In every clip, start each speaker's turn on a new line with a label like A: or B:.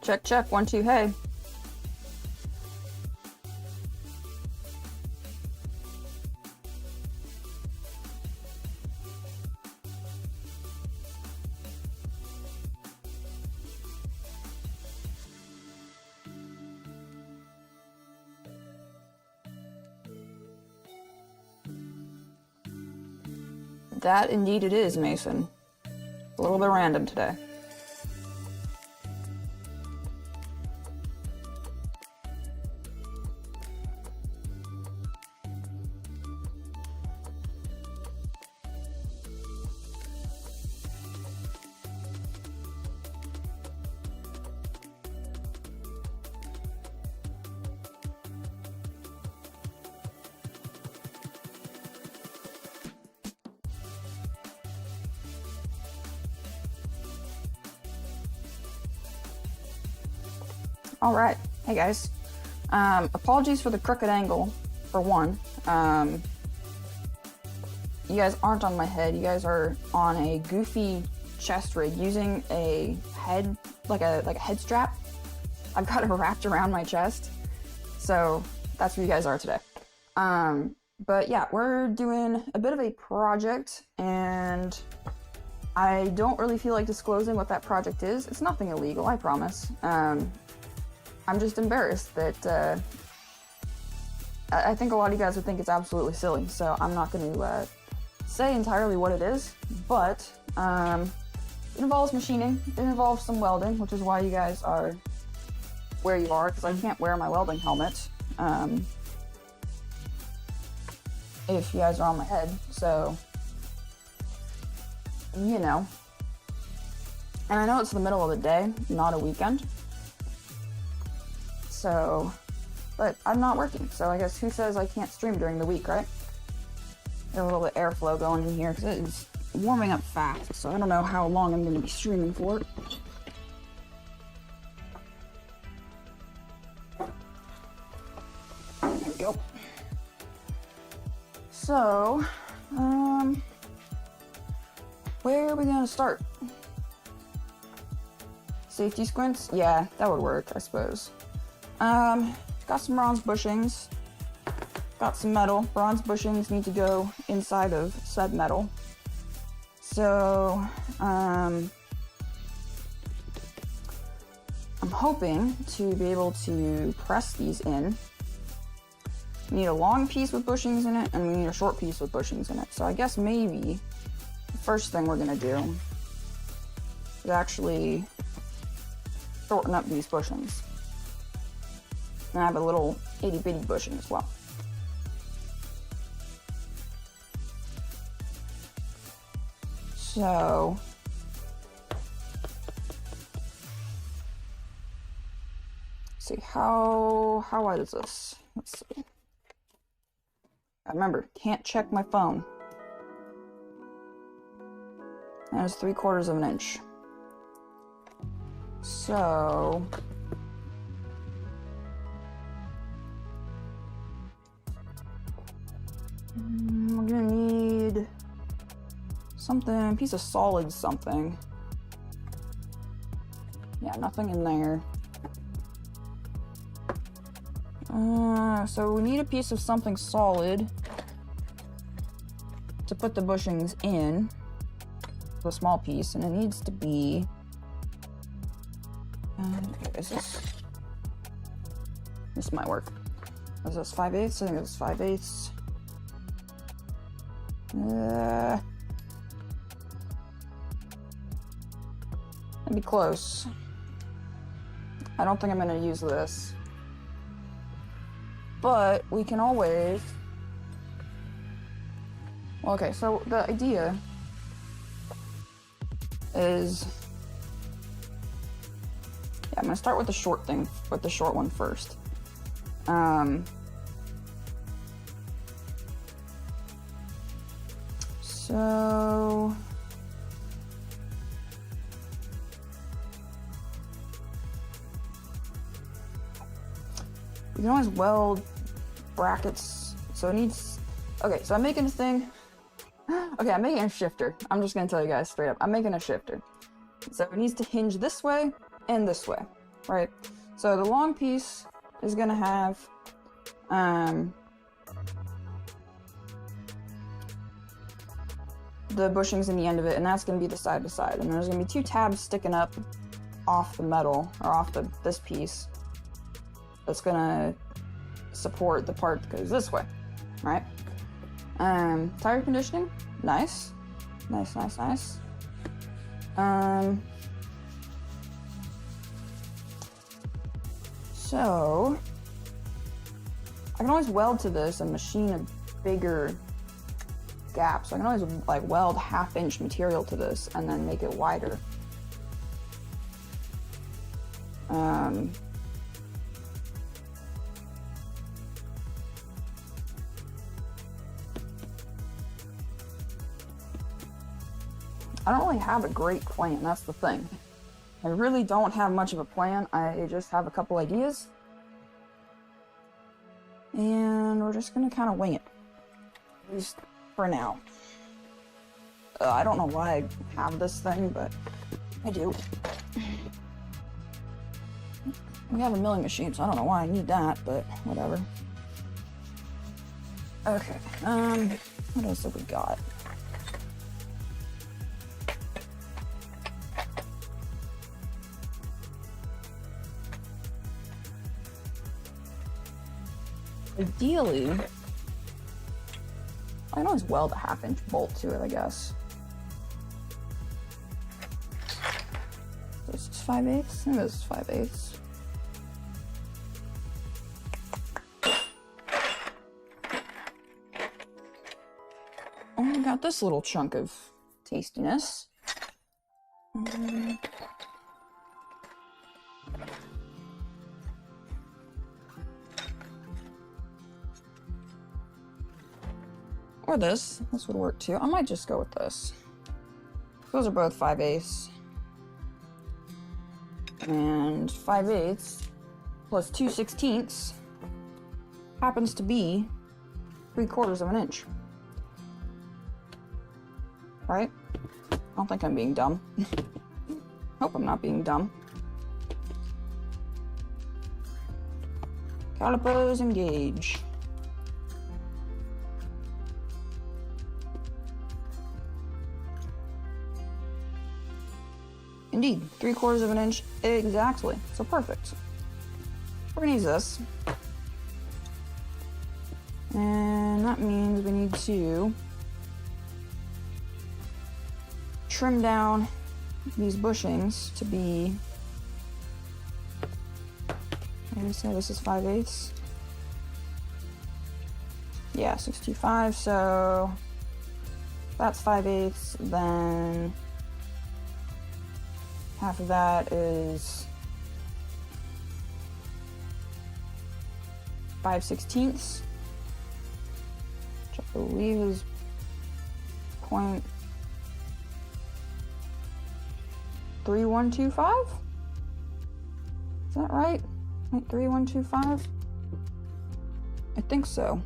A: Check, check, 1, 2, hey. That indeed it is, Mason. A little bit random today. Alright, hey guys. Apologies for the crooked angle, for one. You guys aren't on my head, you guys are on a goofy chest rig using a head, like a head strap. I've got it wrapped around my chest, so that's where you guys are today. But yeah, we're doing a bit of a project, and I don't really feel like disclosing what that project is. It's nothing illegal, I promise. I'm just embarrassed that I think a lot of you guys would think it's absolutely silly, so I'm not going to say entirely what it is, but it involves machining, it involves some welding, which is why you guys are where you are, because I can't wear my welding helmet if you guys are on my head, so, you know. And I know it's the middle of the day, not a weekend. So, but I'm not working, so I guess who says I can't stream during the week, right? Got a little bit of airflow going in here, because it is warming up fast, so I don't know how long I'm going to be streaming for. There we go. So, where are we going to start? Safety squints? Yeah, that would work, I suppose. Got some bronze bushings, got some metal. Bronze bushings need to go inside of said metal. So, I'm hoping to be able to press these in. We need a long piece with bushings in it, and we need a short piece with bushings in it. So I guess maybe the first thing we're gonna do is actually shorten up these bushings. And I have a little itty bitty bushing as well. So, let's see, how wide is this? Let's see. Remember, can't check my phone. That is 3/4 of an inch. So, we're gonna need something, a piece of solid something. Yeah, nothing in there. So we need a piece of something solid to put the bushings in, a small piece, and it needs to be, is this might work. Is this 5/8? I think it's 5/8. That'd be close. I don't think I'm gonna use this. But we can always... Well, okay, so the idea is... Yeah, I'm gonna start with the short thing, with the short one first. So... You can always weld brackets, so it needs... Okay, so I'm making a thing. Okay, I'm making a shifter. I'm just gonna tell you guys straight up. I'm making a shifter. So it needs to hinge this way and this way. right? So the long piece is gonna have the bushings in the end of it, and that's gonna be the side to side. And there's gonna be 2 tabs sticking up off the metal, or off this piece, that's gonna support the part that goes this way, right? Tire conditioning, nice. So I can always weld to this and machine a bigger gap. So I can always like weld 1/2 inch material to this and then make it wider. I don't really have a great plan, that's the thing. I really don't have much of a plan. I just have a couple ideas. And we're just gonna kind of wing it. At least for now. I don't know why I have this thing, but I do. We have a milling machine, so I don't know why I need that, but whatever. Okay, what else have we got? Ideally, I can always weld a 1/2 inch bolt to it, I guess. This is 5/8? I think this is 5/8. Oh, we got this little chunk of tastiness. Or this would work too. I might just go with this. Those are both 5/8. And 5/8 plus 2/16 happens to be 3/4 of an inch. Right? I don't think I'm being dumb. Hope I'm not being dumb. Calipers engage. Indeed, 3/4 of an inch exactly. So perfect. We're gonna use this. And that means we need to trim down these bushings to be, what did I say, this is 5/8? Yeah, 625, so that's 5/8, then half of that is 5/16, which I believe is 0.3125? Is that right? 0.3125? I think so.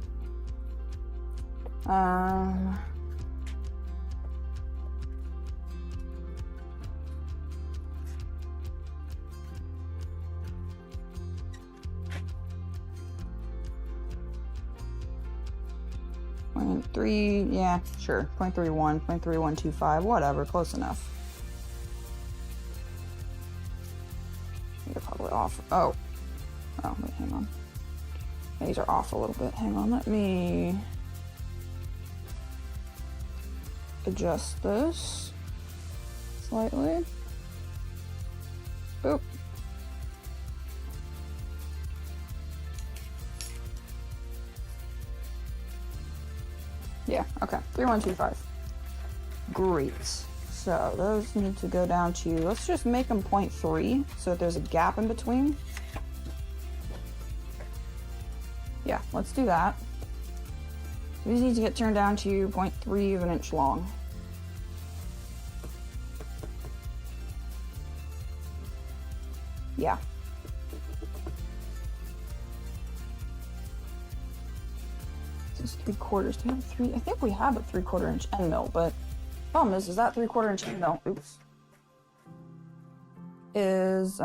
A: 0.3, yeah, sure. 0.31, 0.3125, whatever, close enough. You're probably off. Oh, wait, hang on. These are off a little bit. Hang on, let me adjust this slightly. Boop. Yeah, okay, 3125. Great. So those need to go down to, let's just make them 0.3 so that there's a gap in between. Yeah, let's do that. These need to get turned down to 0.3 of an inch long. Yeah. This is 3/4. Do we have 3? I think we have a 3/4 inch end mill, but problem is that 3/4 inch end mill, oops, is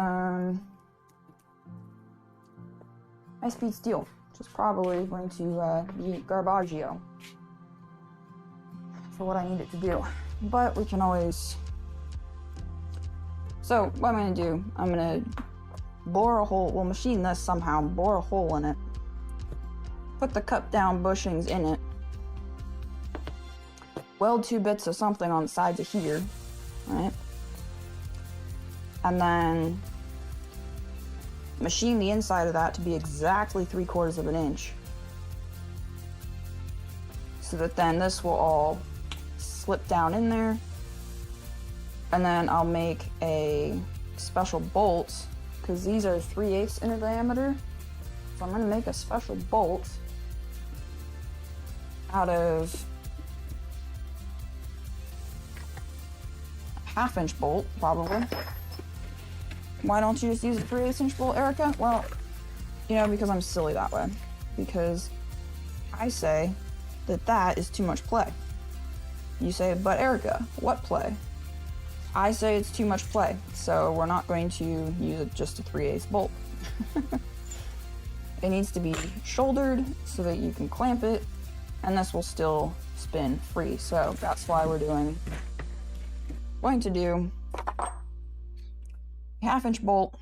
A: high-speed steel, which is probably going to be garbaggio for what I need it to do. But we can always... So, what I'm going to do, I'm going to bore a hole, we'll machine this somehow, bore a hole in it, put the cut down bushings in it, weld 2 bits of something on the sides of here, right? And then machine the inside of that to be exactly 3/4 of an inch. So that then this will all slip down in there. And then I'll make a special bolt, because these are 3/8 in diameter. So I'm going to make a special bolt out of a 1/2 inch bolt, probably. Why don't you just use a 3/8 inch bolt, Erica? Well, you know, because I'm silly that way. Because I say that that is too much play. You say, but Erica, what play? I say it's too much play, so we're not going to use just a 3/8 bolt. It needs to be shouldered so that you can clamp it, and this will still spin free. So that's why we're going to do a 1/2 inch bolt,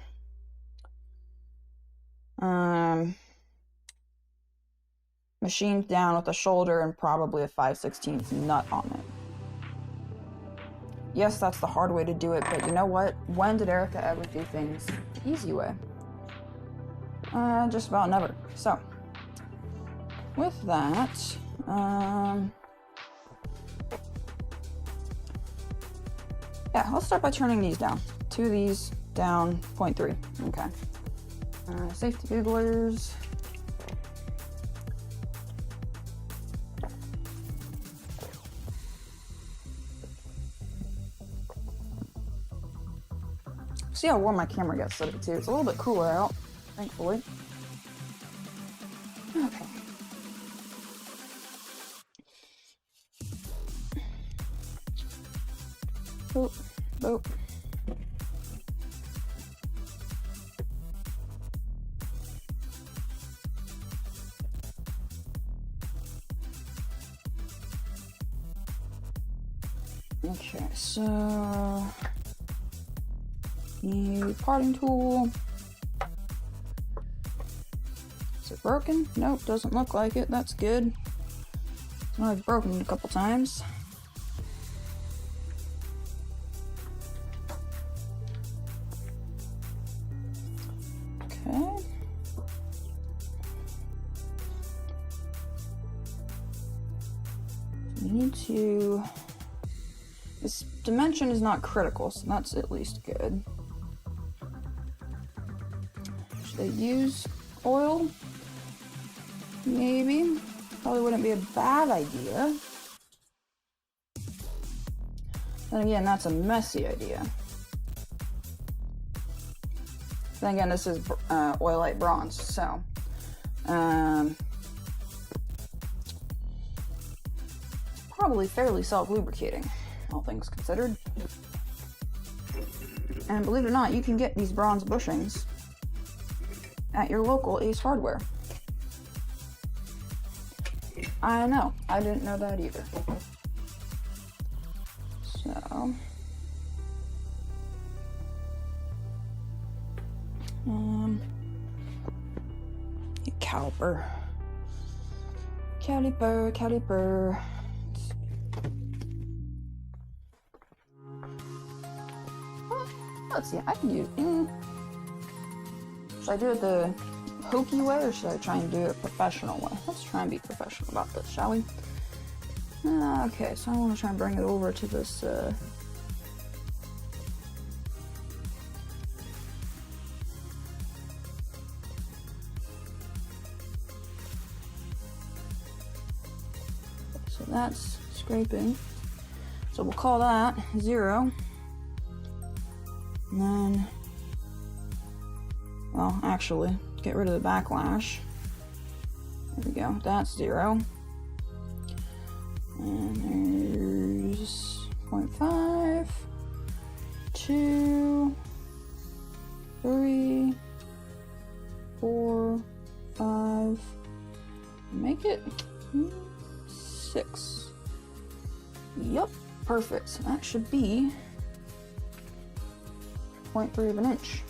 A: machined down with a shoulder and probably a 5/16 nut on it. Yes, that's the hard way to do it, but you know what? When did Erica ever do things the easy way? Just about never. So, with that, yeah, let's start by turning these down. 2 of these down, 0.3. Okay. Safety googlers. See how warm my camera gets today too. It's a little bit cooler out, thankfully. Okay. Boop, boop. Okay, so new parting tool. Is it broken? Nope, doesn't look like it. That's good. I know I've broken it a couple times. Okay. We need to... This dimension is not critical, so that's at least good. Should I use oil? Maybe. Probably wouldn't be a bad idea. Then again, that's a messy idea. Then again, this is oilite bronze, so probably fairly self-lubricating, all things considered. And believe it or not, you can get these bronze bushings at your local Ace Hardware. I know, I didn't know that either. So, caliper. Let's see, I can do it. Should I do it the hokey way or should I try and do it professional way? Let's try and be professional about this, shall we? Okay, so I want to try and bring it over to this. So that's scraping. So we'll call that 0. And then, well, actually, get rid of the backlash. There we go, that's 0. And there's 0.5, 2, 3, 4, 5, make it 6. Yup, perfect. That should be 0.3 of an inch.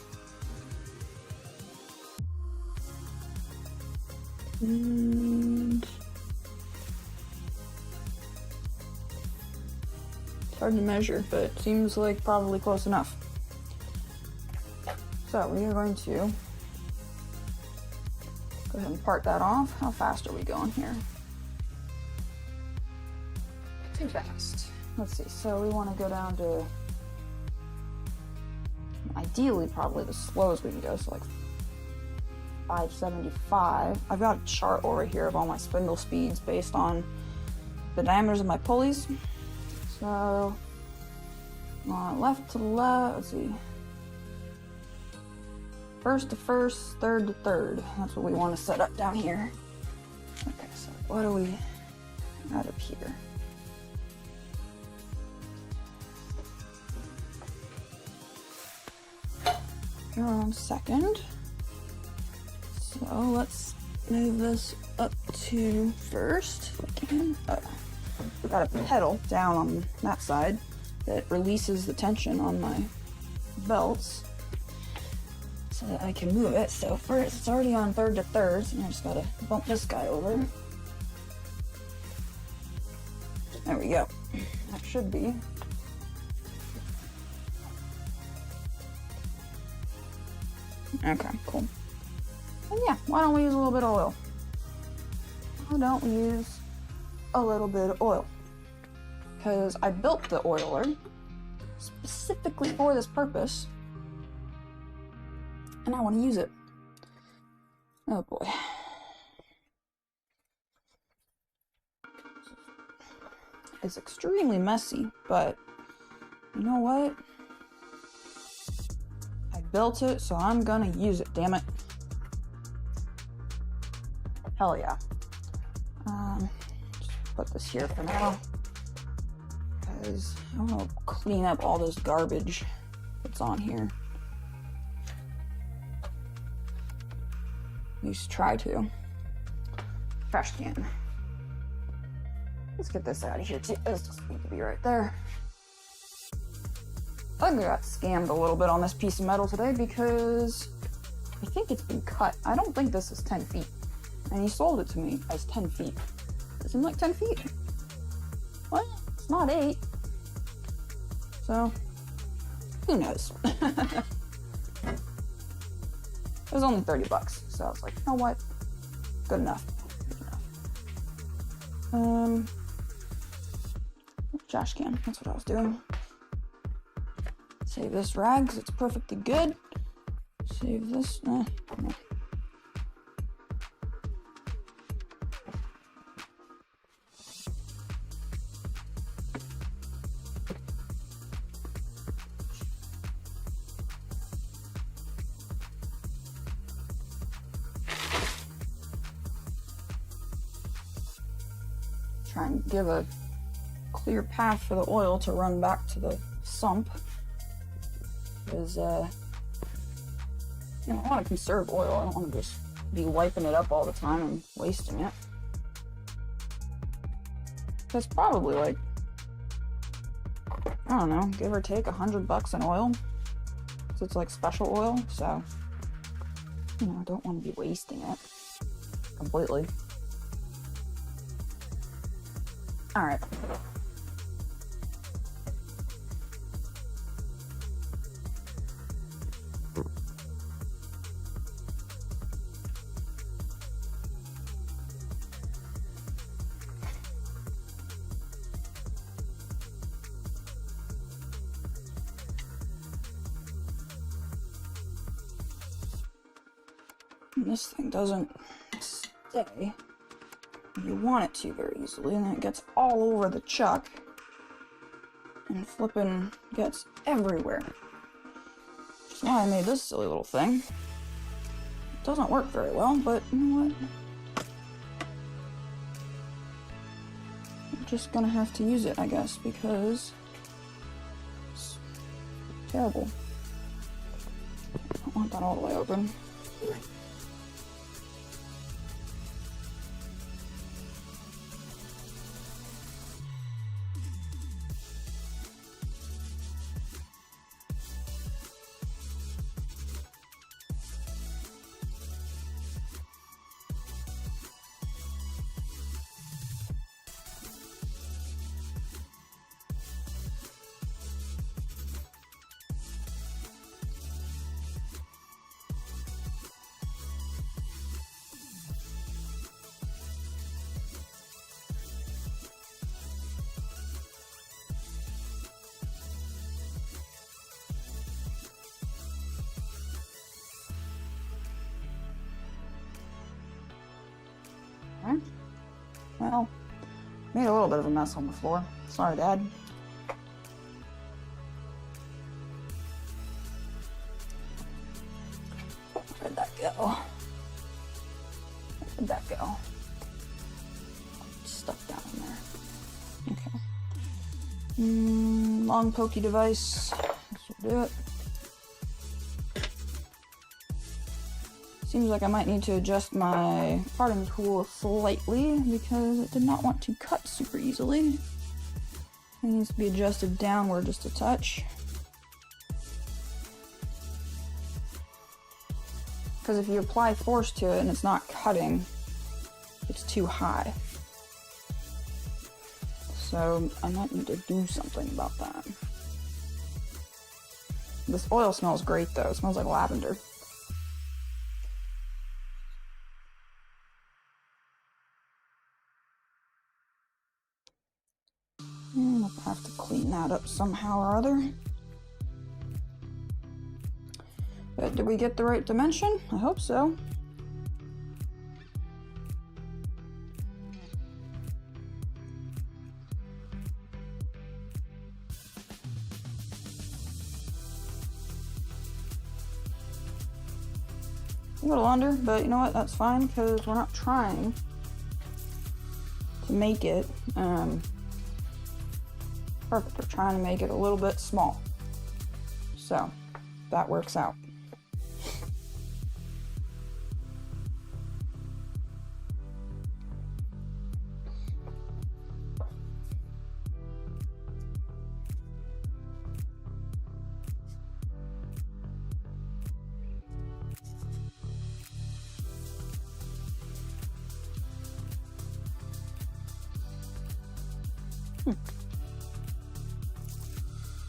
A: And it's hard to measure, but it seems like probably close enough. So we are going to go ahead and part that off. How fast are we going here? Too fast. Let's see, so we want to go down to, ideally probably the slowest we can go, so like 575. I've got a chart over here of all my spindle speeds based on the diameters of my pulleys. So left to left, let's see. First to first, third to third. That's what we want to set up down here. Okay, so what do we got up here? Around second. So let's move this up to first. Got a pedal down on that side that releases the tension on my belts so that I can move it. So first, it's already on third to third, so I just gotta bump this guy over. There we go. That should be. Okay, cool. And yeah, why don't we use a little bit of oil? Why don't we use a little bit of oil? Because I built the oiler specifically for this purpose, and I want to use it. Oh boy. It's extremely messy, but you know what? I built it, so I'm gonna use it, damn it. Hell yeah. Just put this here for now, because I want to clean up all this garbage that's on here. At least try to. Trash can. Let's get this out of here too. This just needs to be right there. I think I got scammed a little bit on this piece of metal today because I think it's been cut. I don't think this is 10 feet. And he sold it to me as 10 feet. Does it seem like 10 feet? What? It's not 8. So, who knows? It was only $30, so I was like, you know what? Good enough. Good enough. Trash can, that's what I was doing. Save this rag, because it's perfectly good. Save this, no. Try and give a clear path for the oil to run back to the sump. Because, you know, I want to conserve oil. I don't want to just be wiping it up all the time and wasting it. That's probably like, I don't know, give or take $100 in oil. So it's like special oil, so, you know, I don't want to be wasting it completely. Alright. This thing doesn't stay. You want it to very easily, and then it gets all over the chuck and flippin' gets everywhere. That's why I made this silly little thing. It doesn't work very well, but you know what? I'm just gonna have to use it, I guess, because it's terrible. I don't want that all the way open. Okay. Well, made a little bit of a mess on the floor. Sorry, Dad. Where'd that go? Where'd that go? It's stuck down in there. Okay. Long pokey device. This will do it. Seems like I might need to adjust my parting tool slightly because it did not want to cut super easily. It needs to be adjusted downward just a touch. Because if you apply force to it and it's not cutting, it's too high. So I might need to do something about that. This oil smells great though. It smells like lavender. And I'll have to clean that up somehow or other. But did we get the right dimension? I hope so. A little under, but you know what? That's fine because we're not trying to make it perfect. We're trying to make it a little bit small. So that works out.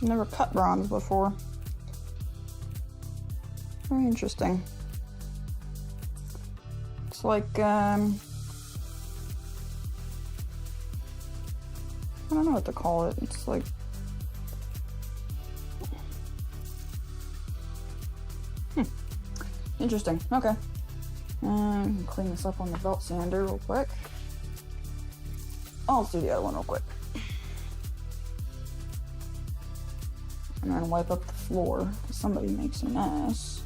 A: Never cut bronze before. Very interesting. It's like, I don't know what to call it. It's like, interesting. Okay. Clean this up on the belt sander real quick. I'll do the other one real quick. And then wipe up the floor because somebody makes a mess.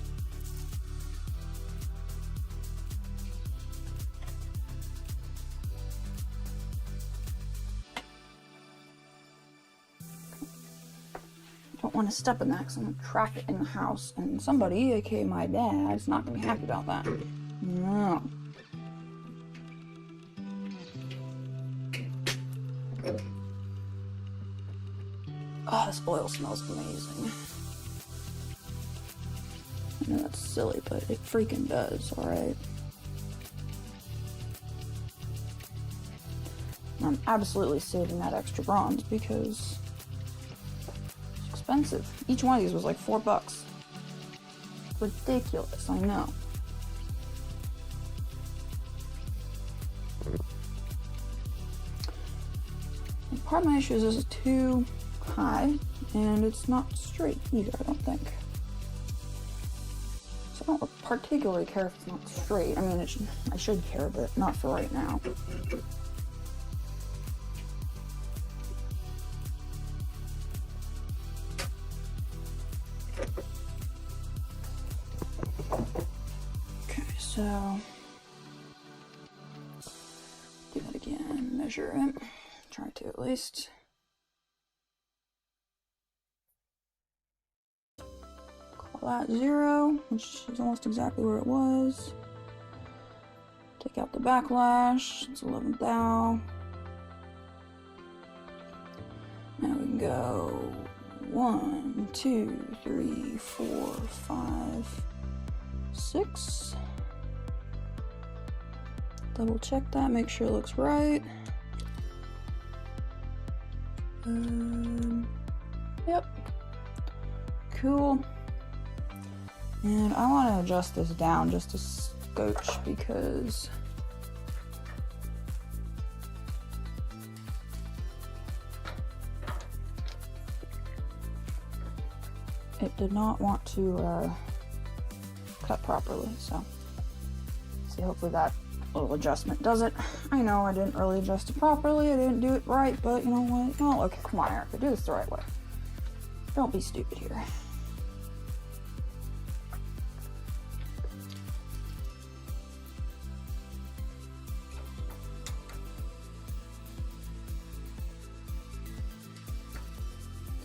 A: Don't want to step in that because I'm going to track it in the house. And somebody, aka my dad, is not going to be happy about that. No. Oh, this oil smells amazing. I know that's silly, but it freaking does, alright? I'm absolutely saving that extra bronze because it's expensive. Each one of these was like $4. Ridiculous, I know. And part of my issue is this is too high, and it's not straight either, I don't think. So I don't particularly care if it's not straight. I mean, I should care, but not for right now. Okay, so do that again, measure it. Try to at least. That 0, which is almost exactly where it was. Take out the backlash. It's 11th thou. Now we can go 1, 2, 3, 4, 5, 6. Double check that, make sure it looks right. Yep. Cool. And I want to adjust this down just a scotch because it did not want to cut properly. So, see, hopefully that little adjustment does it. I know I didn't really adjust it properly, I didn't do it right, but you know what? Oh, okay, come on, Erica, do this the right way. Don't be stupid here.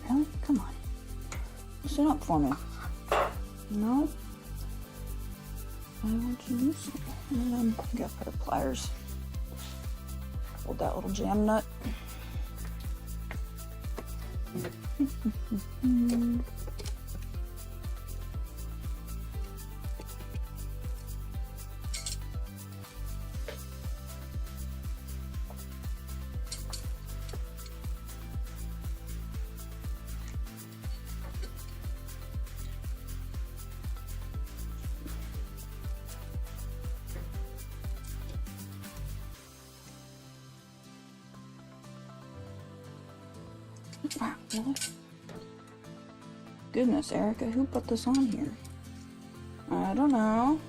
A: Really? Come on. Loosen up for me. No? I want you to loosen. And I got a pair of pliers. Hold that little jam nut. Wow, really? Goodness, Erica, who put this on here? I don't know.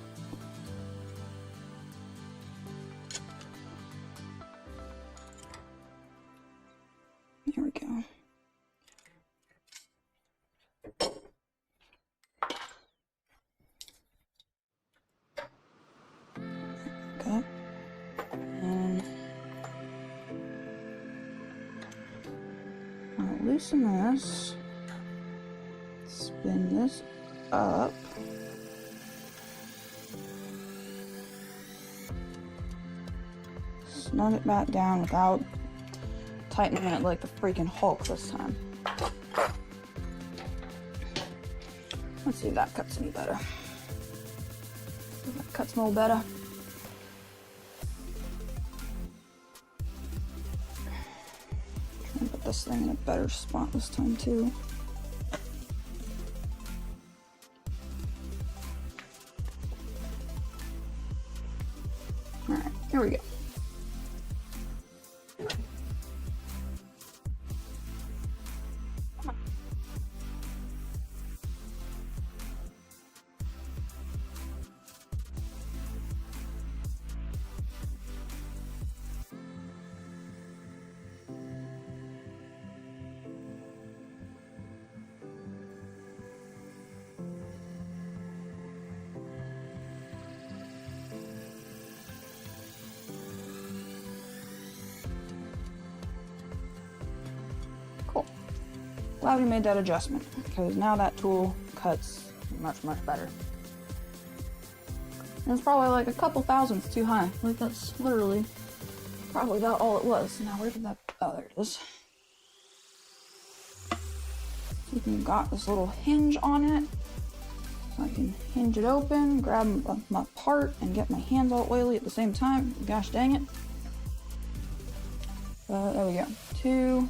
A: There we go. Okay. And I'll loosen this. Spin this up. Snug it back down without tightening it like the freaking Hulk this time. Let's see if that cuts any better. If that cuts no better. Try and put this thing in a better spot this time too. Alright, here we go. Cool. Glad we made that adjustment, because now that tool cuts much, much better. And it's probably like a couple thousandths too high. Like that's literally probably about all it was. Now where did that, oh there it is. So you've got this little hinge on it. So I can hinge it open, grab my part, and get my hands all oily at the same time. Gosh dang it. There we go. Two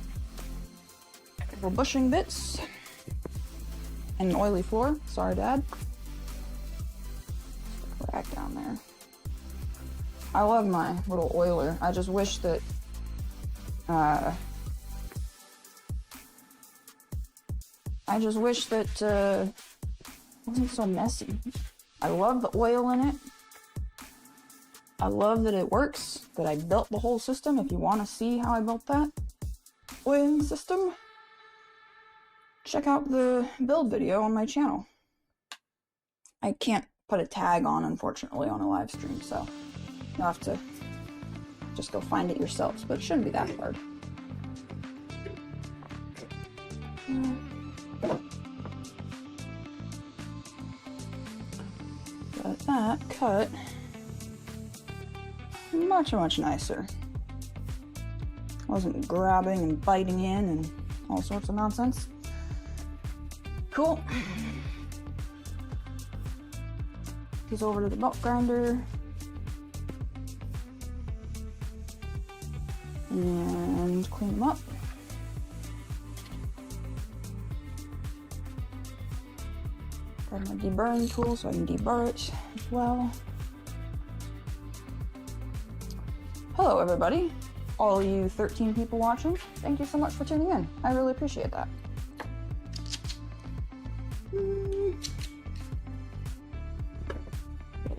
A: little bushing bits and an oily floor. Sorry, Dad. Back down there. I love my little oiler. I just wish that it wasn't so messy. I love the oil in it. I love that it works, that I built the whole system. If you want to see how I built that oiling system, check out the build video on my channel. I can't put a tag on, unfortunately, on a live stream, so you'll have to just go find it yourselves, but it shouldn't be that hard. But that cut much, much nicer. Wasn't grabbing and biting in and all sorts of nonsense. Cool. These over to the belt grinder. And clean them up. Grab my deburring tool so I can deburr it as well. Hello everybody, all you 13 people watching, thank you so much for tuning in. I really appreciate that. A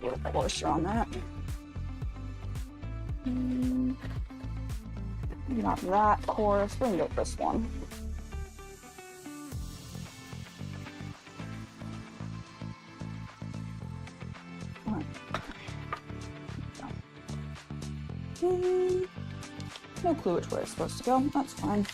A: little closer on that. Maybe not that coarse. We can go with this one. No clue which way it's supposed to go. That's fine.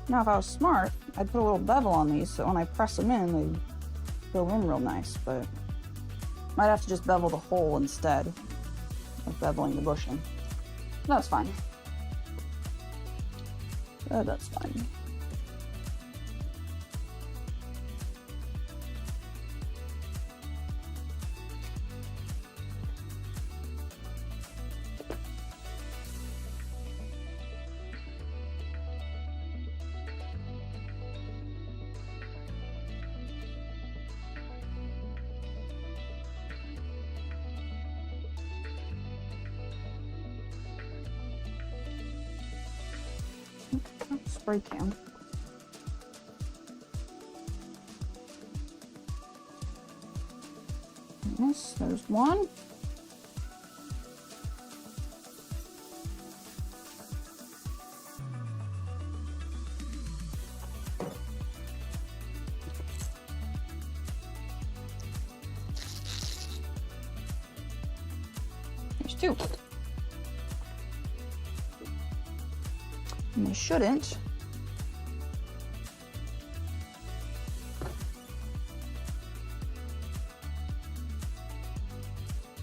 A: Now, if I was smart, I'd put a little bevel on these so when I press them in, they go in real nice, but might have to just bevel the hole instead of beveling the bushing. That's fine. That's fine. Spray can. Yes, there's one. There's two. And they shouldn't.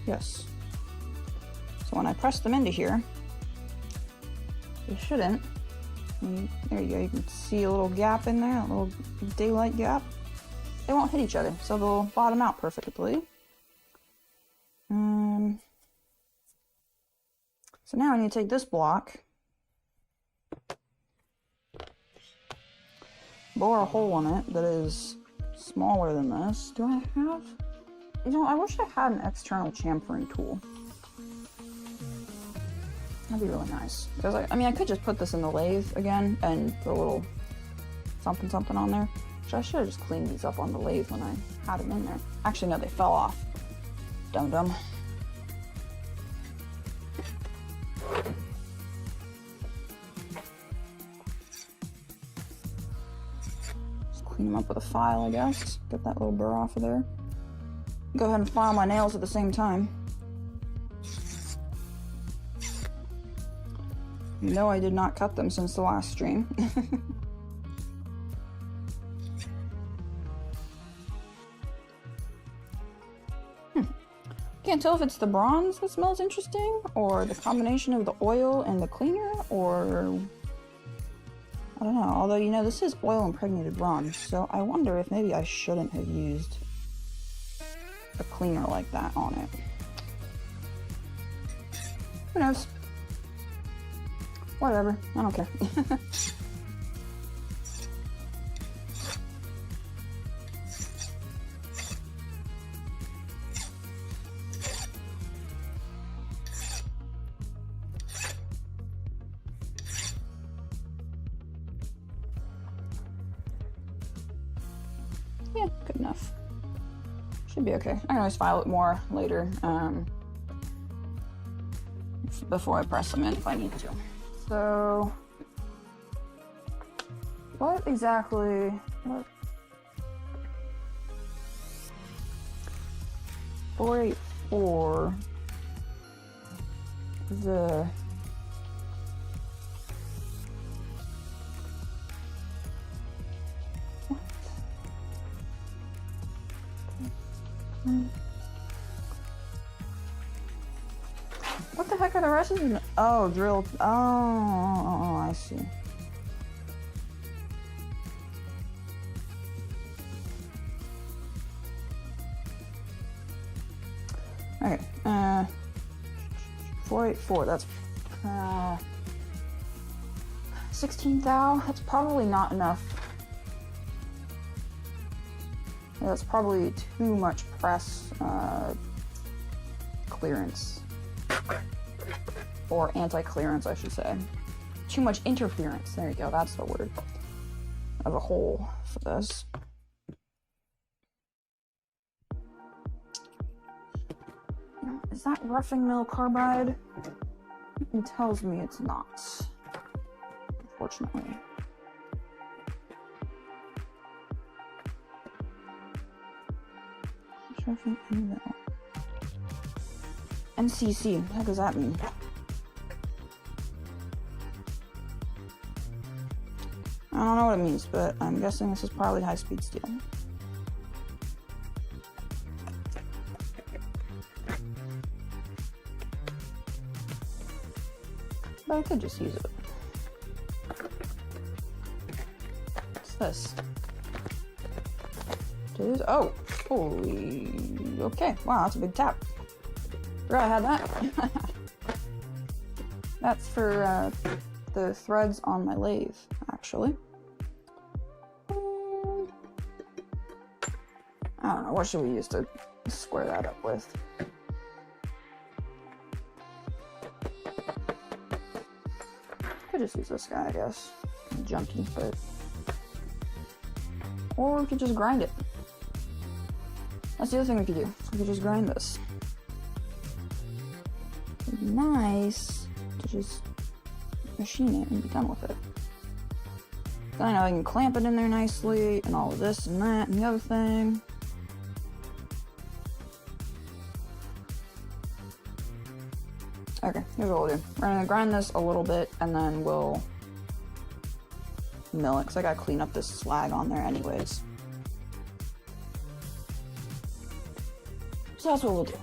A: Yes. So when I press them into here, they shouldn't. There you go, you can see a little gap in there, a little daylight gap. They won't hit each other, so they'll bottom out perfectly. So now I need to take this block, bore a hole in it that is smaller than this. Do I have? You know, I wish I had an external chamfering tool. That'd be really nice. Because I mean, I could just put this in the lathe again and put a little something on there. Which I should have just cleaned these up on the lathe when I had them in there. Actually, no, they fell off. Dum-dum. Just clean them up with a file, I guess. Get that little burr off of there. Go ahead and file my nails at the same time. You know I did not cut them since the last stream. Can't tell if it's the bronze that smells interesting, or the combination of the oil and the cleaner, or I don't know. Although, you know, this is oil impregnated bronze, so I wonder if maybe I shouldn't have used a cleaner like that on it. Who knows? Whatever, I don't care. Yeah, good enough. Should be okay. I can always file it more later. before I press them in if I need to. So, what exactly? What? 484. The. What the heck are the rest of them? Oh, drilled. Oh, I see. Okay. 484. That's 16 thou. That's probably not enough. Yeah, that's probably too much press clearance. Or anti-clearance, I should say. Too much interference. There you go, that's the word. As a whole for this. Is that roughing mill carbide? It tells me it's not. Unfortunately. Roughing mill. NCC, what the heck does that mean? I don't know what it means, but I'm guessing this is probably high-speed steel. But I could just use it. What's this? Oh, holy, okay, wow, that's a big tap. Forgot I had that. That's for the threads on my lathe, actually. I don't know, what should we use to square that up with? Could just use this guy, I guess. Junky, but... Or we could just grind it. That's the other thing we could do. We could just grind this. It'd be nice to just machine it and be done with it. Then I know I can clamp it in there nicely, and all of this and that and the other thing. Okay, here's what we'll do. We're gonna grind this a little bit, and then we'll mill it, because I gotta clean up this slag on there anyways. So that's what we'll do.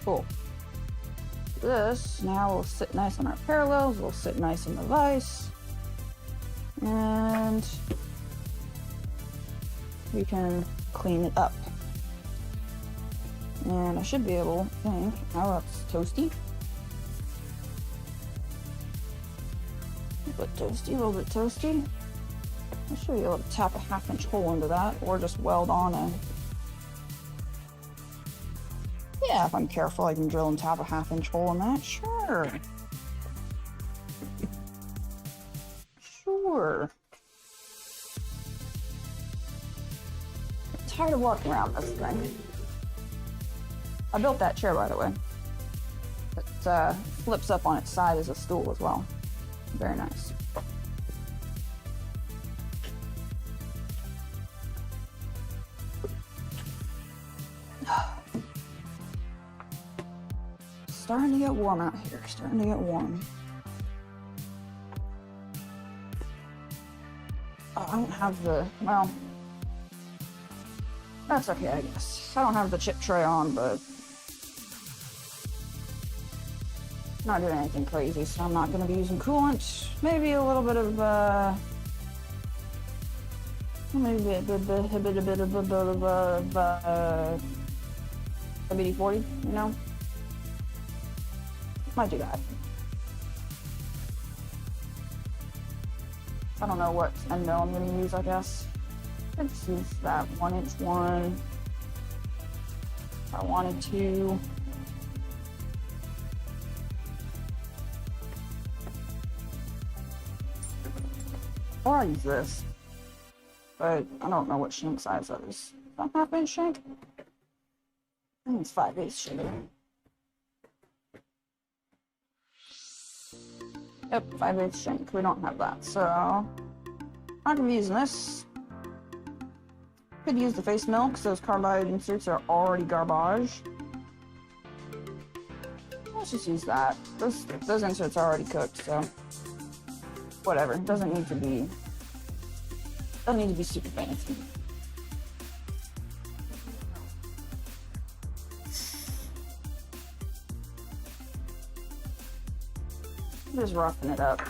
A: Cool. This now will sit nice on our parallels, will sit nice in the vise, and we can clean it up. And I should be able to think, oh, that's toasty. A little bit toasty. I should be able to tap a 1/2-inch hole into that, or just weld on a... Yeah, if I'm careful, I can drill and tap a 1/2-inch hole in that. Sure. Sure. I'm tired of walking around this thing. I built that chair, by the way. It flips up on its side as a stool as well. Very nice. Starting to get warm out here. Starting to get warm. I don't have the, well, that's okay, I guess. I don't have the chip tray on, but not doing anything crazy, so I'm not going to be using coolant. Maybe a little bit of, maybe a bit of WD-40, you know? Might do that. I don't know what end mill I'm going to use, I guess. Let's use that 1-inch one. If I wanted to. Or I'll use this. But I don't know what shank size that is. Is that half-inch shank? I think it's 5/8 shank. Yep, 5/8 shank. We don't have that, so I'm not gonna be using this. Could use the face mill because those carbide inserts are already garbage. Let's just use that. Those inserts are already cooked, so whatever. It doesn't need to be super fancy. Just roughing it up.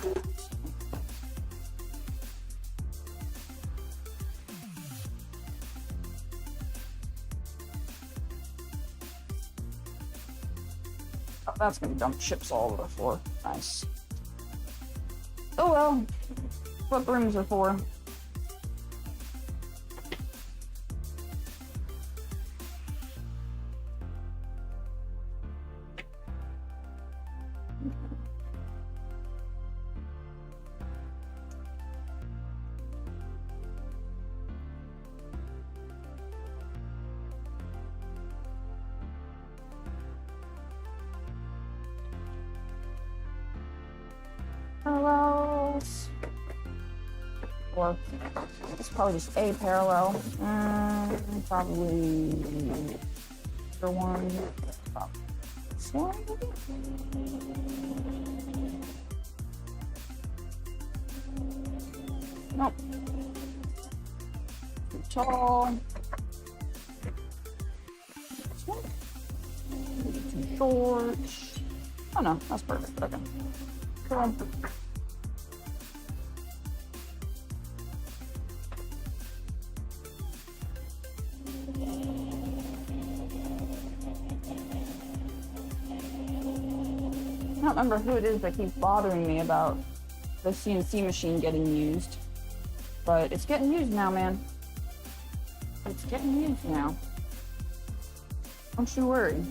A: Oh, that's gonna dump chips all over the floor. Nice. Oh well, what brooms are for. Parallels, or it's probably just a parallel. Probably the one. This one. Nope. Too tall. This one. Too short. Oh no, that's perfect. Okay. Cool. I don't remember who it is that keeps bothering me about the CNC machine getting used, but it's getting used now, man. It's getting used now. Don't you worry.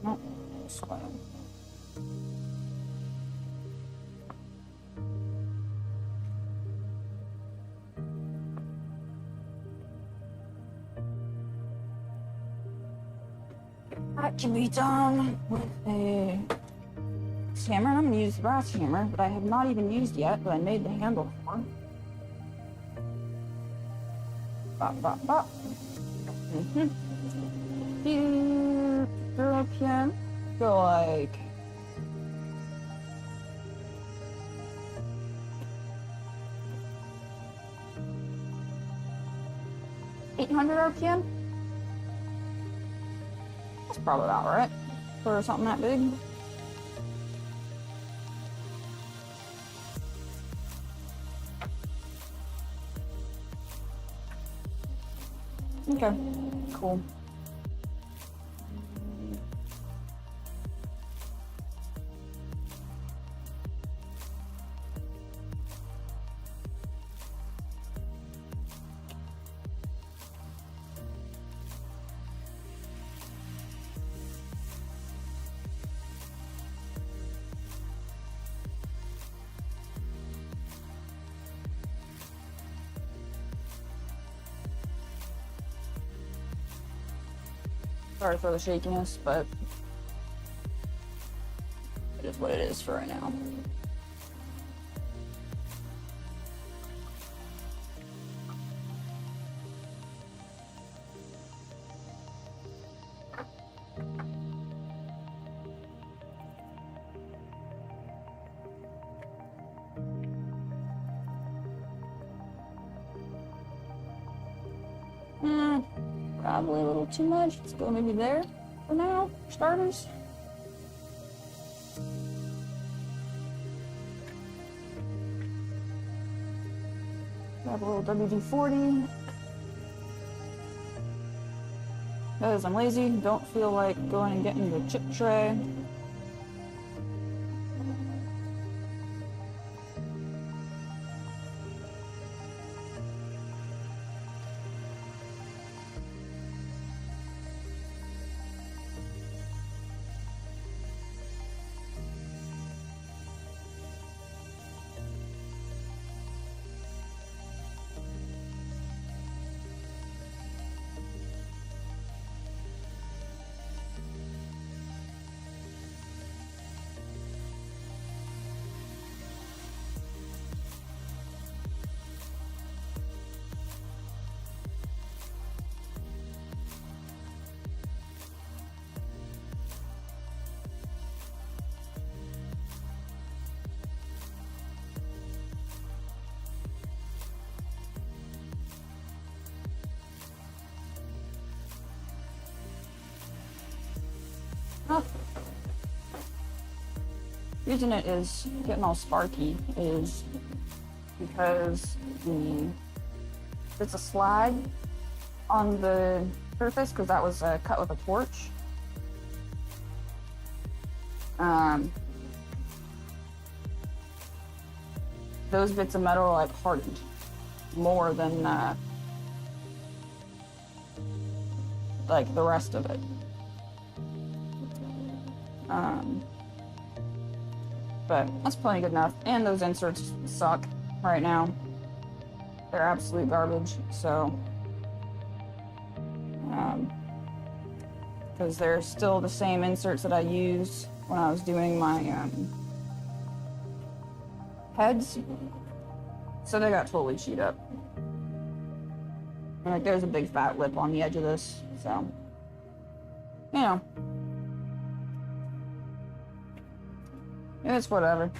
A: Nope. Slow. That can be done with a hammer. I'm going to use the brass hammer, but I have not even used yet, but I made the handle for. Bop, bop, bop. European. Go like 800 RPM. That's probably about right for something that big. Okay, cool. Sorry for the shakiness, but it is what it is for right now. Probably a little too much. Let's go maybe there for now, for starters. Grab a little WD-40. Because I'm lazy, don't feel like going and getting the chip tray. Reason it is getting all sparky is because it's a slag on the surface because that was cut with a torch. Those bits of metal are like hardened more than like the rest of it. But that's plenty good enough. And those inserts suck right now. They're absolute garbage, so. Because they're still the same inserts that I used when I was doing my heads. So they got totally chewed up. And like there's a big fat lip on the edge of this, so. You know. It's whatever.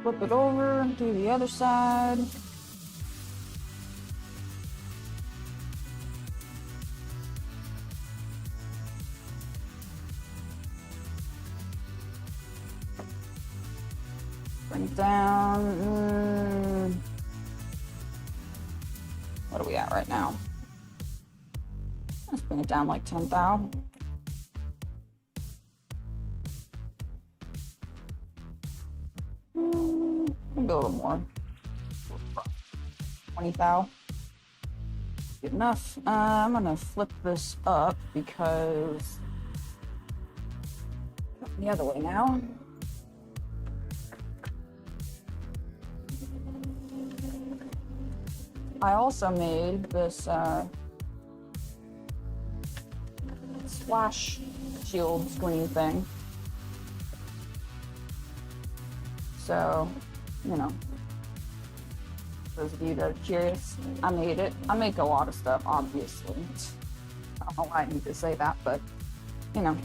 A: Flip it over, do the other side. Bring it down. What are we at right now? Let's bring it down like 10 thou. Maybe a little more. 20 thou. Good enough. I'm gonna flip this up because the other way now. I also made this splash shield screen thing. So, you know, those of you that are curious, I made it. I make a lot of stuff, obviously. I don't know why I need to say that, but, you know.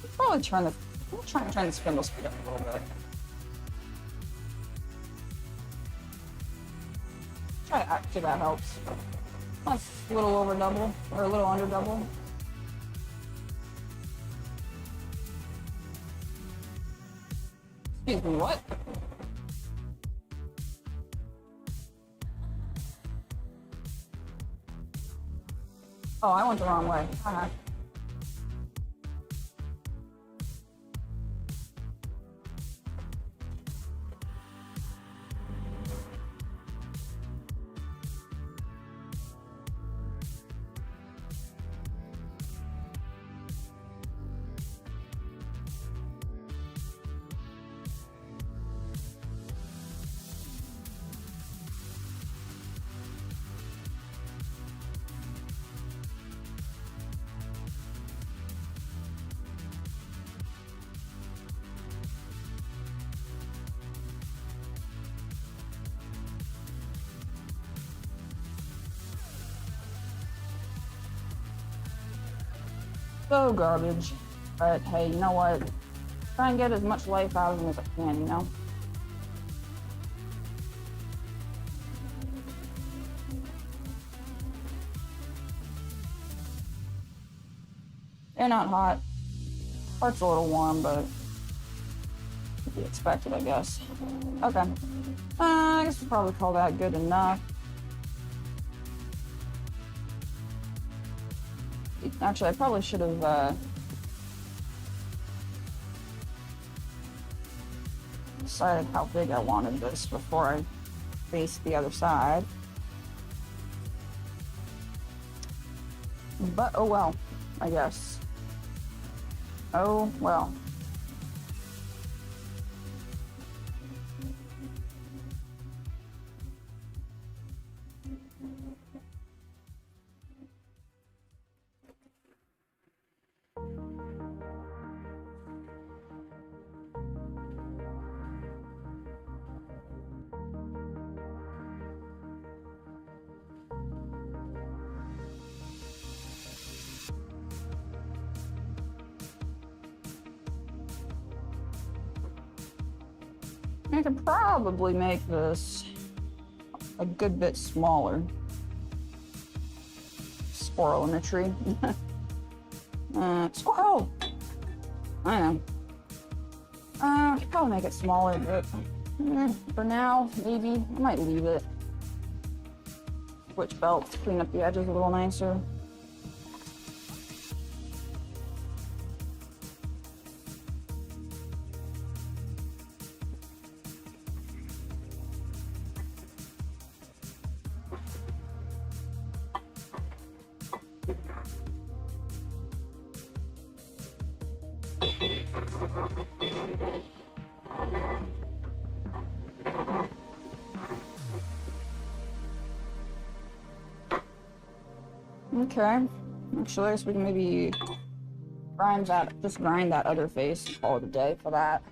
A: Let's probably I'm trying to turn the spindle speed up a little bit. Actually, that helps. That's a little over double, or a little under double. Excuse me, what? Oh, I went the wrong way. Uh-huh. So garbage. But hey, you know what? Try and get as much life out of them as I can, you know? They're not hot. Part's a little warm, but to be expected, I guess. Okay. I guess we'll probably call that good enough. Actually, I probably should have decided how big I wanted this before I faced the other side. But oh well, I guess. Oh well. I could probably make this a good bit smaller. Squirrel in the tree. Squirrel! I know. I could probably make it smaller, but for now, maybe I might leave it. Switch belts, clean up the edges a little nicer. Okay. Actually, I guess we can maybe grind that other face, call it a day for that.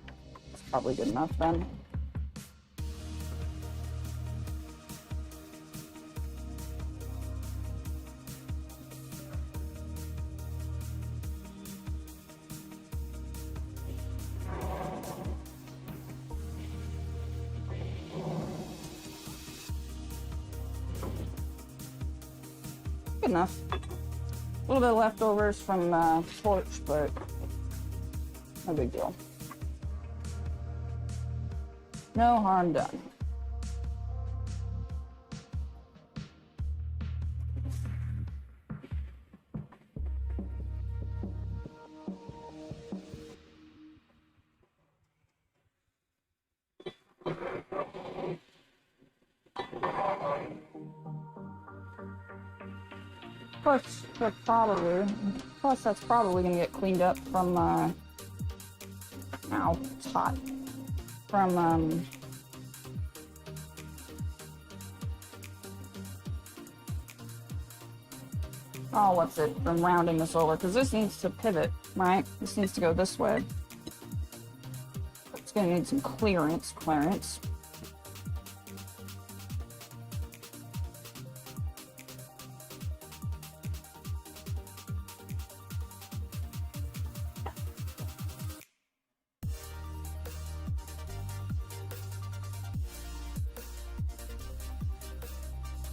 A: It's probably good enough then. Good enough. A little bit of leftovers from torch, but no big deal. No harm done. Plus, that's probably gonna get cleaned up from, ow, it's hot. From, oh, what's it? From rounding this over, because this needs to pivot, right? This needs to go this way. It's gonna need some clearance.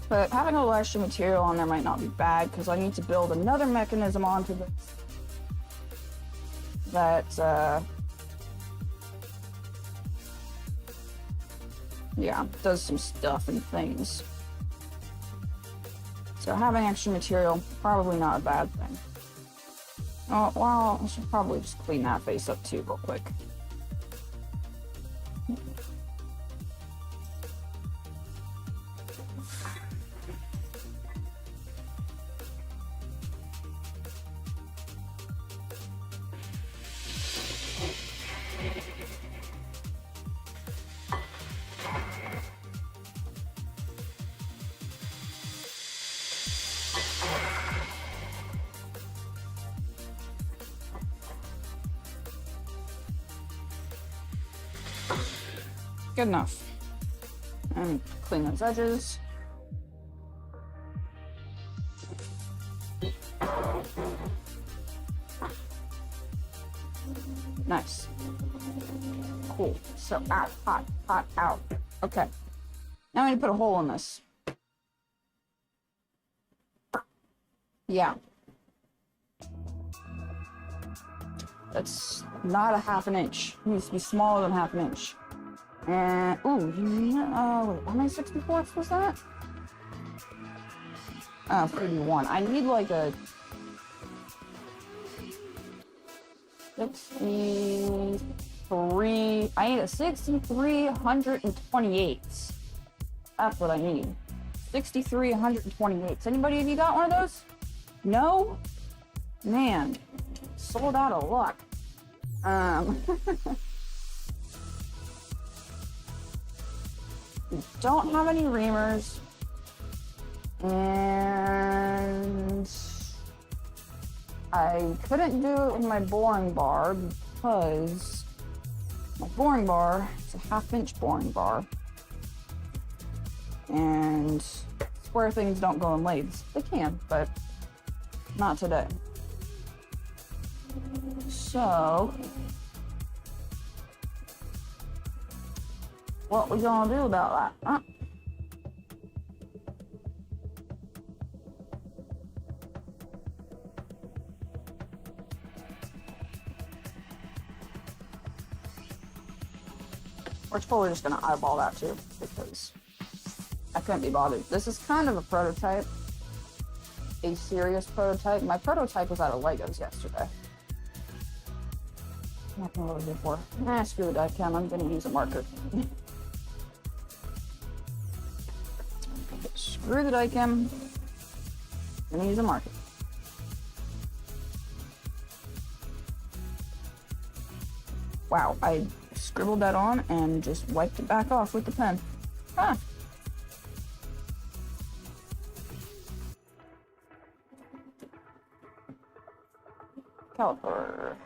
A: But having a little extra material on there might not be bad, because I need to build another mechanism onto this that, yeah, does some stuff and things. So having extra material, probably not a bad thing. Oh, well, I should probably just clean that face up too real quick. Good enough. And clean those edges. Nice. Cool. So out, hot, out. Okay. Now I need to put a hole in this. Yeah. That's not a half an inch. It needs to be smaller than half an inch. And, ooh, wait, how many 64ths was that? 31. I need like a 63, I need a 63/128. That's what I need. 63/128. Anybody of you got one of those? No? Man, sold out of luck. We don't have any reamers. And I couldn't do it with my boring bar because my boring bar is a half-inch boring bar. And square things don't go in lathes. They can, but not today. So, what we gonna do about that, huh? We're totally just gonna eyeball that too, because I couldn't be bothered. This is kind of a prototype, a serious prototype. My prototype was out of Legos yesterday. Nothing really good for. Screw it, I can. I'm gonna use a marker. Screw the dicam. Gonna use a marker. Wow, I scribbled that on and just wiped it back off with the pen. Huh. Caliper.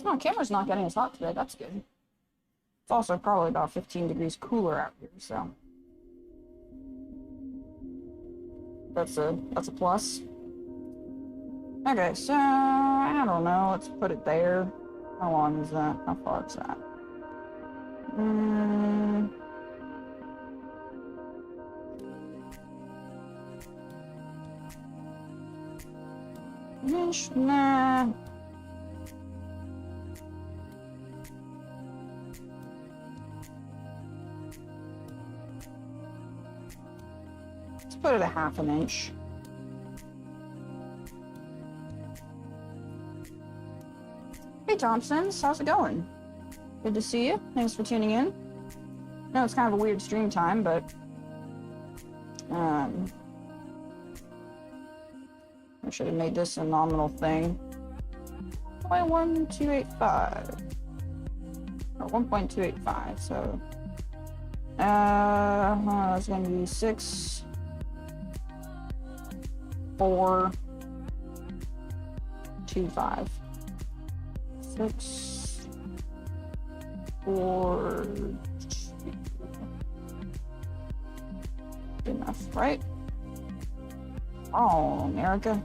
A: Oh, camera's not getting as hot today. That's good. It's also probably about 15 degrees cooler out here, so that's a plus. Okay, so I don't know. Let's put it there. How long is that? How far is that? Nah. Let's put it a half an inch. Hey Thompsons, how's it going? Good to see you. Thanks for tuning in. I know it's kind of a weird stream time, but I should have made this a nominal thing. 1.1285 or 1.285. So it's gonna be 6, 4, 2, 5. 6, 4, 2. Good enough, right? Oh, America.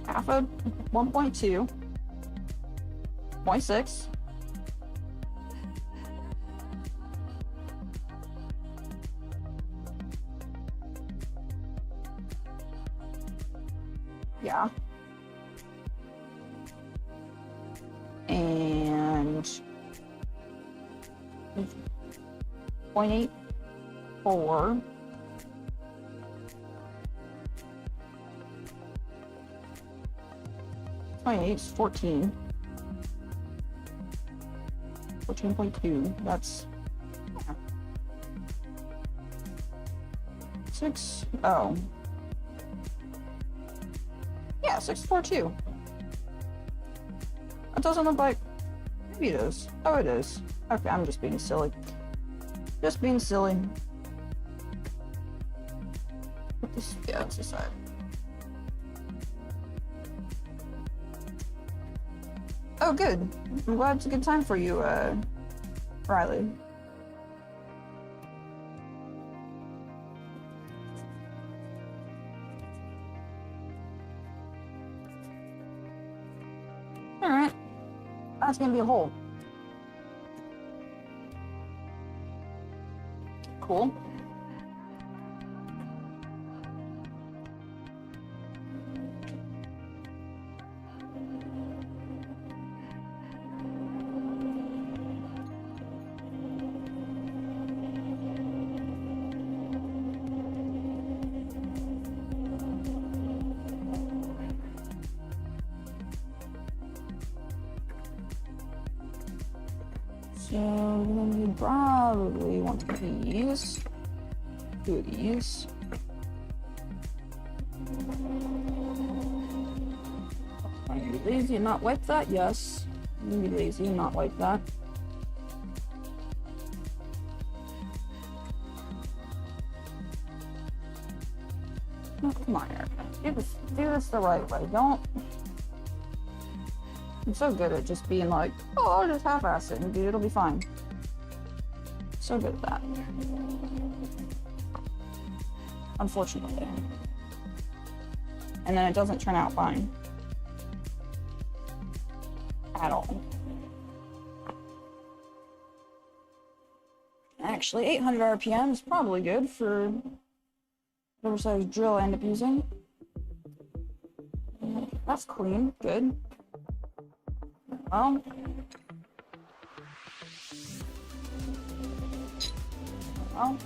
A: Half of 1.2, 0.6. 0.84. It's 14. 14.2. That's 6. Oh. Yeah, 642. It doesn't look like. Maybe it is. Oh, it is. Okay, I'm just being silly. Just being silly. Put this, yeah, it's aside. Oh, good. I'm glad it's a good time for you, Riley. Alright. That's gonna be a hole. Cool. So you probably want these. Two of these. Are you lazy and not wipe that? Yes. You be lazy and not wipe that. Oh, come on, Erica. Do this the right way. Don't. I'm so good at just being like, oh, I'll just half-ass it and it'll be fine. So good at that. Unfortunately. And then it doesn't turn out fine. At all. Actually, 800 RPM is probably good for whatever size drill I end up using. That's clean. Good. Well. Well.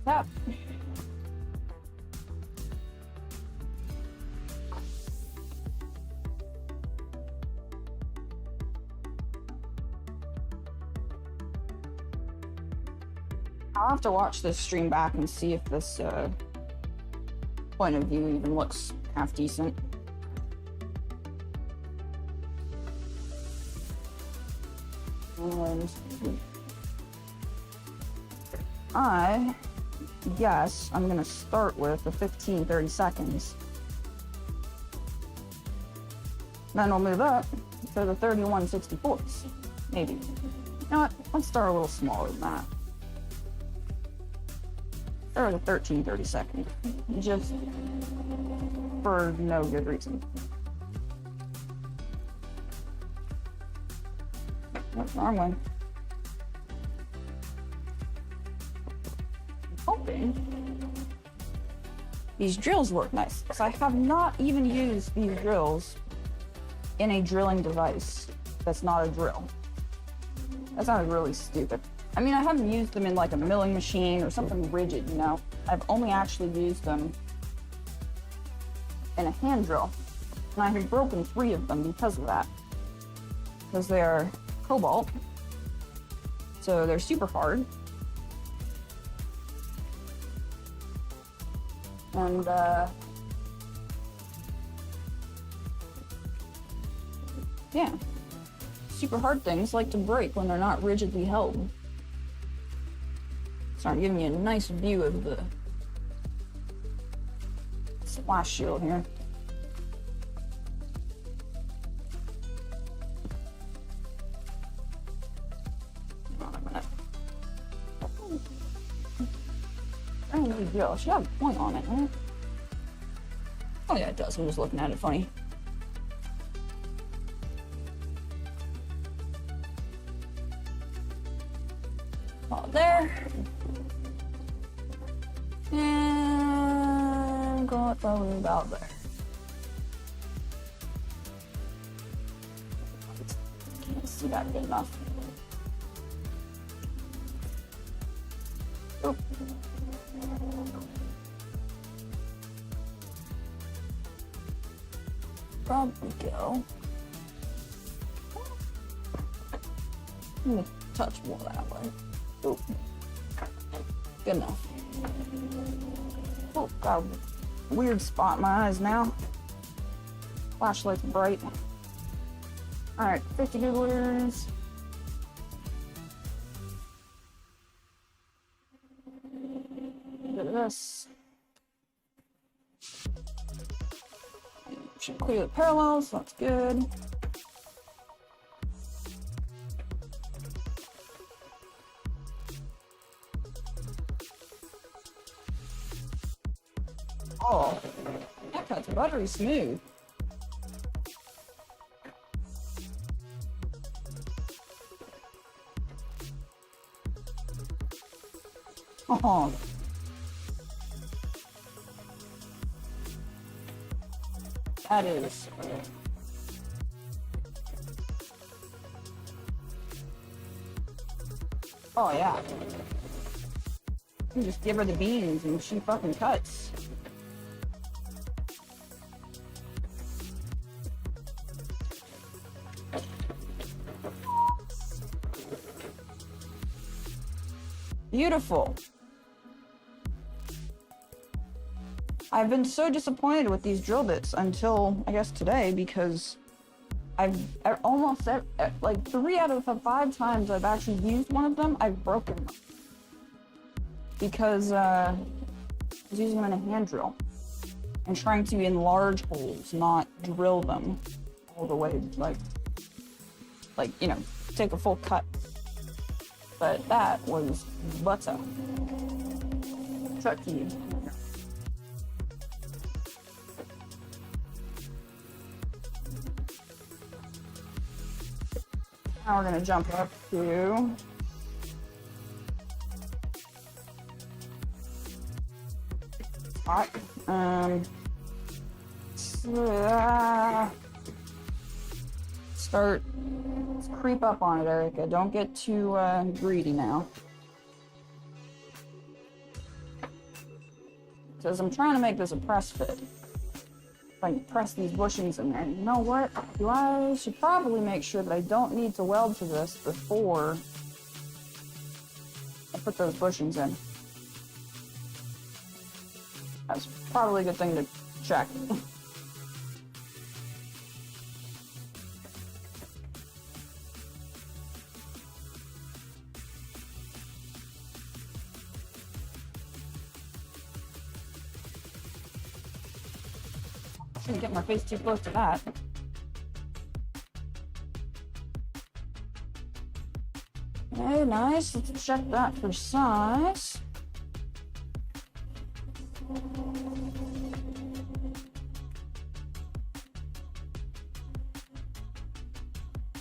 A: Up. I'll have to watch this stream back and see if this point of view even looks half decent. And I guess I'm gonna start with the 15-30 seconds. Then I'll move up to the 31-64s. Maybe. You know what? Let's start a little smaller than that. Start with a 13-30 second. Just for no good reason. That's wrong one. Hoping these drills work nice, because I have not even used these drills in a drilling device that's not a drill. That sounded really stupid. I mean, I haven't used them in like a milling machine or something rigid, you know. I've only actually used them in a hand drill, and I have broken 3 of them because of that. Because they're cobalt, so they're super hard. And yeah, super hard things like to break when they're not rigidly held. So I'm giving you a nice view of the splash shield here. I'm gonna really drill. It should have a point on it, right? Oh yeah, it does. I'm just looking at it funny. All there. And go it probably about there. Can't see that good enough. Oop. Probably go. I'm gonna touch more that way. Oop. Good enough. Oh, got a weird spot in my eyes now. Flashlight's bright. Alright, 50 googlers. Look at this. Should clear the parallels, so that's good. Oh, that cut's buttery smooth. Oh. That is. Oh yeah. You just give her the beans and she fucking cuts. Beautiful. I've been so disappointed with these drill bits until, I guess, today, because I've almost, like 3 out of the 5 times I've actually used one of them, I've broken them. Because I was using them in a hand drill and trying to enlarge holes, not drill them all the way, like, you know, take a full cut. But that was butter. Chucky. Now we're gonna jump up to hot. Start. Let's creep up on it, Erica. Don't get too greedy now. Because I'm trying to make this a press fit. If I can press these bushings in there. You know what? I should probably make sure that I don't need to weld to this before I put those bushings in. That's probably a good thing to check. Shouldn't get my face too close to that. Okay, nice. Let's check that for size.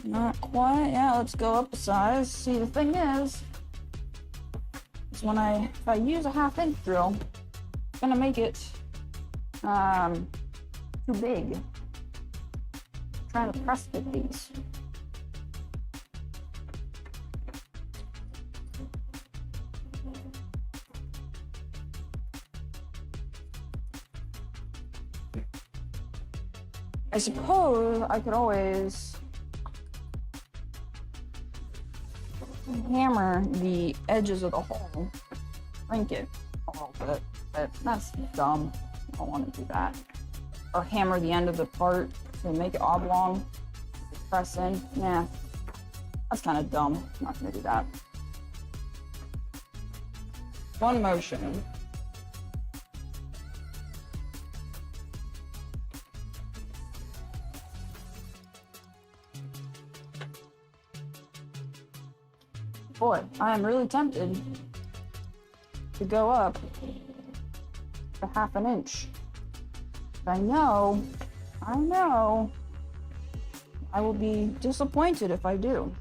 A: Not quite. Yeah, let's go up a size. See, the thing is when if I use a 1/2 inch drill, it's gonna make it too big. I'm trying to press fit these. I suppose I could always hammer the edges of the hole, shrink it a little bit, but that's dumb. I don't want to do that. Or hammer the end of the part to make it oblong, press in. Nah, that's kind of dumb. I'm not gonna do that. One motion. Boy, I am really tempted to go up extra half an inch. I know, I will be disappointed if I do.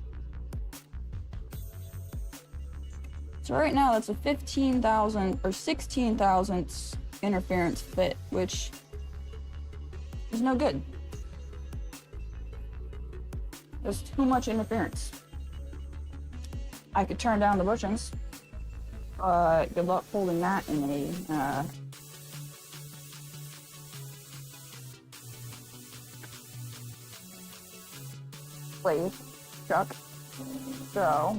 A: So right now that's a 15,000 or 16 thousandths interference fit, which is no good. There's too much interference. I could turn down the bushings. Good luck holding that in a lathe chuck. So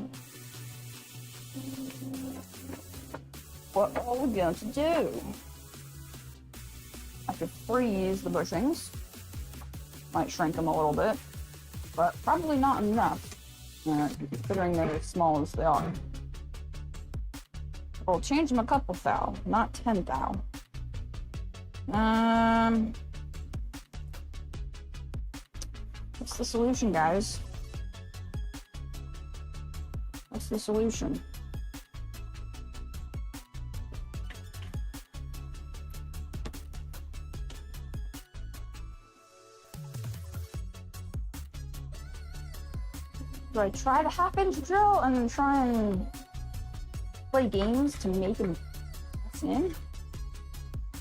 A: what are we going to do? I could freeze the bushings. Might shrink them a little bit, but probably not enough, considering they're as small as they are. We'll change them a couple thou, not 10 thou. What's the solution, guys? What's the solution? Do I try the half-inch drill and then try and play games to make him press in?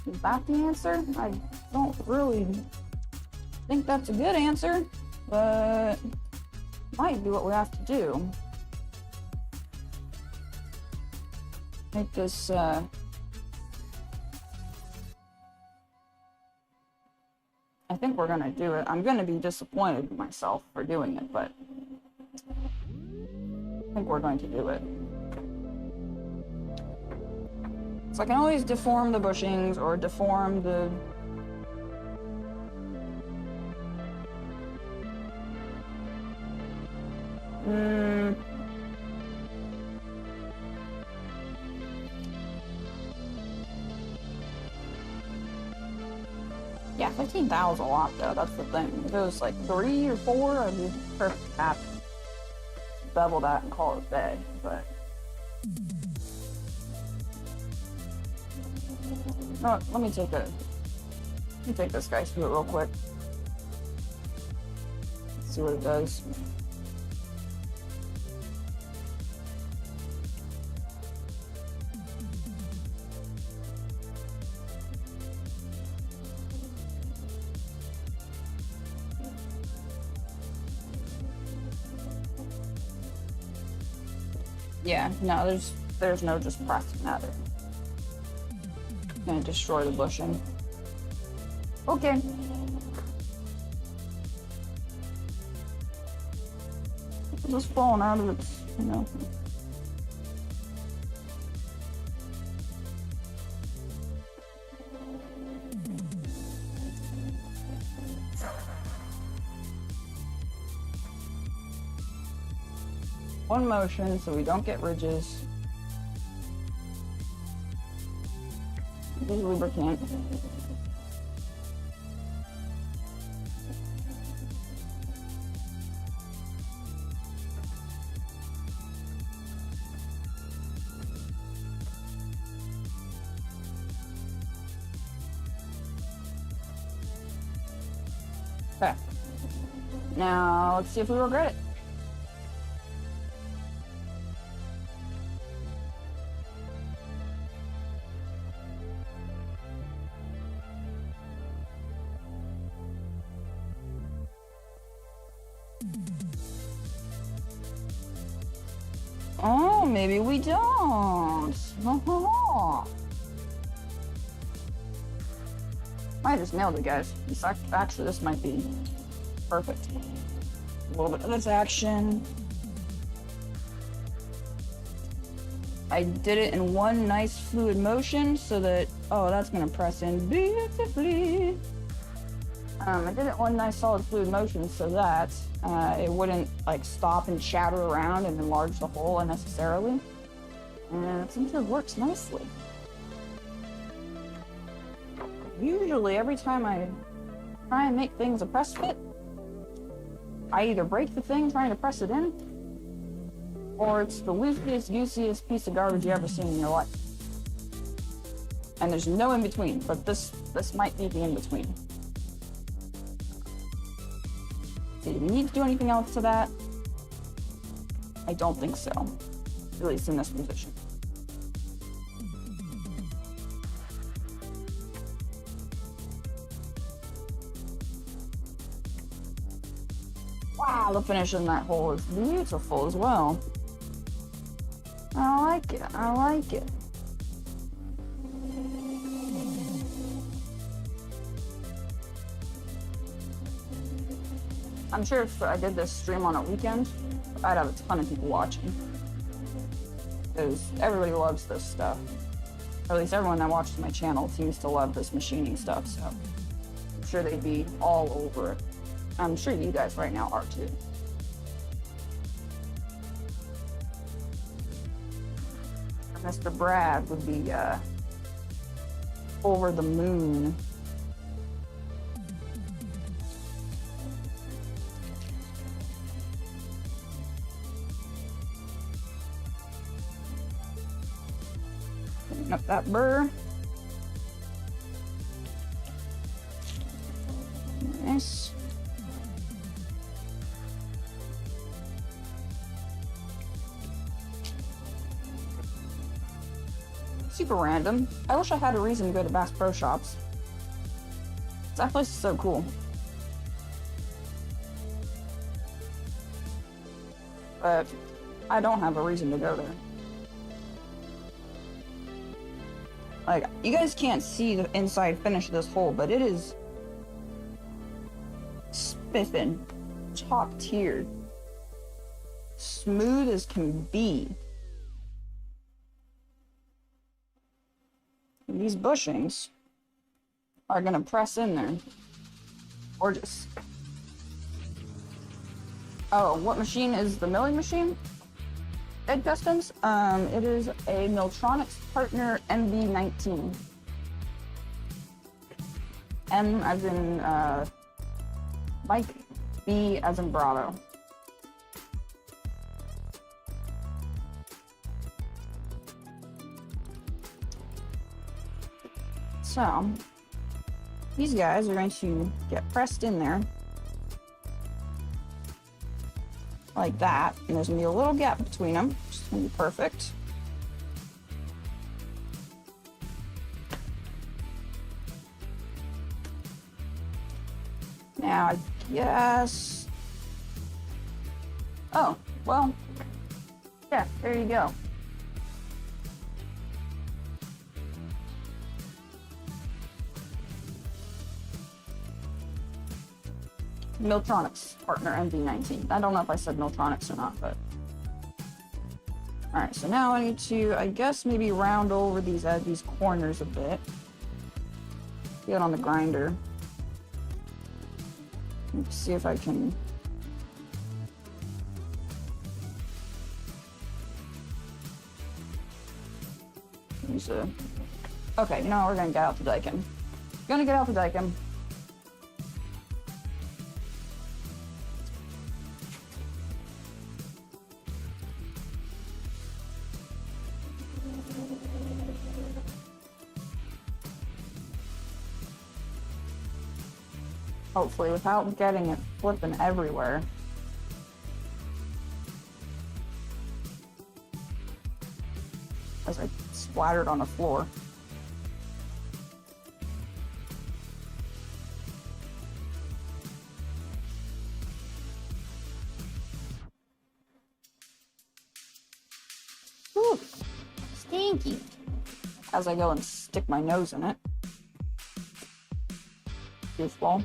A: Is that the answer? I don't really think that's a good answer, but might be what we have to do. Make this, I think we're gonna do it. I'm gonna be disappointed in myself for doing it, but I think we're going to do it. So I can always deform the bushings or deform the... Yeah, 15 thou is a lot though, that's the thing. If it was like 3 or 4, I'd be perfect happy. Double that and call it a day, but... No, let me take this guy through it real quick. Let's see what it does. Yeah, no, there's no just pressing that in. Gonna destroy the bushing. Okay. It's just falling out of its, you know. One motion so we don't get ridges. Use lubricant. Okay. Now let's see if we regret it. Oh, maybe we don't. I just nailed it, guys. Actually, this might be perfect. A little bit of this action. I did it in one nice fluid motion so that, oh, that's gonna press in beautifully. I did it one nice solid fluid motion so that it wouldn't like stop and chatter around and enlarge the hole unnecessarily. And it seems to have worked nicely. Usually every time I try and make things a press fit, I either break the thing trying to press it in, or it's the loosest, goosiest piece of garbage you ever seen in your life. And there's no in between, but this might be the in between. Do you need to do anything else to that? I don't think so, at least in this position. Wow, the finish in that hole is beautiful as well. I like it, I like it. I'm sure if I did this stream on a weekend, I'd have a ton of people watching. Because everybody loves this stuff. Or at least everyone that watches my channel seems to love this machining stuff, so I'm sure they'd be all over it. I'm sure you guys right now are too. Mr. Brad would be over the moon. Putting up that burr. Nice. Super random. I wish I had a reason to go to Bass Pro Shops. That place is so cool. But I don't have a reason to go there. Like, you guys can't see the inside finish of this hole, but it is spiffing, top tiered, smooth as can be. These bushings are gonna press in there. Gorgeous. Oh, what machine is the milling machine? Ed Customs? It is a Miltronics Partner MV19. M as in Mike, B as in Bravo. So, these guys are going to get pressed in there like that, and there's going to be a little gap between them, which is going to be perfect. Now, I guess... Oh, well, yeah, there you go. Miltronics Partner MV19. I don't know if I said Miltronics or not, but... Alright, so now I need to, I guess, maybe round over these corners a bit. Get on the grinder. Let's see if I can... use a... Okay, no, we're gonna get out the Daikin. Gonna get out the Daikin. Hopefully, without getting it flipping everywhere. As I splattered on the floor. Ooh, stinky. As I go and stick my nose in it. Goofball.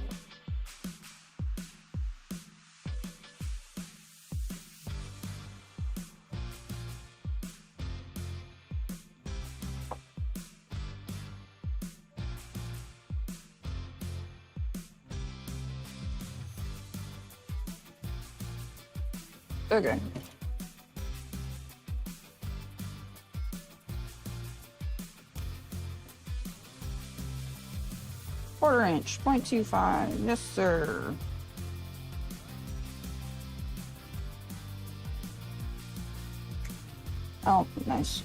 A: Okay. Quarter inch, 0.25. Yes, sir. Oh, nice.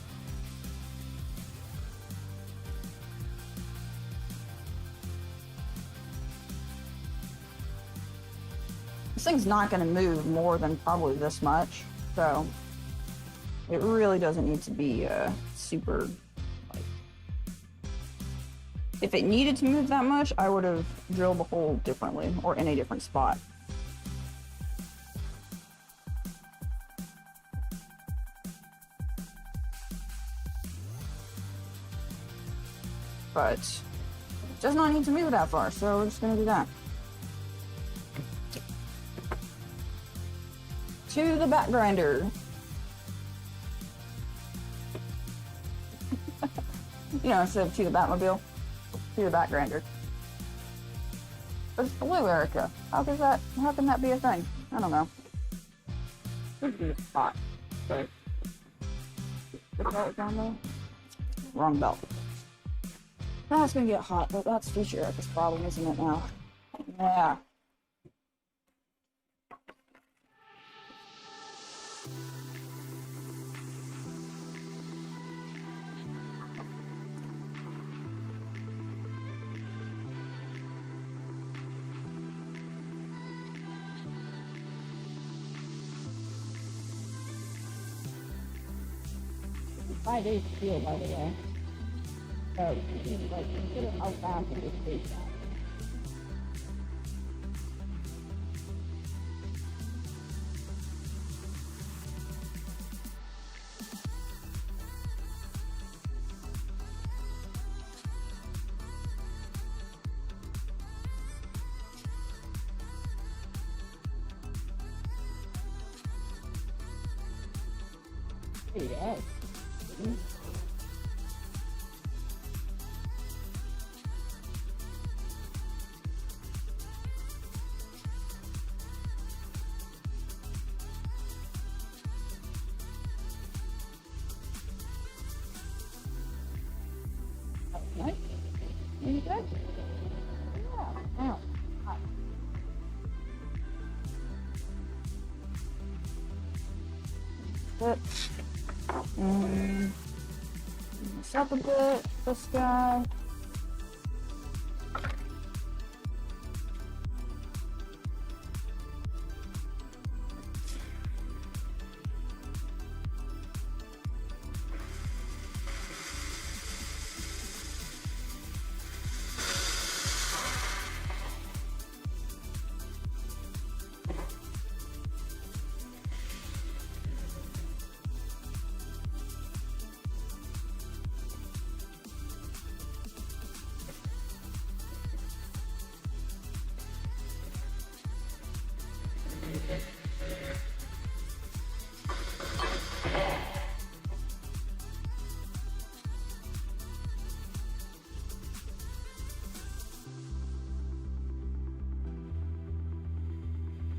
A: thing's not going to move more than probably this much, so it really doesn't need to be super, like, if it needed to move that much, I would have drilled the hole differently or in a different spot. But it does not need to move that far, so we're just gonna do that. To the back grinder. You know, instead of to the Batmobile, to the back grinder. But it's blue, Erica. How can that be a thing? I don't know. It's hot. But the belt down there? Wrong belt. Now it's gonna get hot, but that's future Erica's problem, isn't it now? Yeah. Five days to heal, by the way. So, like, consider how fast it just takes that. There you go. Nice. You good? Yeah. Now. Good. This up a bit. This guy.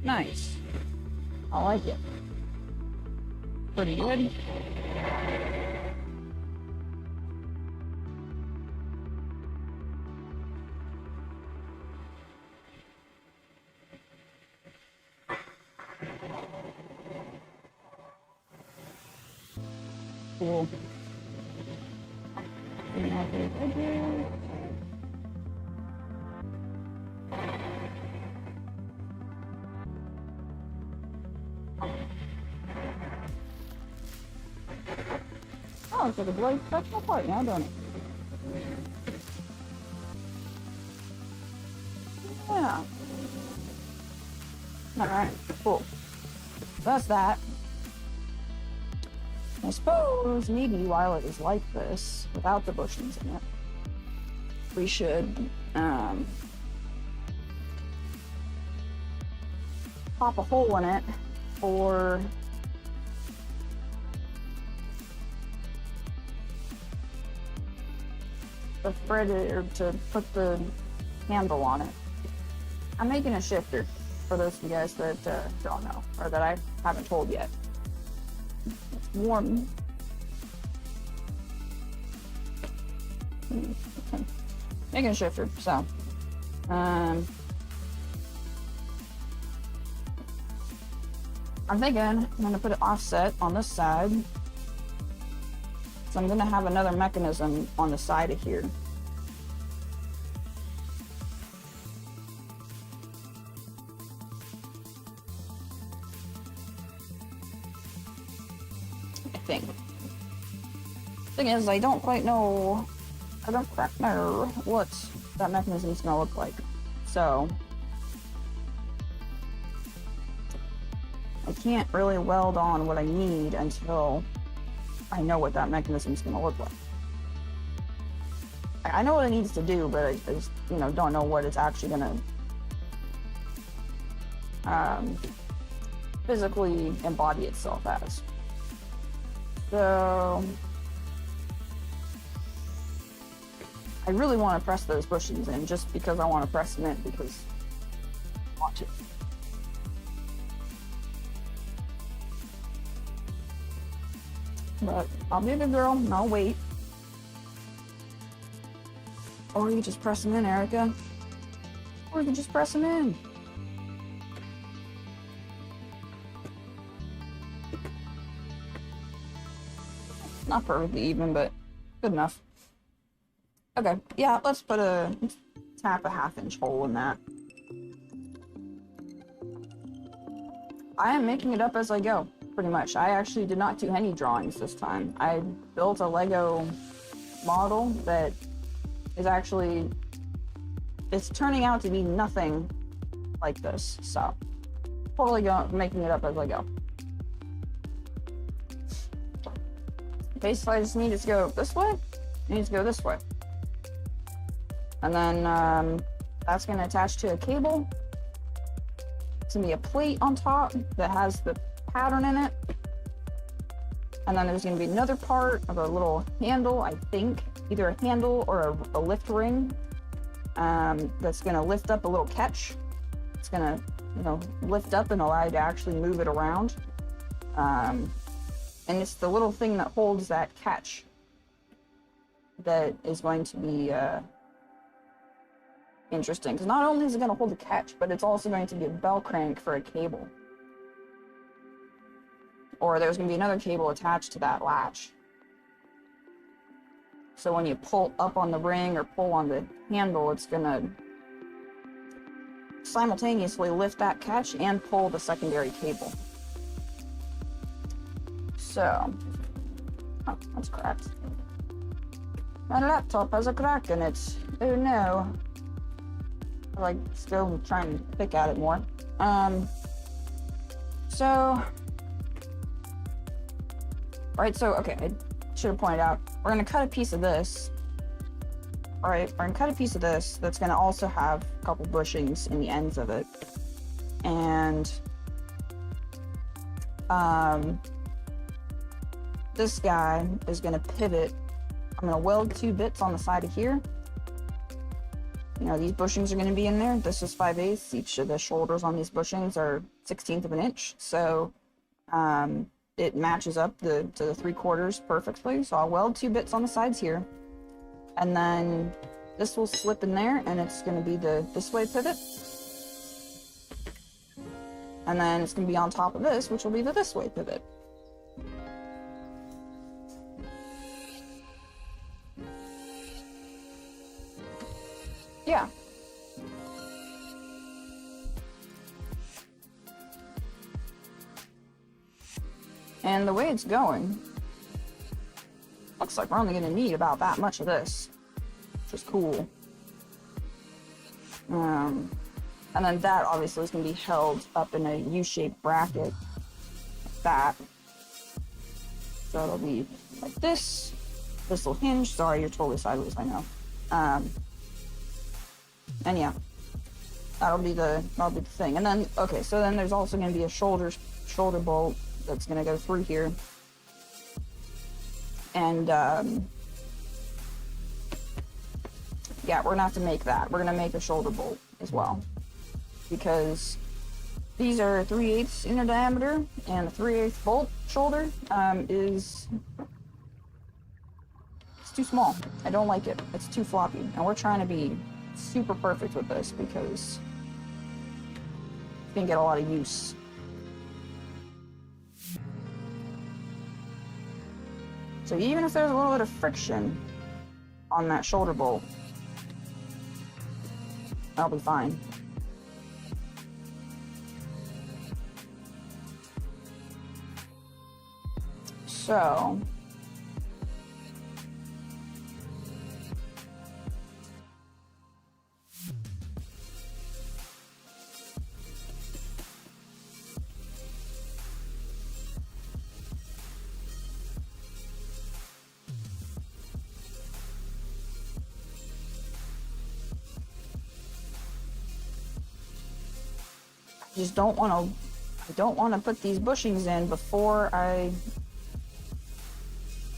A: Nice. I like it. Pretty good. Cool. Oh, so the blade cuts apart now, don't it? Yeah. Alright, cool. That's that. I suppose maybe while it is like this, without the bushings in it, we should pop a hole in it for the thread or to put the handle on it. I'm making a shifter for those of you guys that don't know or that I haven't told yet. It's warm. Making a shifter, so I'm thinking I'm gonna put it offset on this side. So I'm gonna have another mechanism on the side of here. think. Thing is, I don't quite know. I don't quite know what that mechanism is gonna look like. So I can't really weld on what I need until I know what that mechanism is gonna look like. I know what it needs to do, but I just, you know, don't know what it's actually gonna physically embody itself as. So I really want to press those bushings in just because I want to press them in because I want to. But I'll be a good girl and I'll wait. Or you just press them in, Erica. Or you can just press them in. Not perfectly even, but good enough. Okay, yeah, let's tap a 1/2-inch hole in that. I am making it up as I go, pretty much. I actually did not do any drawings this time. I built a Lego model that is actually, it's turning out to be nothing like this, so totally making it up as I go. Basically, I just need it to go this way, it needs to go this way. And then that's gonna attach to a cable. It's gonna be a plate on top that has the pattern in it. And then there's gonna be another part of a little handle, I think, either a handle or a lift ring that's gonna lift up a little catch. It's gonna, you know, lift up and allow you to actually move it around. And it's the little thing that holds that catch that is going to be interesting. Because not only is it going to hold the catch, but it's also going to be a bell crank for a cable. Or there's going to be another cable attached to that latch. So when you pull up on the ring or pull on the handle, it's going to simultaneously lift that catch and pull the secondary cable. So, oh, that's cracked. My laptop has a crack in it. Oh no. I like still trying to pick at it more. Right, so, okay, I should have pointed out, we're gonna cut a piece of this. Alright, we're gonna cut a piece of this that's gonna also have a couple bushings in the ends of it. And, this guy is gonna pivot. I'm gonna weld 2 bits on the side of here. You know, these bushings are gonna be in there. This is 5/8. Each of the shoulders on these bushings are 1/16 of an inch. So it matches up to the 3/4 perfectly. So I'll weld 2 bits on the sides here. And then this will slip in there and it's gonna be the this way pivot. And then it's gonna be on top of this, which will be the this way pivot. Yeah. And the way it's going, looks like we're only going to need about that much of this, which is cool. And then that obviously is going to be held up in a U-shaped bracket, like that. So it'll be like this. This will hinge. Sorry, you're totally sideways, I know. And yeah, that'll be the thing. And then, okay, so then there's also going to be a shoulder bolt that's going to go through here. And, yeah, we're going to have to make that. We're going to make a shoulder bolt as well. Because these are 3/8 inner diameter, and a 3/8 bolt shoulder is... it's too small. I don't like it. It's too floppy. And we're trying to be super perfect with this because you can get a lot of use. So even if there's a little bit of friction on that shoulder bolt, that'll be fine. So just I don't want to put these bushings in before I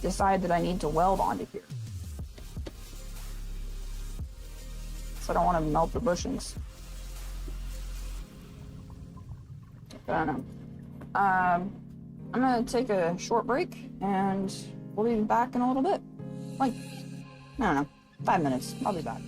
A: decide that I need to weld onto here. So I don't want to melt the bushings. I don't know. I'm gonna take a short break and we'll be back in a little bit. Like, I don't know, 5 minutes. I'll be back.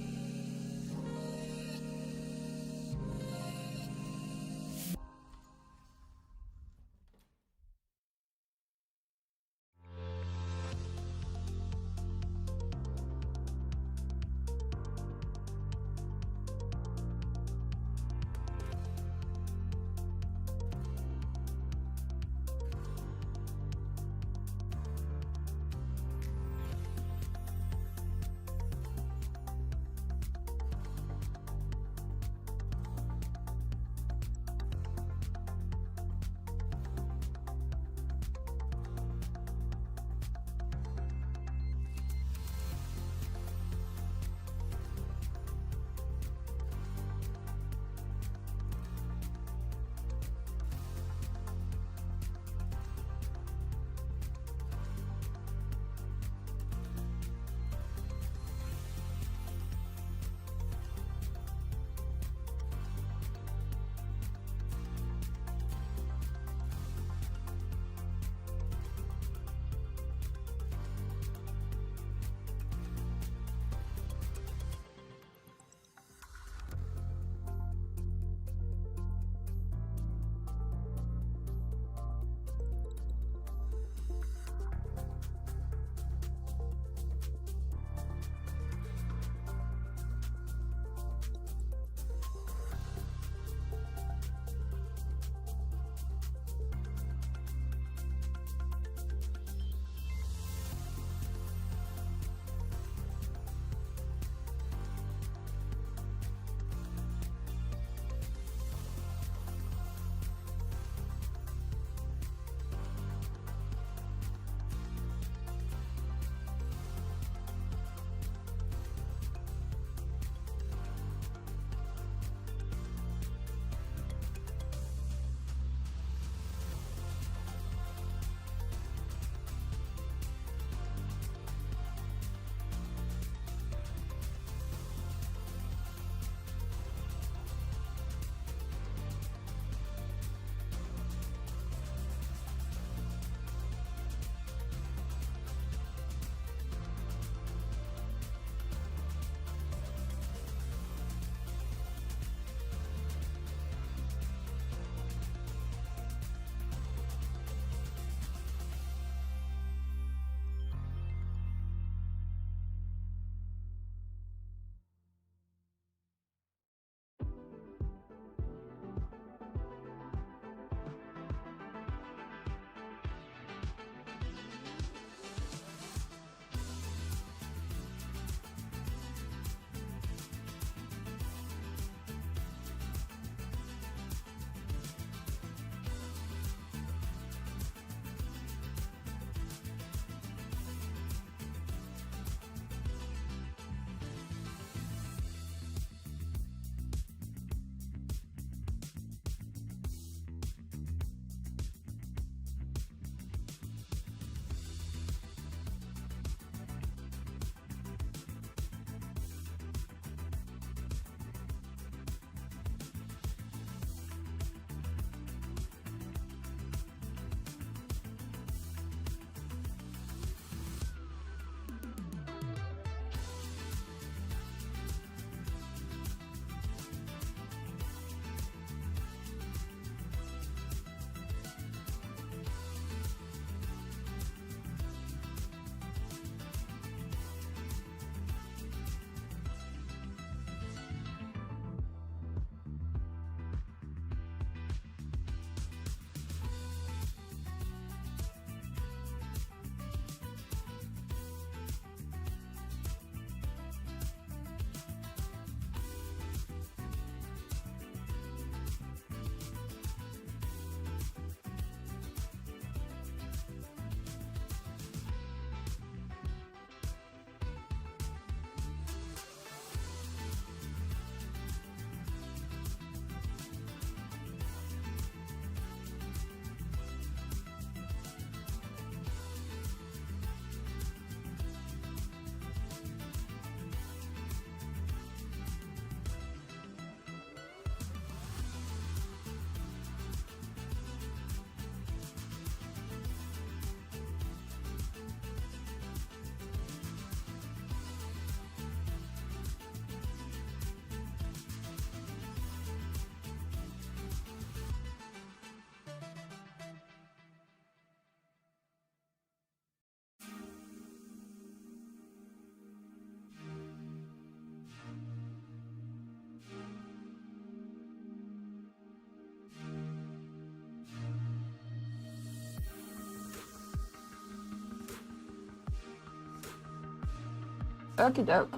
A: Okie doke.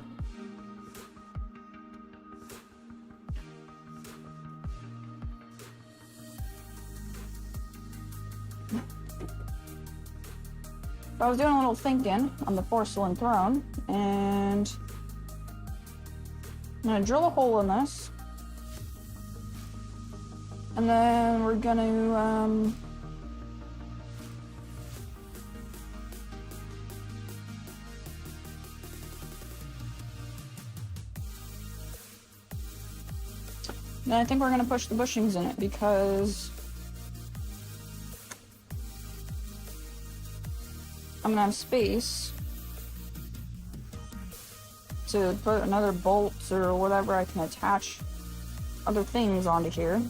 A: I was doing a little thinking on the porcelain throne, and I'm gonna drill a hole in this, and then we're gonna then I think we're gonna push the bushings in it because I'm gonna have space to put another bolt or whatever I can attach other things onto here.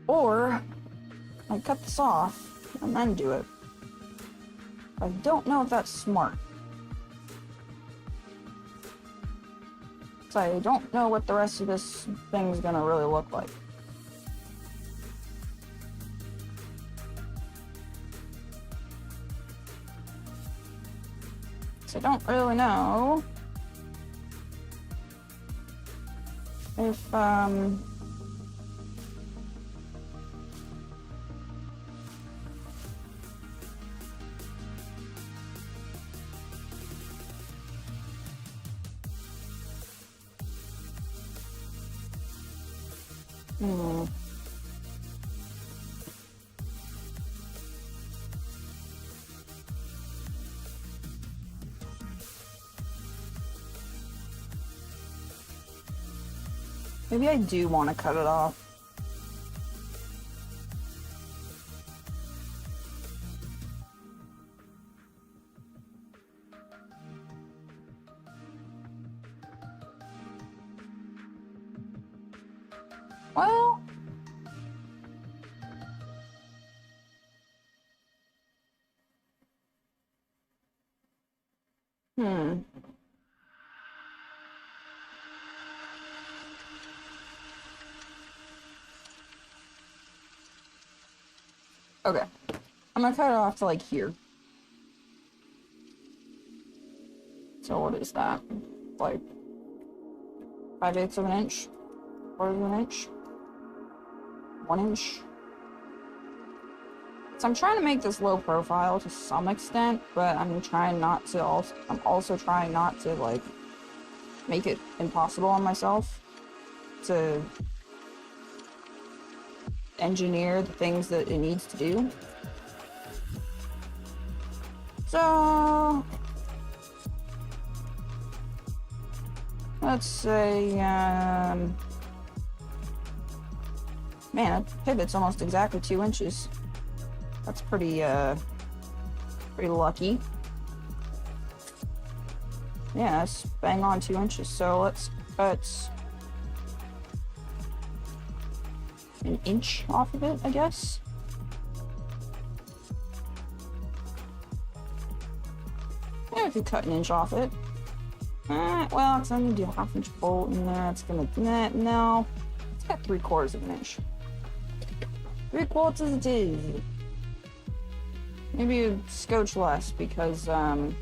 A: Or I cut this off and then do it. I don't know if that's smart. So I don't know what the rest of this thing's gonna really look like. So I don't really know if maybe I do want to cut it off. Well, okay. I'm gonna cut it off to like here. So what is that? Like 5/8 of an inch? 1/4 of an inch? 1 inch? So I'm trying to make this low profile to some extent, but I'm trying not to I'm also trying not to like make it impossible on myself to engineer the things that it needs to do. So let's say man, that pivot's almost exactly 2 inches. That's pretty lucky. Yeah, that's bang on 2 inches. So let's cut an inch off of it, I guess. Yeah, if you cut an inch off it. Well, because I'm gonna do a 1/2 inch bolt in there. It's gonna no. It's got 3/4 of an inch. 3/4 it is. Maybe a scotch less because then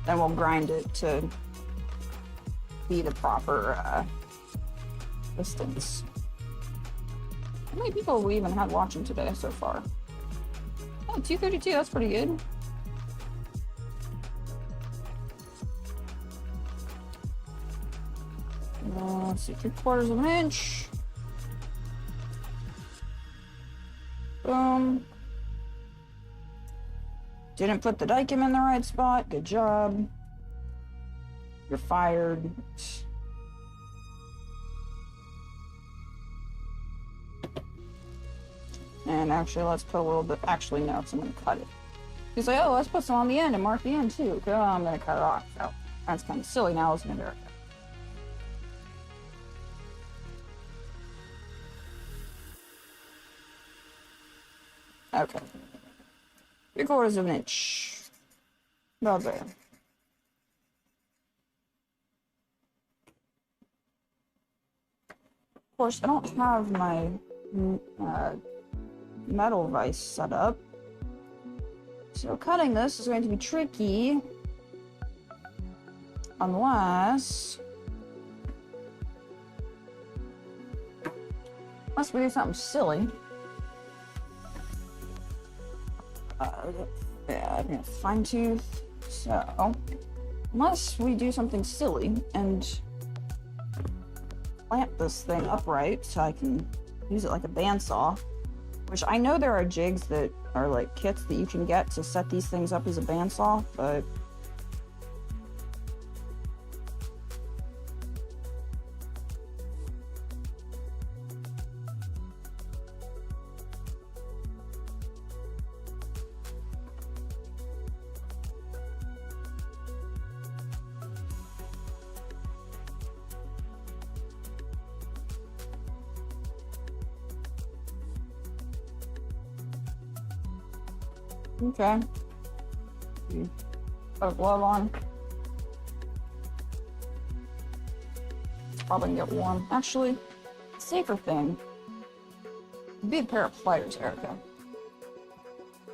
A: we'll grind it to be the proper distance. How many people have we even had watching today so far? Oh, 232, that's pretty good. Let's see, 3/4 of an inch. Boom. Didn't put the dike in the right spot. Good job. You're fired. And actually, let's put a little bit. Actually, no, so I'm gonna cut it. He's like, oh, let's put some on the end and mark the end too. Oh, I'm gonna cut it off. So that's kind of silly now, isn't it, Eric? Okay. 3/4 of an inch. About there. Of course, I don't have my metal vise set up. So cutting this is going to be tricky. Unless we do something silly. Yeah, I'm gonna fine tooth. So, unless we do something silly and clamp this thing upright so I can use it like a bandsaw, which I know there are jigs that are like kits that you can get to set these things up as a bandsaw, but okay. Put a glove on. Probably can get warm. Actually, safer thing would be a pair of pliers, Erica.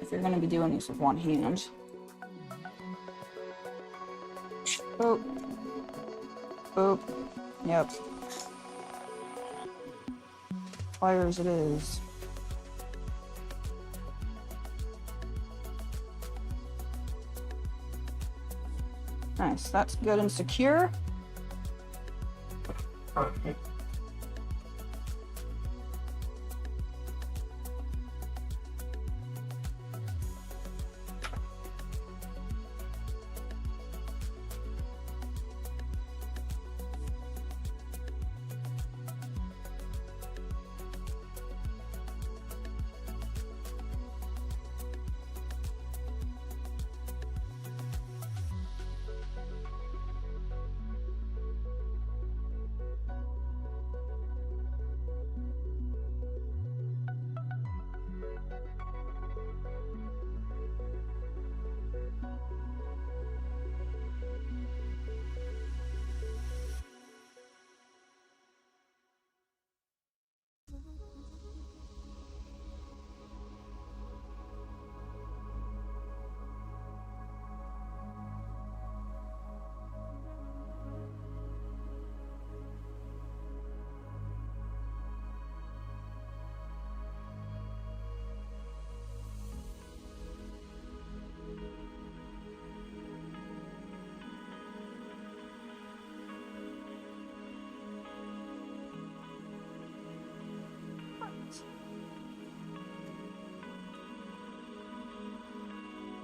A: If you're gonna be doing this with one hand. Boop. Boop. Yep. Pliers it is. Nice, that's good and secure.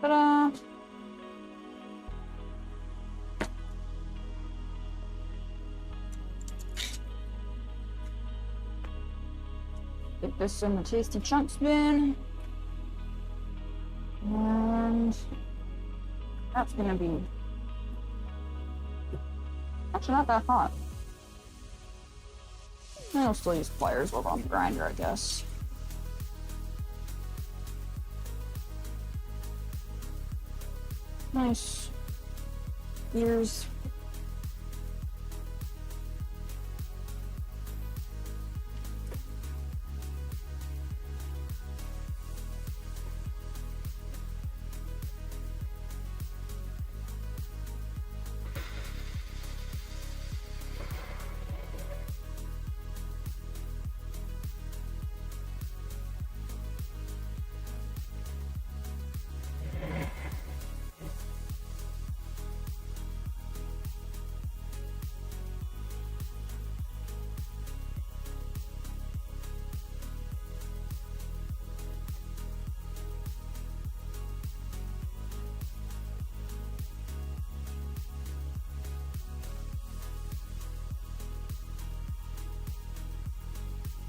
A: Ta-da! Get this in the tasty chunks bin. And that's gonna be actually not that hot. I'll still use pliers over on the grinder, I guess. Nice. Ears.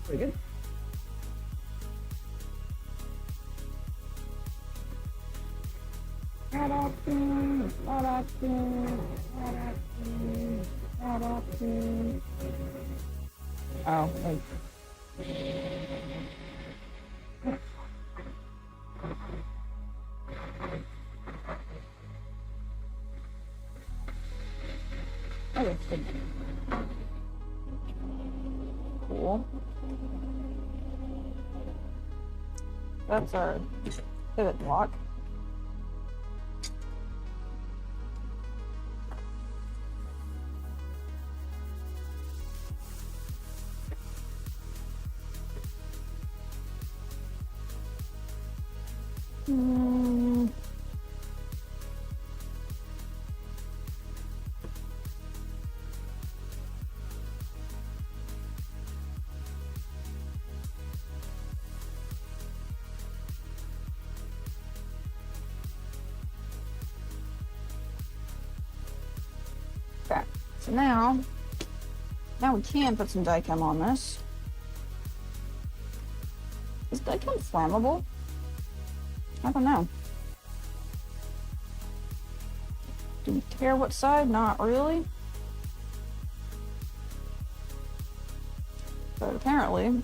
A: Pretty good. Oh, wait. Okay, good. Cool. That's our pivot block. Okay, so now we can put some dicam on this. Is dicam flammable? I don't know. Do we care what side? Not really. But apparently,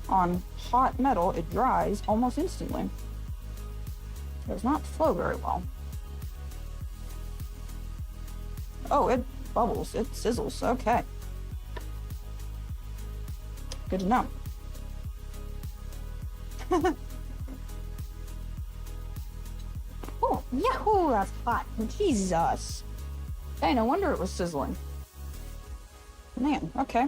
A: on hot metal, it dries almost instantly. It does not flow very well. Oh, it bubbles. It sizzles. Okay. Good to know. Oh, yahoo! That's hot. Jesus. Hey, no wonder it was sizzling. Man, okay.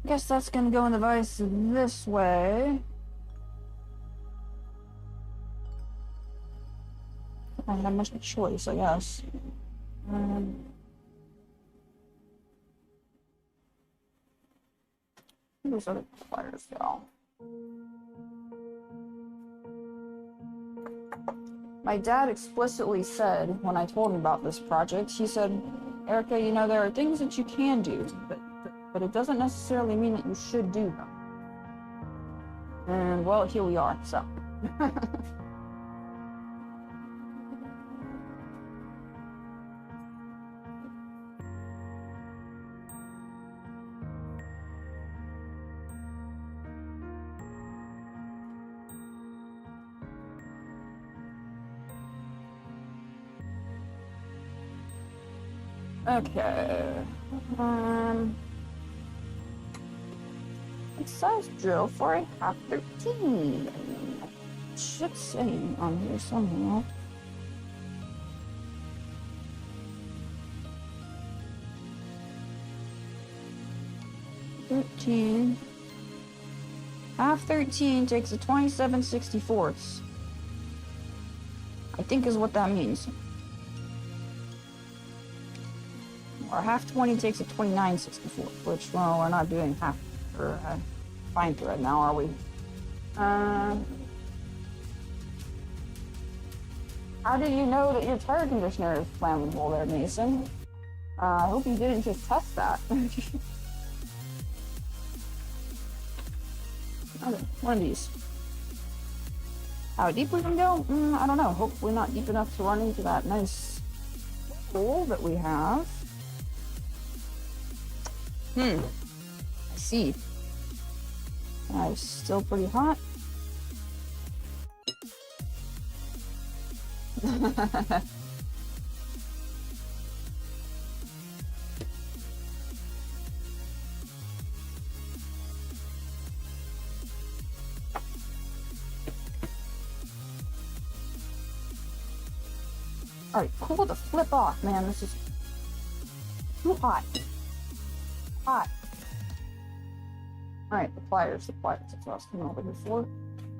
A: Guess that's gonna go in the vise this way. I don't have much of a choice, I guess. These other pliers go. My dad explicitly said, when I told him about this project, he said, Erica, you know, there are things that you can do, but it doesn't necessarily mean that you should do them. And, well, here we are, so. Okay. Size drill for a half 13. Should say on here somewhere. Half 13 takes a 27/64. I think is what that means. Or half 20 takes a 29/64, which, well, we're not doing half for fine thread now, are we? How did you know that your tire conditioner is flammable there, Mason? I hope you didn't just test that. Okay, one of these. How deep we can go? I don't know. Hopefully not deep enough to run into that nice hole that we have. I see. It's still pretty hot. Alright, cool the flip off, man. This is too hot. Hot. Alright, the pliers. That's what I was coming over here for.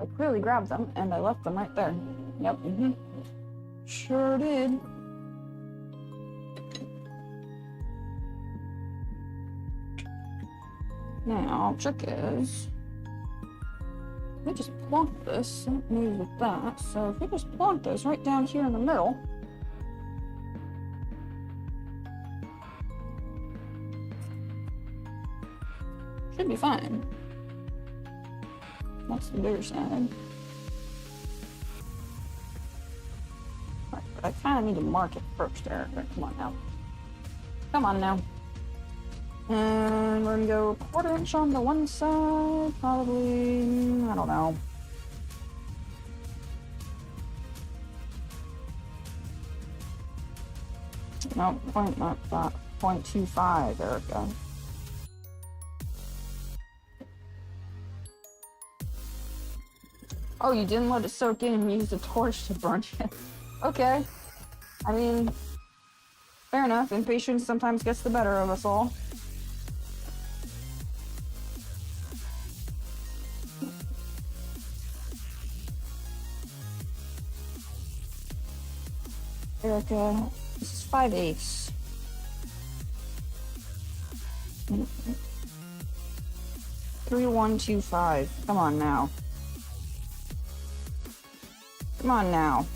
A: I clearly grabbed them, and I left them right there. Yep, Sure did. Now, trick is, we just plonk this, don't move with that, so if we just plonk this right down here in the middle, should be fine. That's the bigger side. Right, but I kind of need to mark it first, Erica. Come on now. Come on now. And we're gonna go 1/4 inch on the one side, probably, I don't know. No, point not that. 0.25, Erica. Oh, you didn't let it soak in and used a torch to burn it. Okay. I mean, fair enough. Impatience sometimes gets the better of us all. Erica, this is 5/8. 3125. Come on now. Come on now.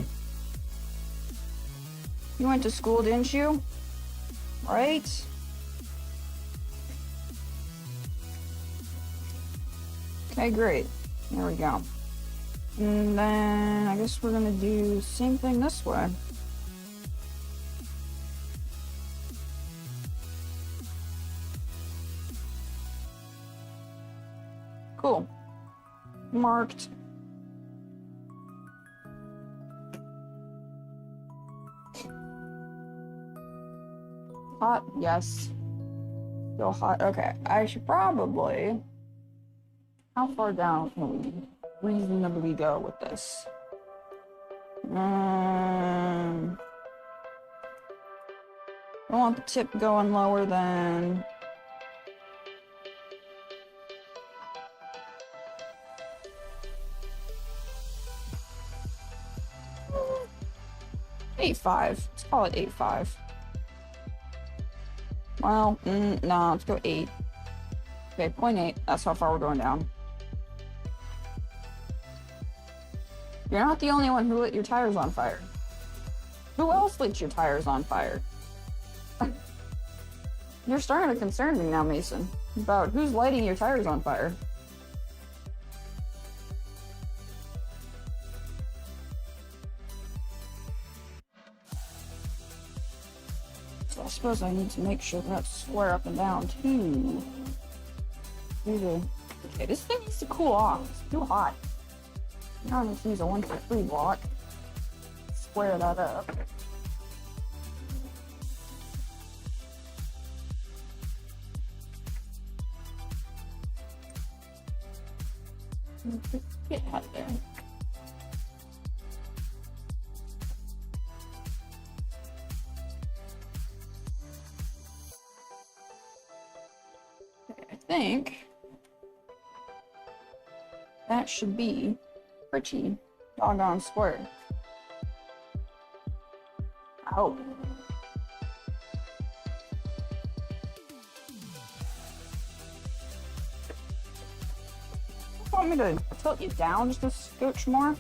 A: You went to school, didn't you? Right? Okay, great. There we go. And then I guess we're gonna do the same thing this way. Cool. Marked. Hot, yes. Still hot. Okay, I should probably... How far down can we reasonably go with this? I don't want the tip going lower than... 8.5. Let's call it 8.5. Well, no, let's go 8. Okay, 0.8. That's how far we're going down. You're not the only one who lit your tires on fire. Who else lit your tires on fire? You're starting to concern me now, Mason, about who's lighting your tires on fire. So I suppose I need to make sure that's square up and down, too. Okay, this thing needs to cool off. It's too hot. Now I need to use a 1-3 block. Square that up. Get out of there. Okay, I think that should be pretty doggone square. I hope. You want me to tilt you down just a scooch more?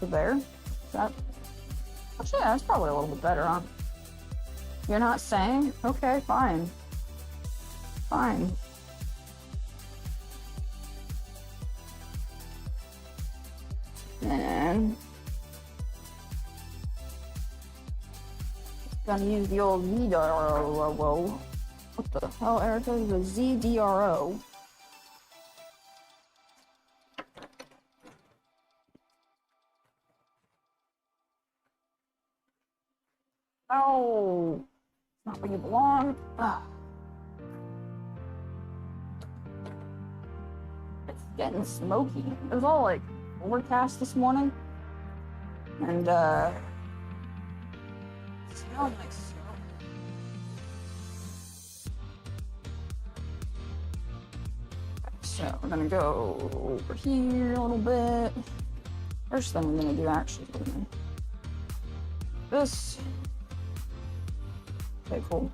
A: To there? Is that... Actually, yeah, that's probably a little bit better, huh? You're not saying? Okay, fine. Fine. And gonna use the old ZDRO. What the hell, Erica? The ZDRO. Oh, it's not where you belong. Ugh. It's getting smoky. It was all like overcast this morning, and it smelled like smoke. So we're gonna go over here a little bit. First thing I'm gonna do actually is this. Okay, cool.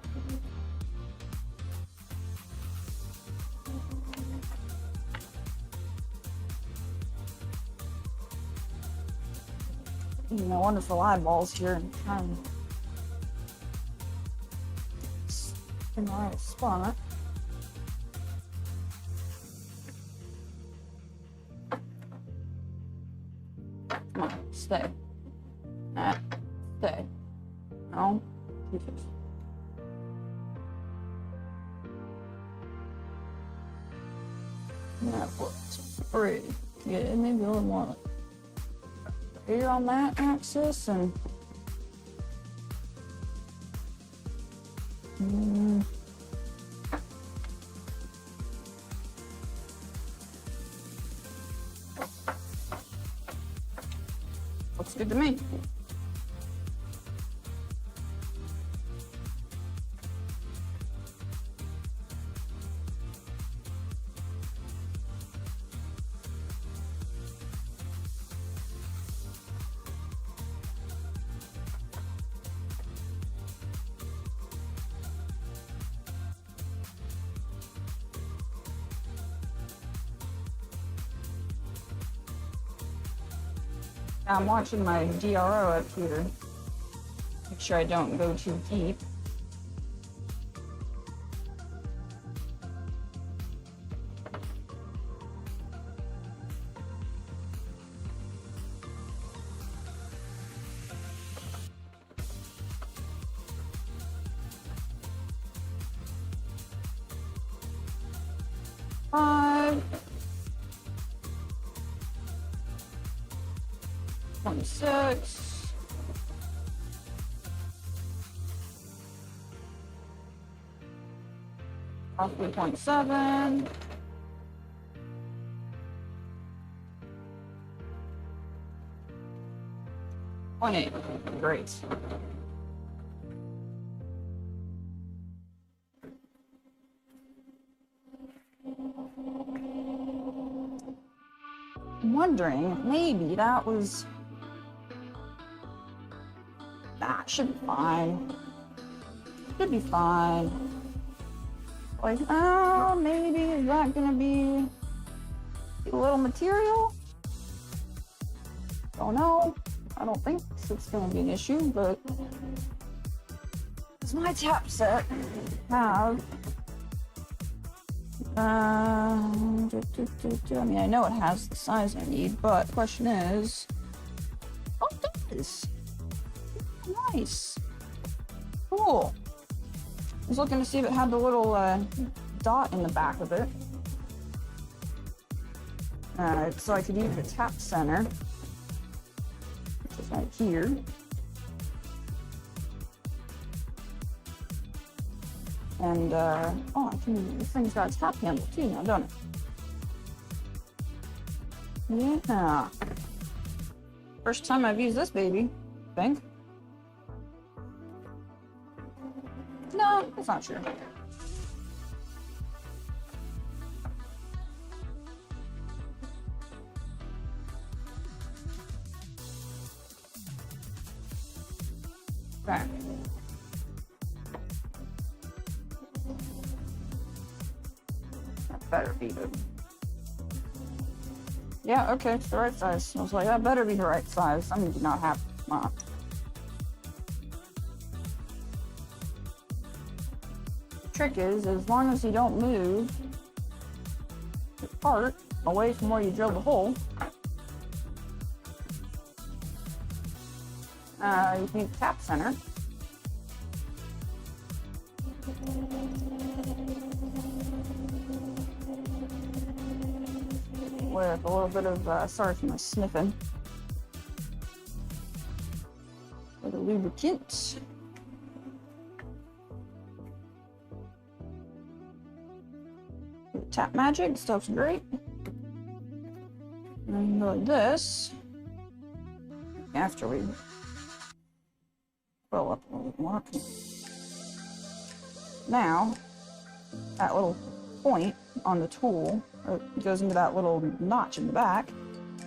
A: My wonderful eyeballs here and trying in the right spot. Come on, stay. Stay. No. That looks pretty good. Maybe a little more here on that axis and Looks good to me. I'm watching my DRO up here. Make sure I don't go too deep. Five. 26. Off 3.7. 0.8. Great. I'm wondering if maybe that should be fine. Should be fine. Like, oh, maybe is that gonna be a little material? Don't know. I don't think it's gonna be an issue, but does my tap set have I mean, I know it has the size I need, but the question is, oh, it does. Nice. Cool. I was looking to see if it had the little dot in the back of it. So I could use the tap center, which is right here. And, oh, this thing's got a tap handle too now, don't it? Yeah. First time I've used this baby, I think. No, that's not true. Okay. That better be good. Yeah, okay, it's the right size. I was like, that better be the right size. I'm not happy. Trick is, as long as you don't move the part away from where you drilled the hole, you can use the tap center. With a little bit of, sorry for my sniffing, with a lubricant. Tap magic, stuff's great. And like this, after we fill up a little more. Now, that little point on the tool, it goes into that little notch in the back.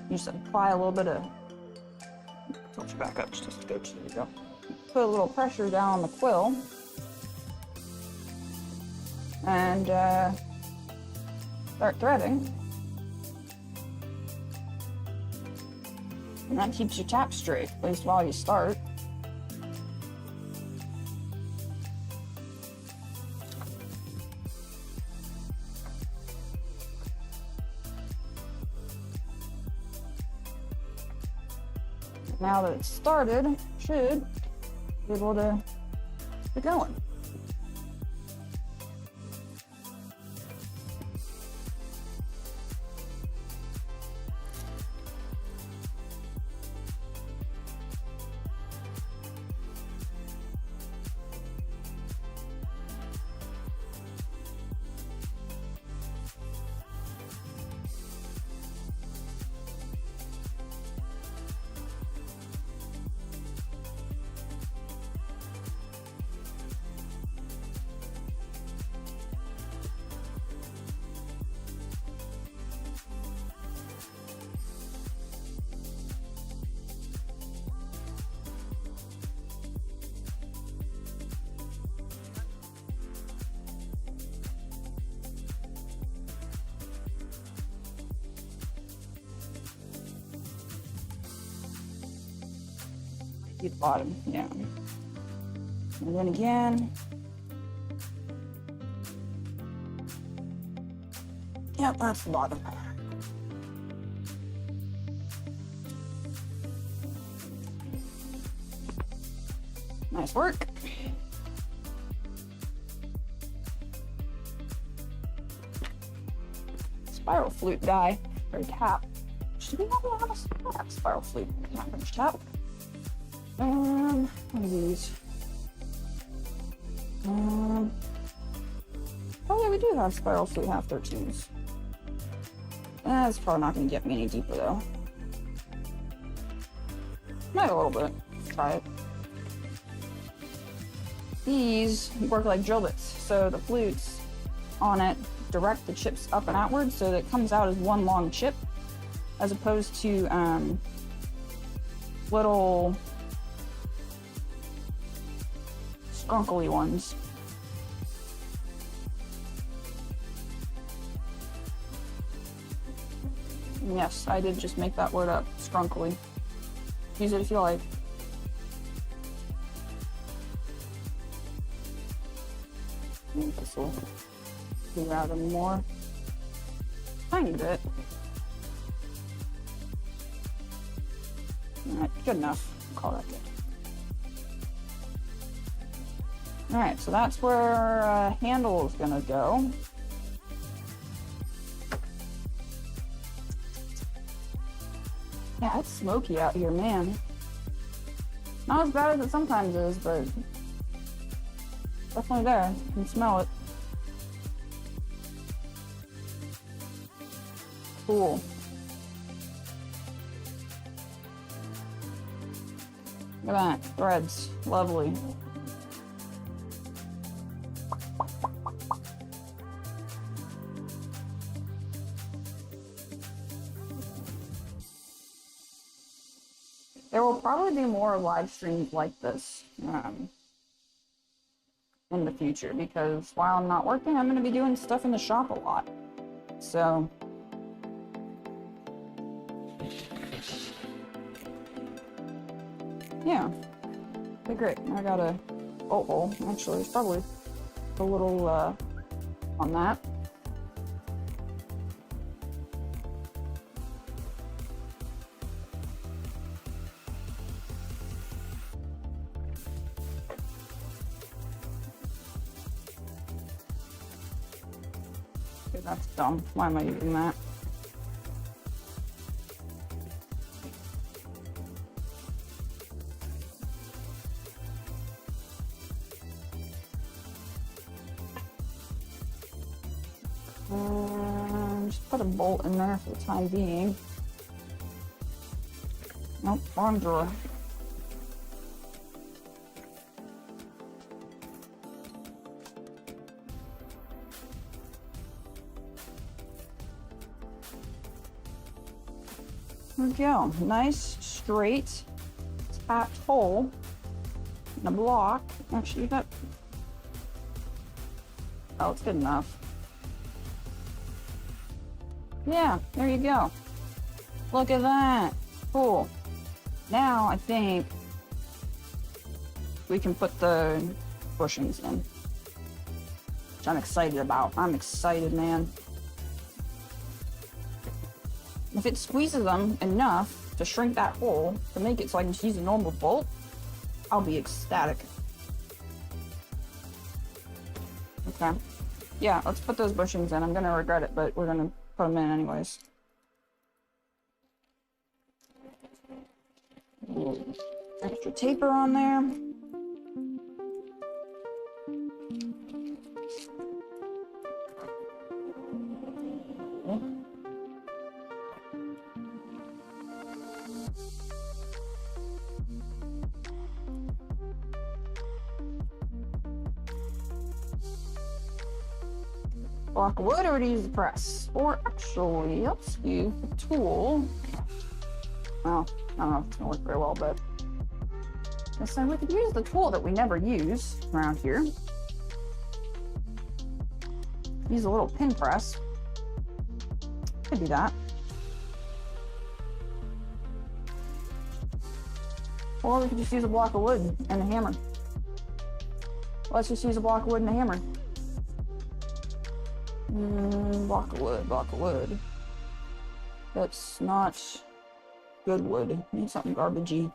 A: You just apply a little bit of, tilt you back up just a scotch, there you go. Put a little pressure down on the quill, and start threading. And that keeps your tap straight, at least while you start. Now that it's started, should be able to get going. The bottom, yeah. And then again. Yep, that's the bottom. Nice work. Spiral flute die, or cap. Should we have a spiral flute cap and tap? What are these? Oh yeah, we do have spiral flute half 13s. That's probably not going to get me any deeper though. Might a little bit. Let's try it. These work like drill bits, so the flutes on it direct the chips up and outward so that it comes out as one long chip, as opposed to little scrunkly ones. Yes, I did just make that word up, scrunkly. Use it if you like. I think this will clear out them more. Tiny bit. Alright, good enough. I'll call that good. Alright, so that's where our handle is gonna go. Yeah, it's smoky out here, man. Not as bad as it sometimes is, but definitely there. You can smell it. Cool. Look at that. Threads. Lovely. There will probably be more live streams like this in the future, because while I'm not working, I'm going to be doing stuff in the shop a lot. So yeah, okay, great. I got a bolt hole. Actually, there's probably a little on that. Okay, that's dumb. Why am I using that? Just put a bolt in there for the time being. Nope, wrong drawer. There we go. Nice, straight, tapped hole in a block. Actually, that. Oh, it's good enough. Yeah, there you go. Look at that. Cool. Now I think we can put the bushings in, which I'm excited about. I'm excited, man. If it squeezes them enough to shrink that hole to make it so I can just use a normal bolt, I'll be ecstatic. Okay. Yeah, let's put those bushings in. I'm gonna regret it, but we're gonna put them in anyways. Extra taper on there. Block of wood, or to use the press? Or actually, let's use the tool. Well, I don't know if it's gonna work very well, but so we could use the tool that we never use around here. Use a little pin press. Could do that. Or we could just use a block of wood and a hammer. Let's just use a block of wood and a hammer. Block of wood, block of wood. That's not good wood. Need something garbagey.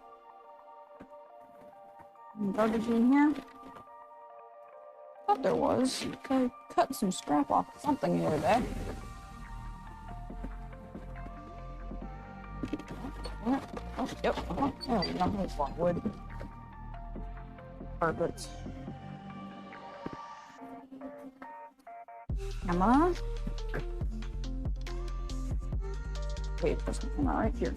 A: Garbage in here? Thought there was. I cut some scrap off something the other day. Oh, yep. Oh, no, it's block of wood. Perfect. Camera. Wait, there's a camera right here.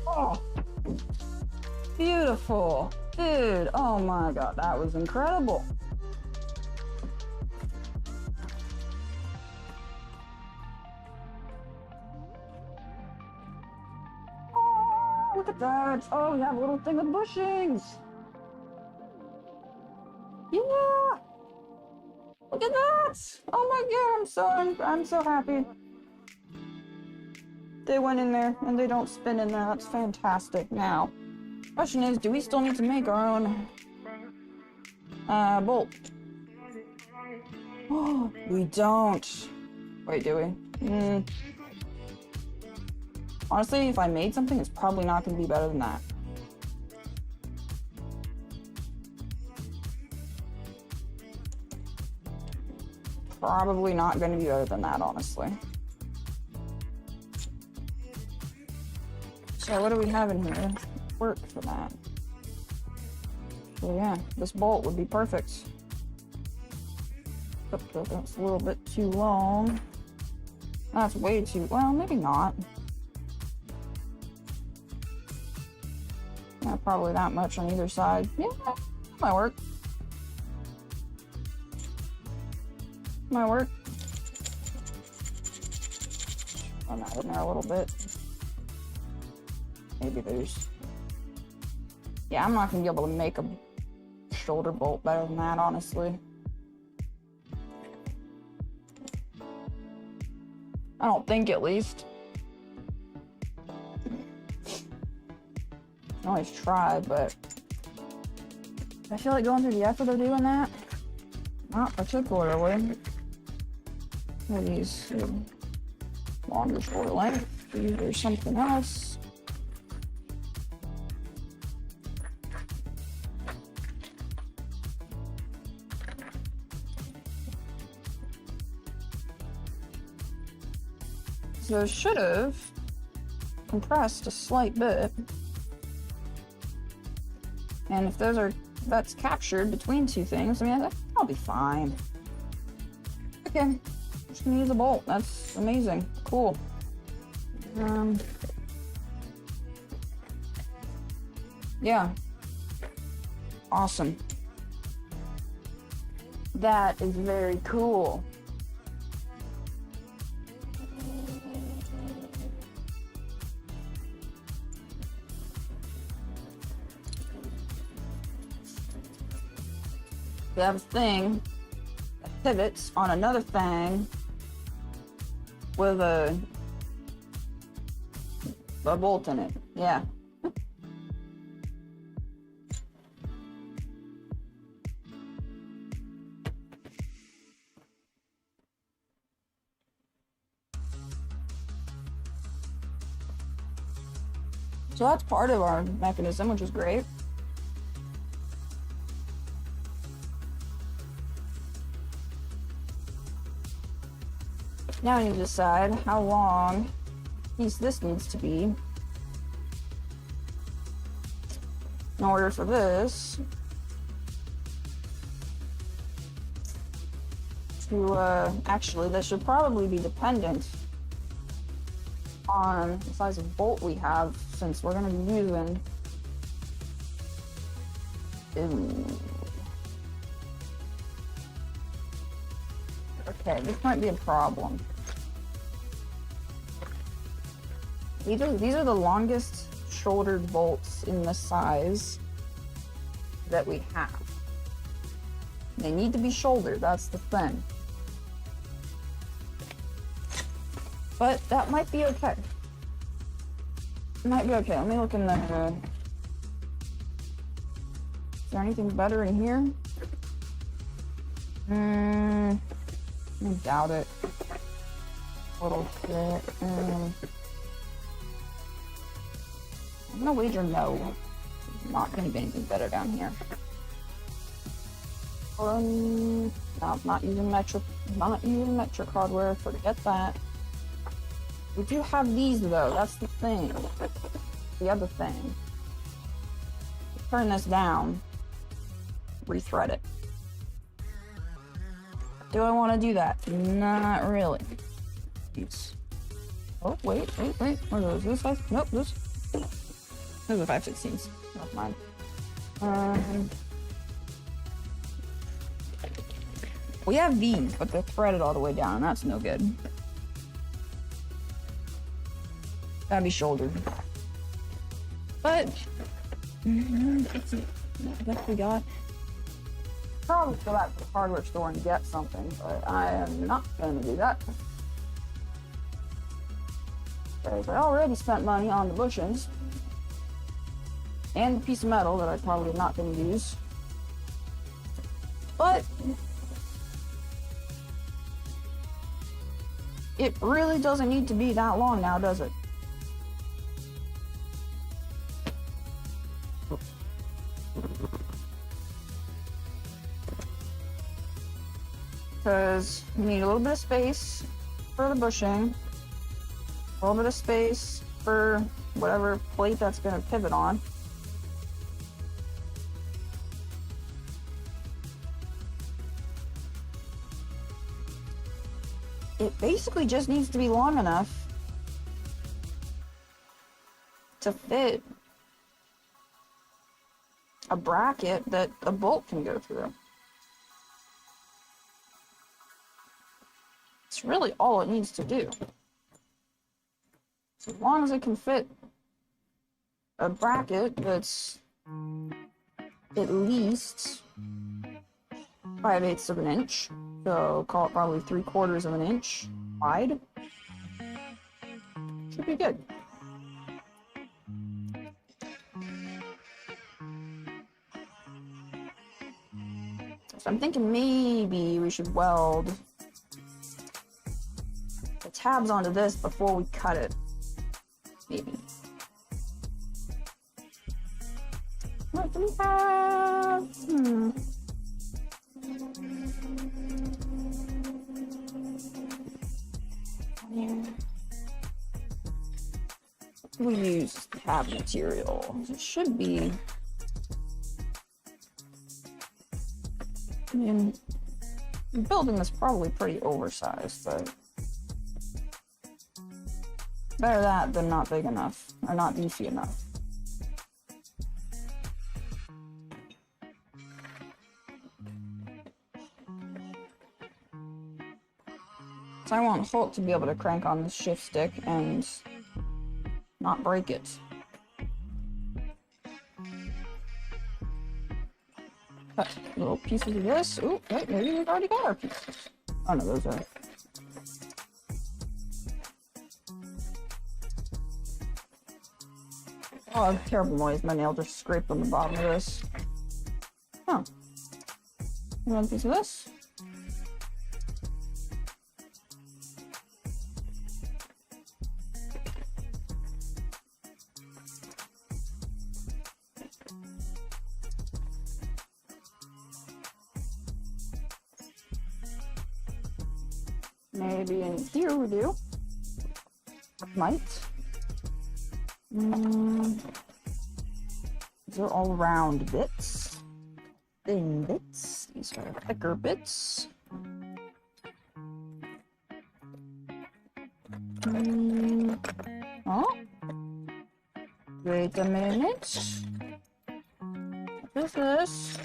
A: Oh, beautiful. Dude, oh my god, that was incredible. Look at that. Oh, we have a little thing with bushings. Yeah. Look at that. Oh my god, I'm so happy. They went in there and they don't spin in there. That's fantastic. Now, question is, do we still need to make our own bolt? Oh, we don't. Wait, do we? Honestly, if I made something, it's probably not going to be better than that. Probably not going to be better than that, honestly. So what do we have in here? Work for that. So yeah, this bolt would be perfect. But that's a little bit too long. That's way too, well, maybe not. Not probably that much on either side. Yeah, might work. Might work. Run that in there a little bit. Maybe there's... Yeah, I'm not gonna be able to make a shoulder bolt better than that, honestly. I don't think, at least. I always try, but I feel like going through the effort of doing that. Not particularly. These longer shorter length. Either something else. So it should have compressed a slight bit. And if that's captured between two things, I mean, I'll be fine. Okay, just gonna use a bolt. That's amazing. Cool. Yeah. Awesome. That is very cool. We have a thing that pivots on another thing with a bolt in it. Yeah. So that's part of our mechanism, which is great. Now I need to decide how long this needs to be in order for this to, actually, this should probably be dependent on the size of bolt we have, since we're going to be using okay, this might be a problem. These are the longest shouldered bolts in the size that we have. They need to be shouldered, that's the thing. But that might be okay. It might be okay. Let me look in the... Is there anything better in here? I doubt it. A little bit. I'm gonna wager no. There's not gonna be anything better down here. No, not using metric hardware. Forget that. We do have these though. That's the thing. The other thing. Turn this down. Rethread it. Do I want to do that? Not really. These. Oh wait. What are those? Those five? Nope. Those are 5/16s. Not mine. We have these, but they're threaded all the way down, and that's no good. Gotta be shouldered. But what we got. Probably go back to the hardware store and get something, but I am not going to do that. Because I already spent money on the bushings and the piece of metal that I probably not going to use. But it really doesn't need to be that long now, does it? Because you need a little bit of space for the bushing, a little bit of space for whatever plate that's going to pivot on. It basically just needs to be long enough to fit a bracket that a bolt can go through. It's really all it needs to do. So as long as it can fit a bracket that's at least 5/8 of an inch, so call it probably 3/4 of an inch wide, should be good. So I'm thinking maybe we should weld the tabs onto this before we cut it. Maybe. What do we have? We use tab material. It should be. I mean, the building is probably pretty oversized, but better that than not big enough, or not beefy enough. So I want Hulk to be able to crank on this shift stick and not break it. Cut little pieces of this. Ooh, wait, maybe we've already got our pieces. Oh no, those are... Oh, terrible noise. My nail just scraped on the bottom of this. Oh. Another piece of this. Maybe in here we do. Might. These are all round bits. Thin bits. These are thicker bits. Oh. Wait a minute. What is this?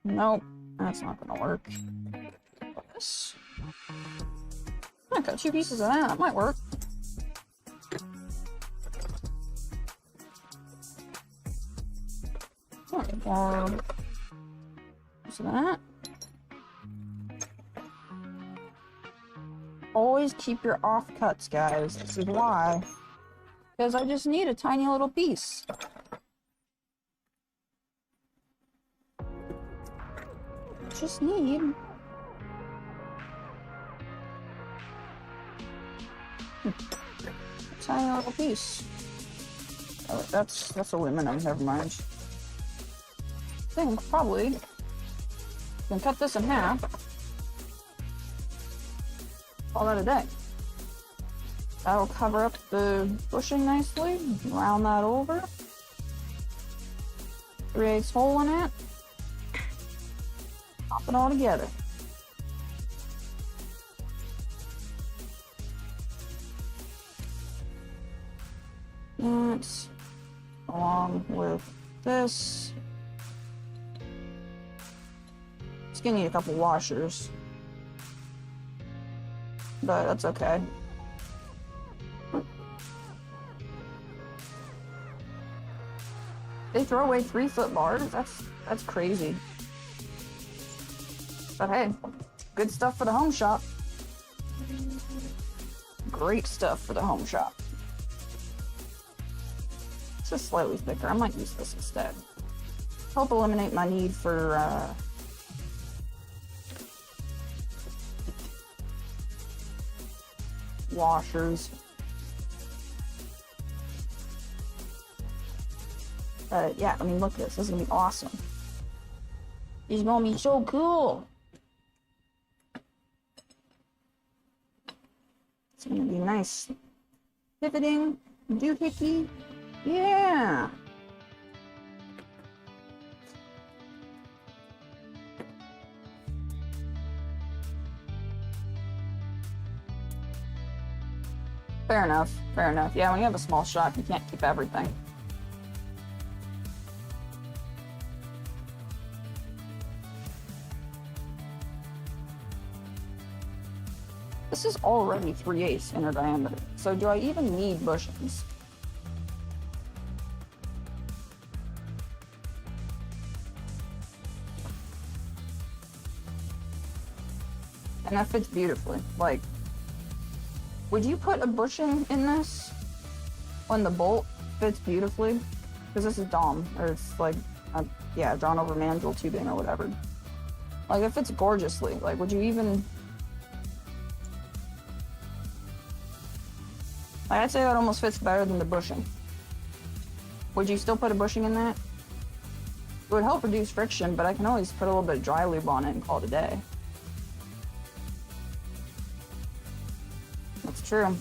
A: Nope. That's not gonna work. This. I got 2 pieces of that. That might work. Or piece of that. Always keep your offcuts, guys. This is why. Because I just need a tiny little piece. Just need a tiny little piece. Oh, that's aluminum, never mind. I think probably can cut this in half. Call that a day. That'll cover up the bushing nicely. Round that over. 3/8 hole in it. Pop it all together. That, along with this. It's gonna need a couple washers, but that's okay. They throw away 3-foot bars? That's crazy. But hey, good stuff for the home shop. Great stuff for the home shop. It's just slightly thicker. I might use this instead. Help eliminate my need for washers. Yeah, I mean, look at this. This is gonna be awesome. This is gonna be so cool. It's gonna be nice. Pivoting, doohickey. Yeah. Fair enough. Fair enough. Yeah, when you have a small shop, you can't keep everything. This is already 3/8 inner diameter, so do I even need bushings? And that fits beautifully. Like, would you put a bushing in this when the bolt fits beautifully? Because this is Dom, or it's like, yeah, drawn over mandrel tubing or whatever. Like, it fits gorgeously. Like, would you even... Like, I'd say that almost fits better than the bushing. Would you still put a bushing in that? It would help reduce friction, but I can always put a little bit of dry lube on it and call it a day. That's true.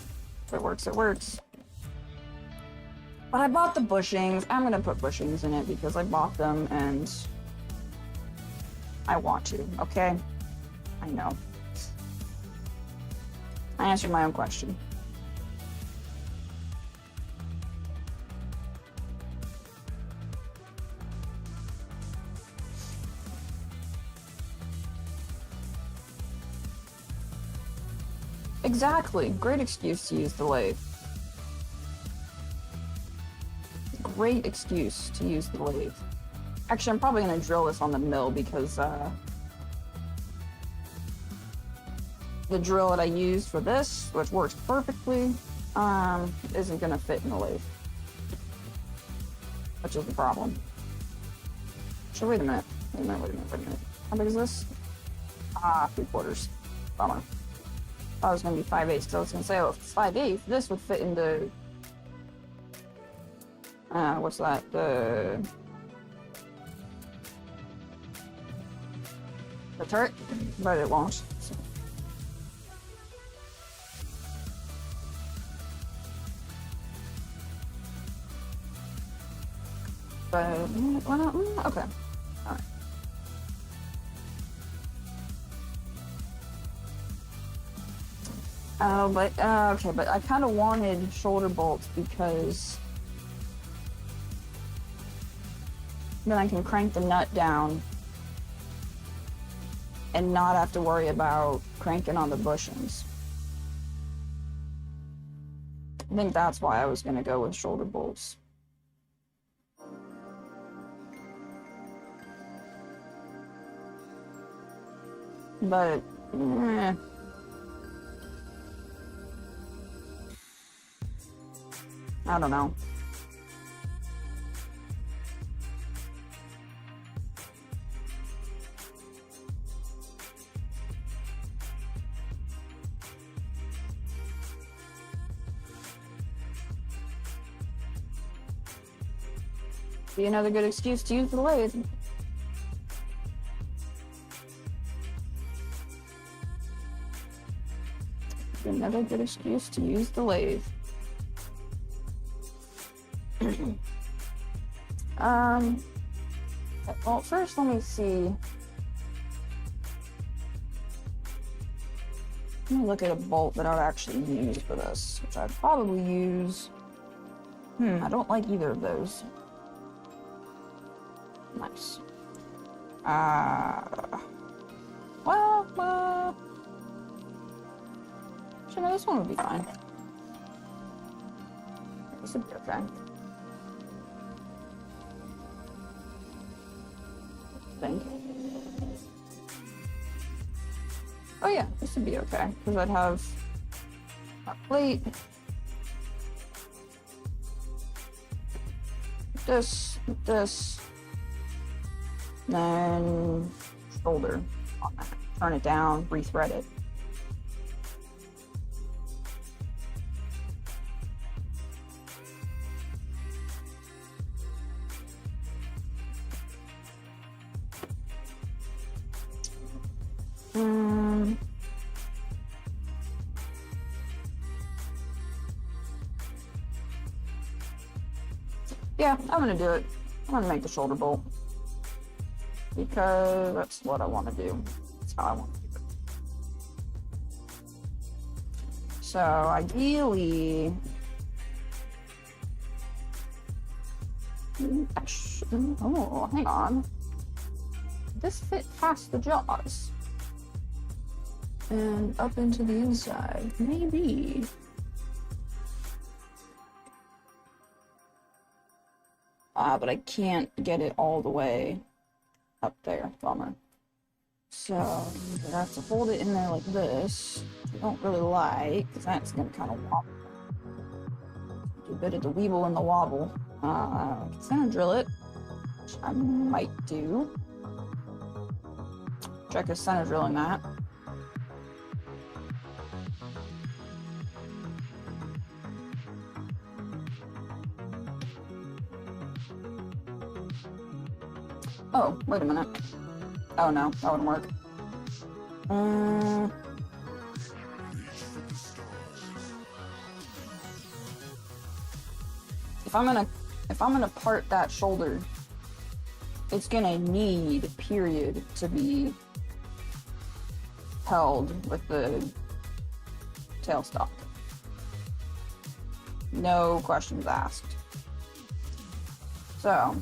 A: If it works, it works. But I bought the bushings. I'm gonna put bushings in it because I bought them and I want to, okay? I know. I answered my own question. Exactly. Great excuse to use the lathe. Great excuse to use the lathe. Actually, I'm probably going to drill this on the mill because the drill that I used for this, which works perfectly, isn't going to fit in the lathe. Which is the problem. So wait a minute. Wait a minute. How big is this? 3/4. Bummer. I was going to be 5/8, so I was going to say, oh, if it's 5/8, this would fit into, what's that, the turret, but it won't. So. But, why not? Okay. All right. Okay, but I kind of wanted shoulder bolts because then I can crank the nut down and not have to worry about cranking on the bushings. I think that's why I was going to go with shoulder bolts. But, I don't know. Be another good excuse to use the lathe. Be another good excuse to use the lathe. Well, first let me see. Let me look at a bolt that I would actually use for this, which I'd probably use. I don't like either of those. Nice. Well, actually, no, this one would be fine. This would be okay. Oh yeah, this would be okay, because I'd have a plate, this, then shoulder on that. Turn it down, rethread it. Yeah, I'm gonna do it. I'm gonna make the shoulder bolt. Because that's what I want to do. That's how I want to do it. So, ideally... Oh, hang on. This fit past the jaws. And up into the inside. Maybe. But I can't get it all the way up there. Bummer. So, I have to hold it in there like this. I don't really like, because that's going to kind of wobble. Do a bit of the weeble and the wobble. Center drill it, which I might do. Check his center drilling that. Oh, wait a minute. Oh no, that wouldn't work. If I'm gonna part that shoulder, it's gonna need, period, to be held with the tailstock. No questions asked. So,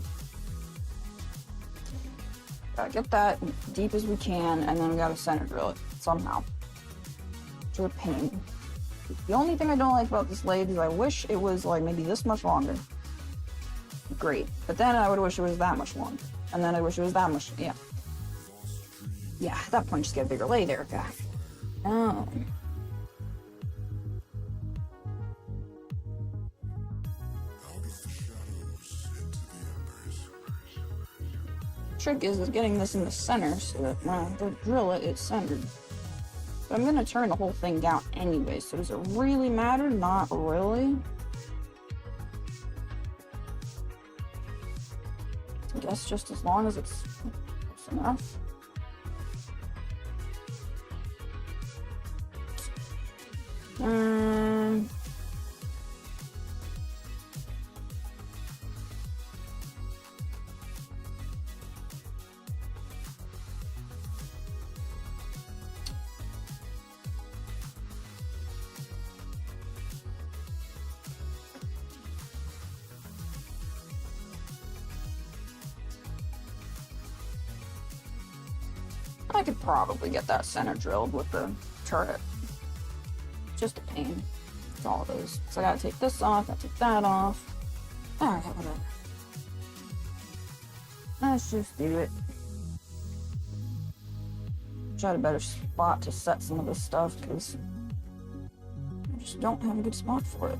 A: gotta get that deep as we can, and then we gotta center drill it somehow. To a pain. The only thing I don't like about this lathe is I wish it was like maybe this much longer. Great. But then I would wish it was that much longer. And then I wish it was that much, yeah. Yeah, at that point just get a bigger lathe, Erica. Oh. Trick is getting this in the center so that when I drill it, it's centered. But I'm gonna turn the whole thing down anyway, so does it really matter? Not really. I guess just as long as it's close enough. I could probably get that center drilled with the turret. Just a pain. That's all it is. So I gotta take this off, I take that off. Alright, whatever. Let's just do it. Try a better spot to set some of this stuff, because I just don't have a good spot for it.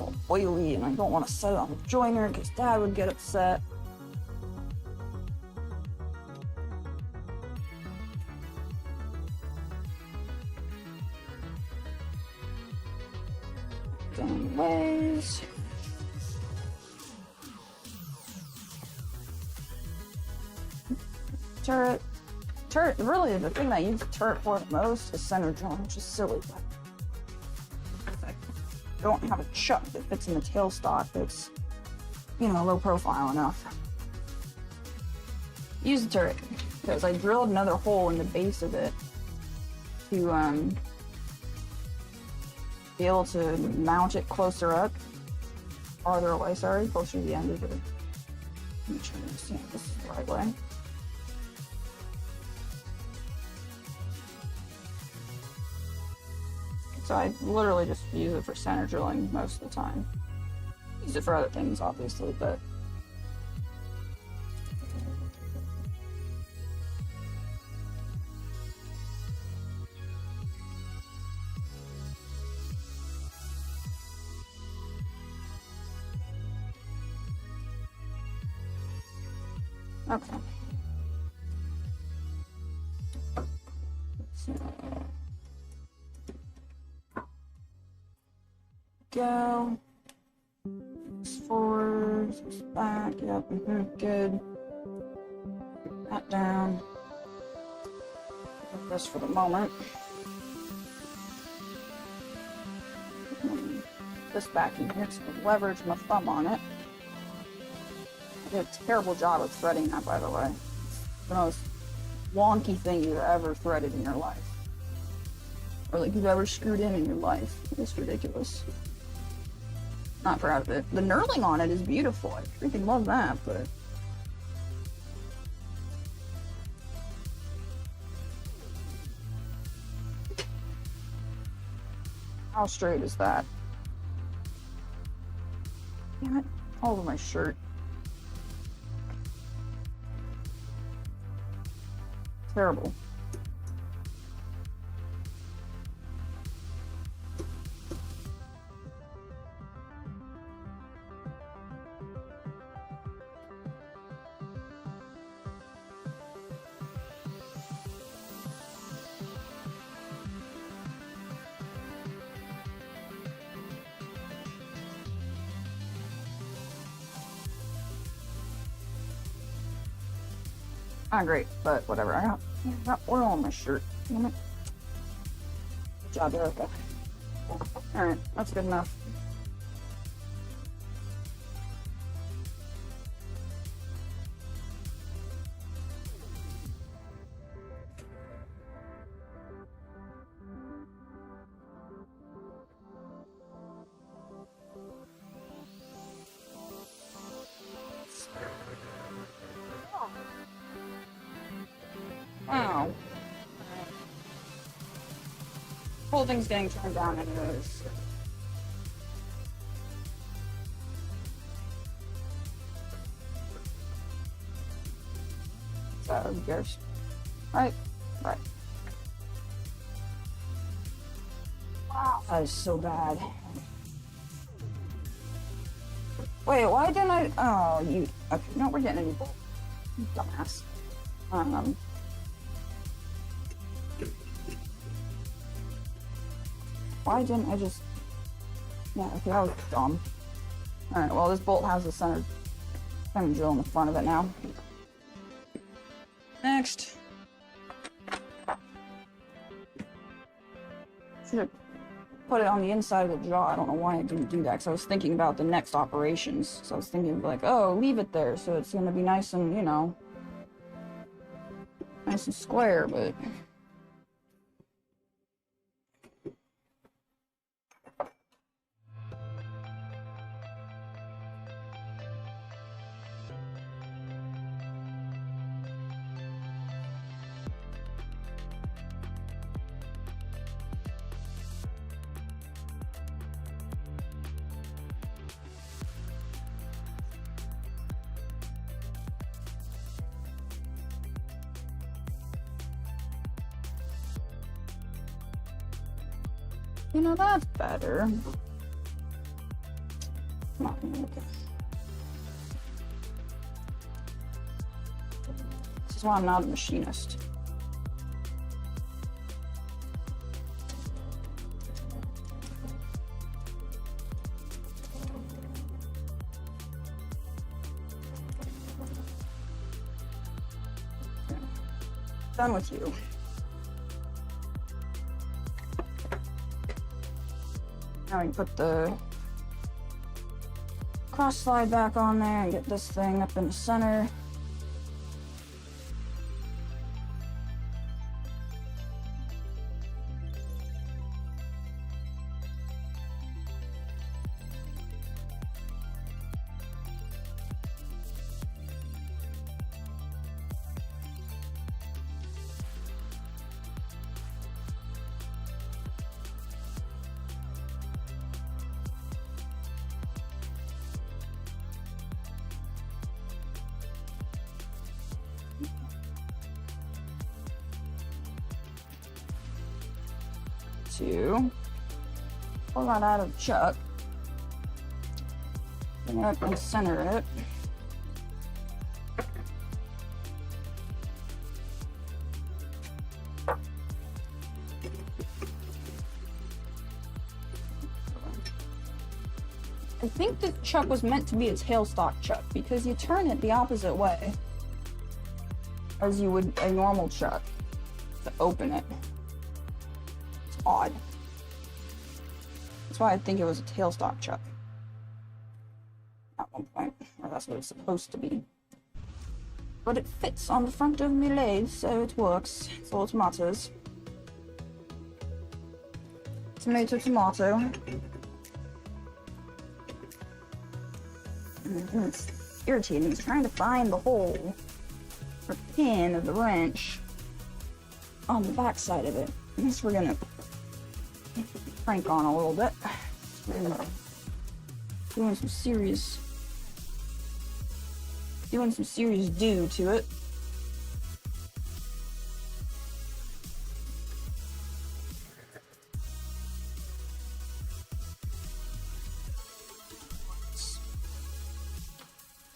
A: it's all oily, and I don't want to set it on the joiner because Dad would get upset. Down ways. Turret, really the thing that I use the turret for the most is center drilling, which is silly. I don't have a chuck that fits in the tailstock that's, you know, low profile enough. Use the turret, because I drilled another hole in the base of it to be able to mount it closer up, farther away, sorry, closer to the end of it. Make sure I understand this is the right way. So I literally just use it for center drilling most of the time. Use it for other things, obviously, but okay. So go. Forward, back, yep, good. That down. Put this for the moment. This back in here, so I leverage my thumb on it. I did a terrible job of threading that, by the way. It's the most wonky thing you've ever threaded in your life. Or like you've ever screwed in your life. It's ridiculous. Not proud of it. The knurling on it is beautiful. I freaking love that, but how straight is that? Damn it, all over my shirt. Terrible. Not great, but whatever. I got oil on my shirt. Damn it. Good job, Erica. Alright, that's good enough. Wow. Whole thing's getting turned down anyways. So, who cares? Right? Right. Wow, that is so bad. Wait, why didn't I? Oh, you. Okay, no, we're getting a new bolt. You dumbass. Why didn't I just... Yeah, okay, that was dumb. Alright, well, this bolt has the center drill in the front of it now. Next. Should have put it on the inside of the jaw. I don't know why I didn't do that, because I was thinking about the next operations. So I was thinking, like, oh, leave it there, so it's going to be nice and, you know, nice and square, but... You know, that's better. Come on, okay. This is why I'm not a machinist. Done with you. Now we can put the cross slide back on there and get this thing up in the center. To pull that out of the chuck, bring it up and center it. I think the chuck was meant to be a tailstock chuck because you turn it the opposite way as you would a normal chuck to open it. Odd. That's why I think it was a tailstock chuck at one point, or that's what it's supposed to be. But it fits on the front of my lathe, so it works. It's all tomatoes. Tomato, tomato. And it's irritating. It's trying to find the hole or pin of the wrench on the back side of it. I guess we're gonna crank on a little bit. Doing some serious do to it.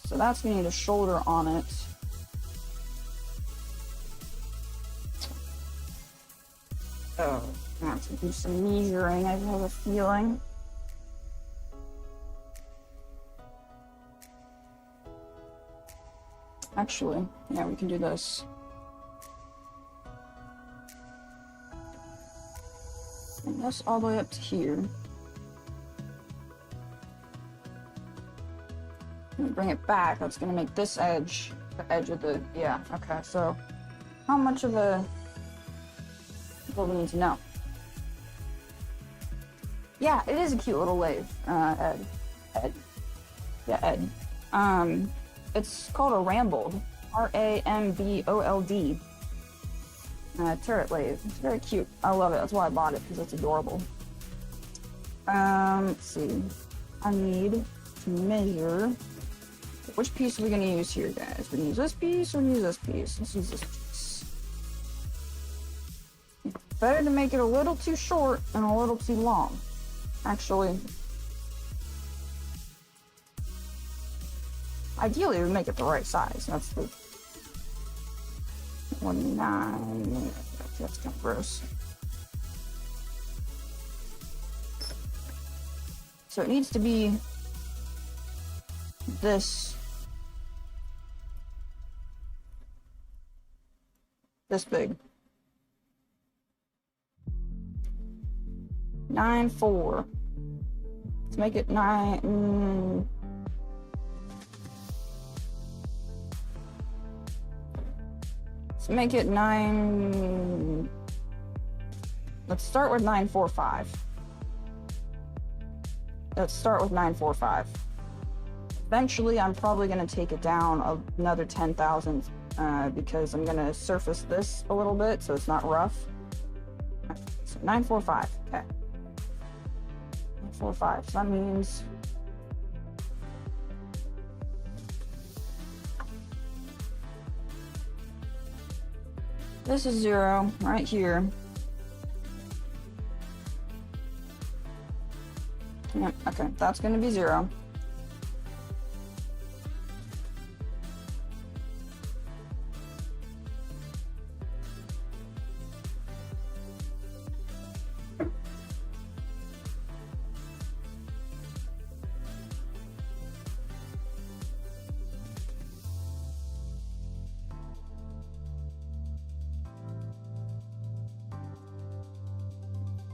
A: So that's gonna need a shoulder on it. Oh, I have to do some measuring, I have a feeling. Actually, yeah, we can do this. Bring this all the way up to here. Bring it back, that's gonna make this edge, the edge of the, yeah, okay, so how much of a, what we need to know. Yeah, it is a cute little lathe, Ed. Yeah, Ed. It's called a Rambold, R-A-M-B-O-L-D. Turret lathe, it's very cute, I love it, that's why I bought it, because it's adorable. Let's see, I need to measure. Which piece are we gonna use here, guys? We're gonna use this piece or use this piece? Let's use this piece. Better to make it a little too short and a little too long. Actually, ideally we make it the right size. That's the 1.9. That's kind of gross. So it needs to be this big. 9.4. Let's make it 9. Let's make it 9. Let's start with 9.45. Let's start with 9.45. Eventually, I'm probably going to take it down another 10 thousandths because I'm going to surface this a little bit so it's not rough. So 9.45, okay. 9.45, so that means this is 0 right here. Yep, okay, that's going to be 0.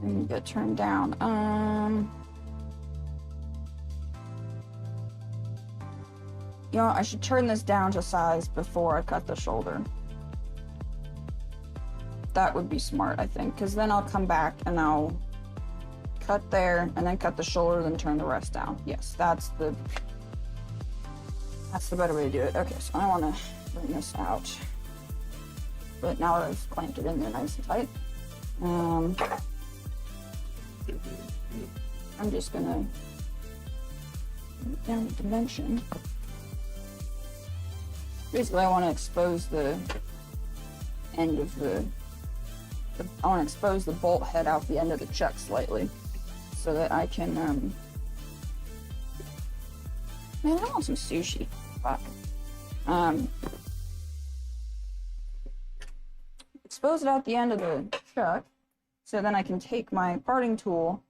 A: And get turned down. You know, I should turn this down to size before I cut the shoulder. That would be smart, I think, because then I'll come back and I'll cut there and then cut the shoulder, then turn the rest down. Yes, that's the better way to do it. Okay, so I want to bring this out. But now that I've clamped it in there nice and tight, I'm just gonna put it down the dimension. Basically, I want to expose the end of I want to expose the bolt head out the end of the chuck slightly, so that I can, man, I want some sushi. Fuck. Expose it out the end of the chuck, so then I can take my parting tool,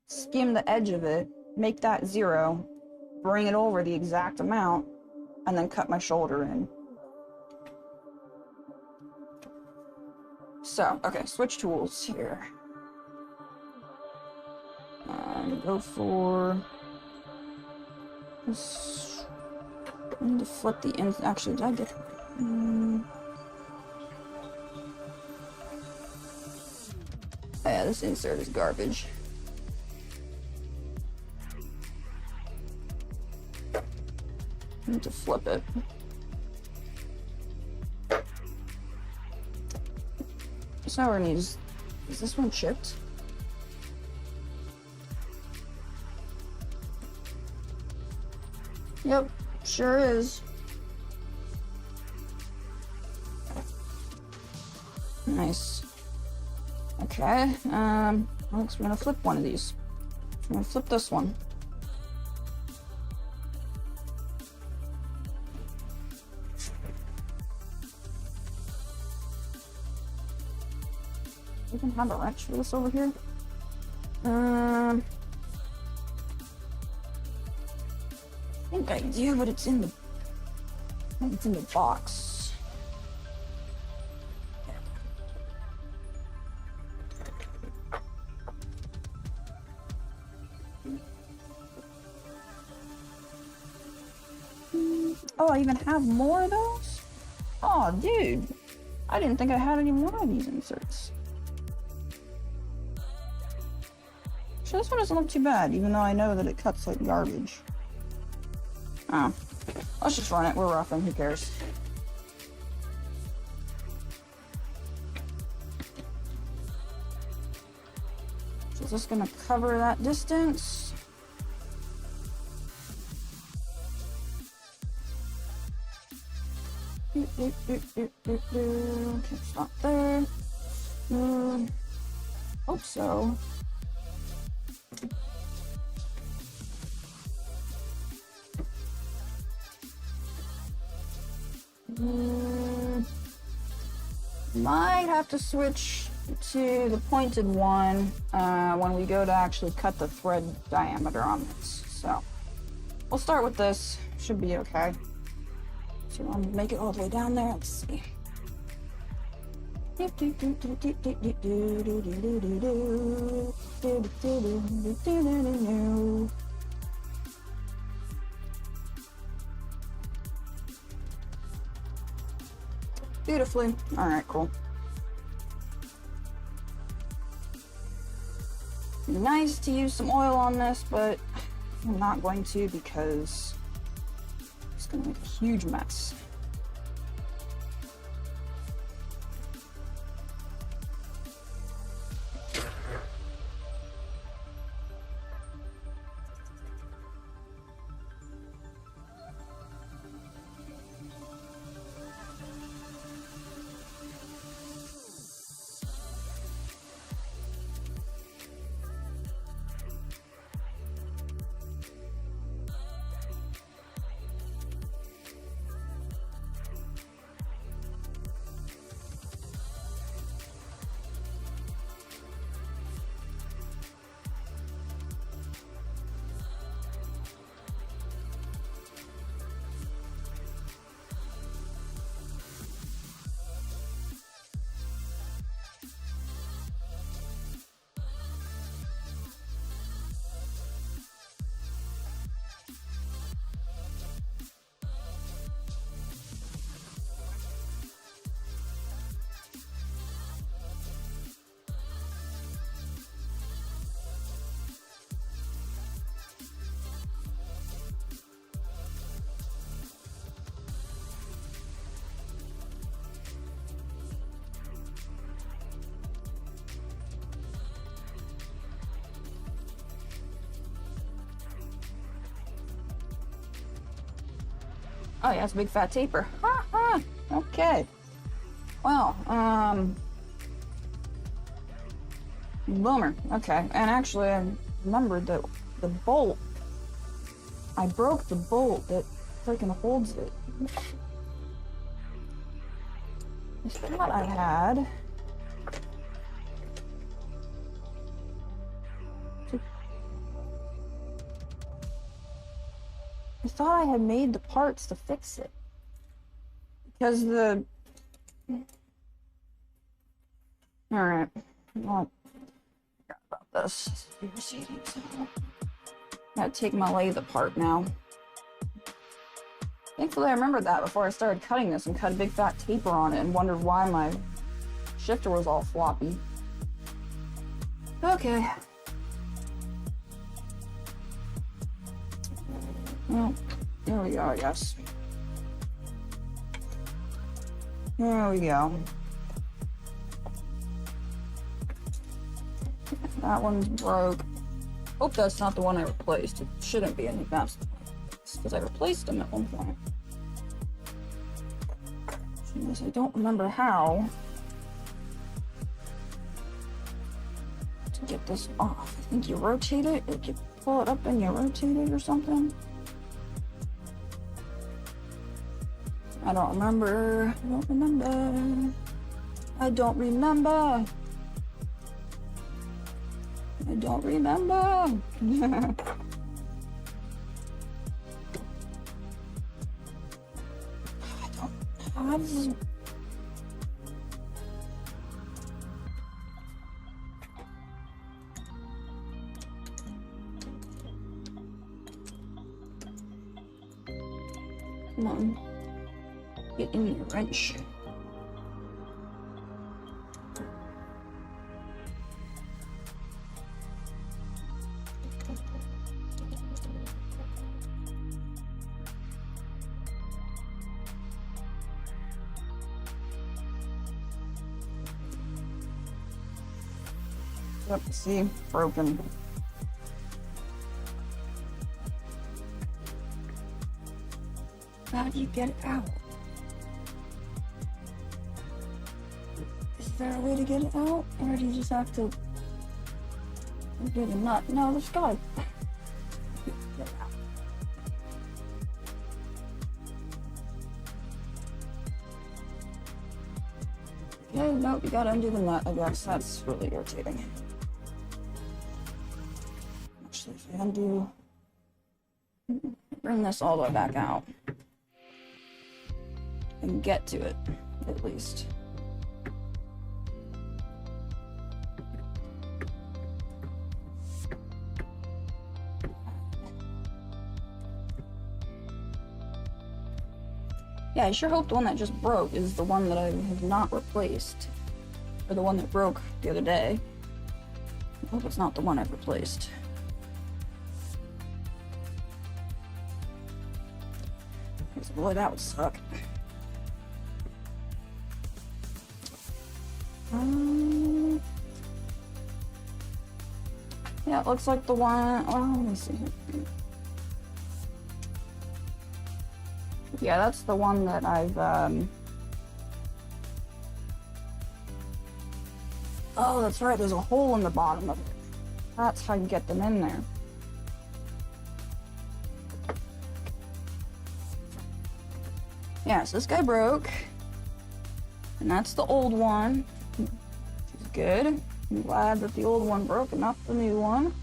A: skim the edge of it, make that 0, bring it over the exact amount, and then cut my shoulder in. So, okay, switch tools here. And go for this. I need to flip the ends. Actually, did I get? Oh yeah, this insert is garbage. I need to flip it. So we're gonna use. Is this one chipped? Yep, sure is. Nice. Okay, next we're gonna flip one of these. I'm gonna flip this one. We can have a wrench for this over here. I think I do, but it's in the box. Oh, I even have more of those? Oh, dude. I didn't think I had any more of these inserts. So this one doesn't look too bad, even though I know that it cuts like garbage. Oh. Let's just run it. We're roughing. Who cares? So is this going to cover that distance? Okay, stop there. Hope so. Might have to switch to the pointed one when we go to actually cut the thread diameter on this. So we'll start with this. Should be okay. So I'll make it all the way down there. Let's see. Beautifully. Alright, cool. It'd be nice to use some oil on this, but I'm not going to because it's going to make a huge mess. Oh yeah, it's a big fat taper. Ha ha. Okay. Well, bummer. Okay, and actually, I remembered that the bolt. I broke the bolt that freaking holds it. I thought I had. I thought I had made the parts to fix it. Because the... Alright. Well, I forgot about this. I gotta take my lathe apart now. Thankfully, I remembered that before I started cutting this and cut a big fat taper on it and wondered why my shifter was all floppy. Okay. Well, there we go, I guess. There we go. That one's broke. Hope that's not the one I replaced. It shouldn't be any mess. Because I replaced them at one point. I don't remember how to get this off. I think you rotate it. Like you pull it up and you rotate it or something. I don't remember. I don't remember. I don't remember. I don't remember. I don't. Come on. Get in your wrench. Yep, see, broken. How do you get it out? Is there a way to get it out? Or do you just have to get a nut? No, there's gotta get it out. Okay, nope, you gotta undo the nut, I guess. That's really irritating. Actually, if I undo... Bring this all the way back out. And get to it, at least. Yeah, I sure hope the one that just broke is the one that I have not replaced. Or the one that broke the other day. I hope it's not the one I've replaced. Because boy, that would suck. Yeah, it looks like the one. Oh, let me see here. Yeah, that's the one that I've, Oh, that's right, there's a hole in the bottom of it. That's how you get them in there. Yeah, so this guy broke. And that's the old one. Which is good. I'm glad that the old one broke and not the new one.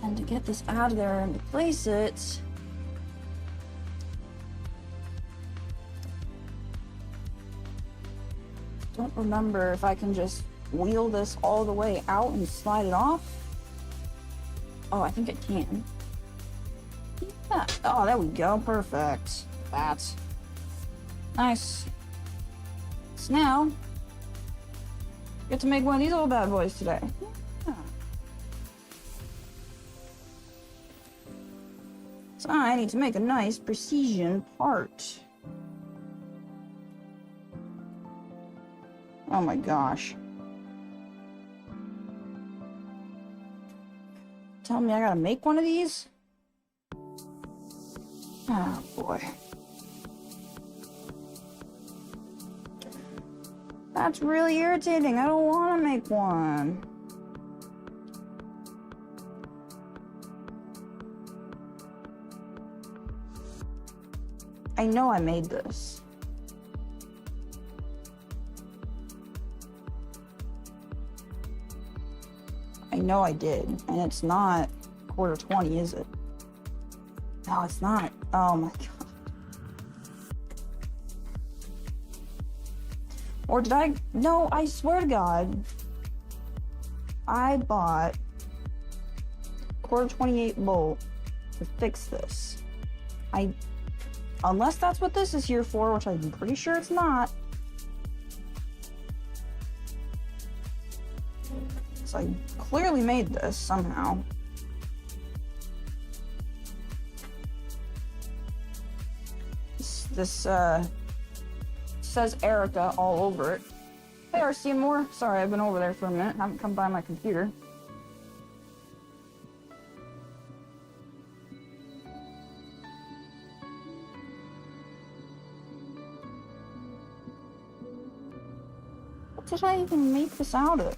A: And to get this out of there and replace it... Don't remember if I can just wheel this all the way out and slide it off. Oh, I think I can. Yeah. Oh, there we go. Perfect. That's nice. So now, get to make one of these little bad boys today. Yeah. So I need to make a nice precision part. Oh my gosh. Tell me I gotta make one of these? Oh boy. That's really irritating. I don't want to make one. I know I made this. I know I did, and it's not quarter 20, is it? No, it's not. Oh my god. Or did I? No, I swear to God, I bought quarter 28 bolt to fix this. Unless that's what this is here for, which I'm pretty sure it's not. So I clearly made this somehow. This says Erica all over it. Hey, RC and more. Sorry, I've been over there for a minute. Haven't come by my computer. What did I even make this out of?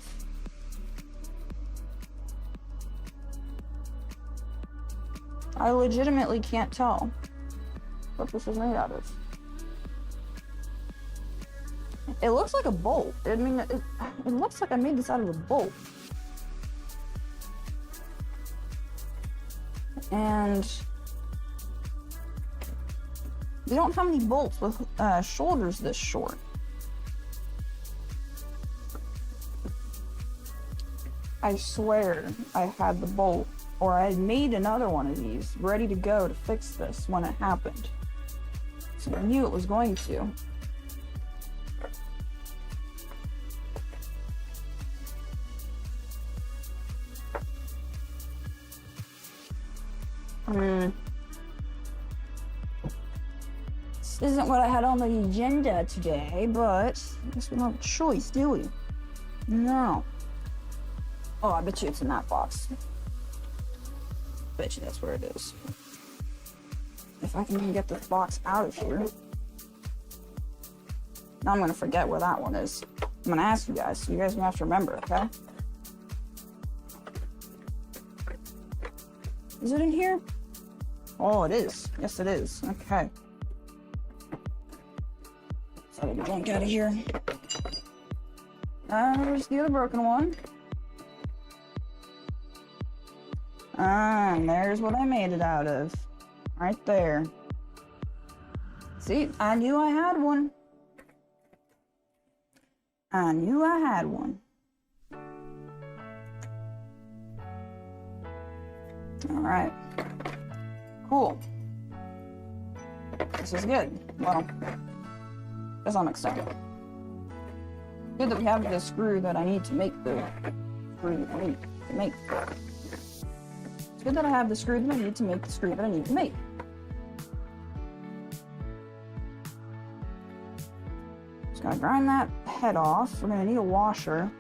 A: I legitimately can't tell what this is made out of. It looks like a bolt. I mean, it looks like I made this out of a bolt. And we don't have any bolts with shoulders this short. I swear I had the bolt, or I had made another one of these ready to go to fix this when it happened. So I knew it was going to. This isn't what I had on the agenda today, but I guess we don't have a choice, do we? No. Oh, I bet you it's in that box. Bet you that's where it is. If I can even get this box out of here. Now I'm gonna forget where that one is. I'm gonna ask you guys, so you guys are gonna have to remember, okay? Is it in here? Oh, it is. Yes, it is. Okay. So get the junk out of here. There's the other broken one. And there's what I made it out of. Right there. See, I knew I had one. I knew I had one. All right. Cool. This is good. Well, to some extent. Good that we have the screw that I need to make the screw that I need to make. It's good that I have the screw that I need to make the screw that I need to make. Just gotta grind that head off. We're gonna need a washer.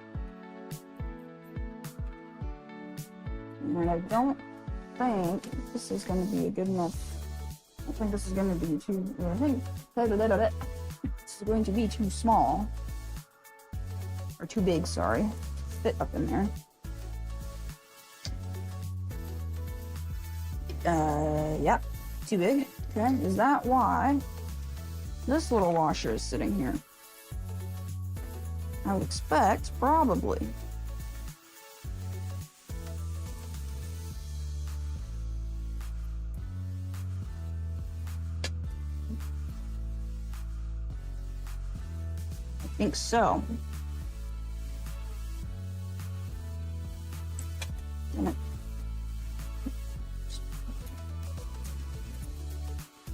A: And I don't think this is going to be a good enough. I think this is going to be too. I think this is going to be too small or too big. Sorry, fit up in there. Yep, too big. Okay, is that why this little washer is sitting here? I would expect, probably. I think so.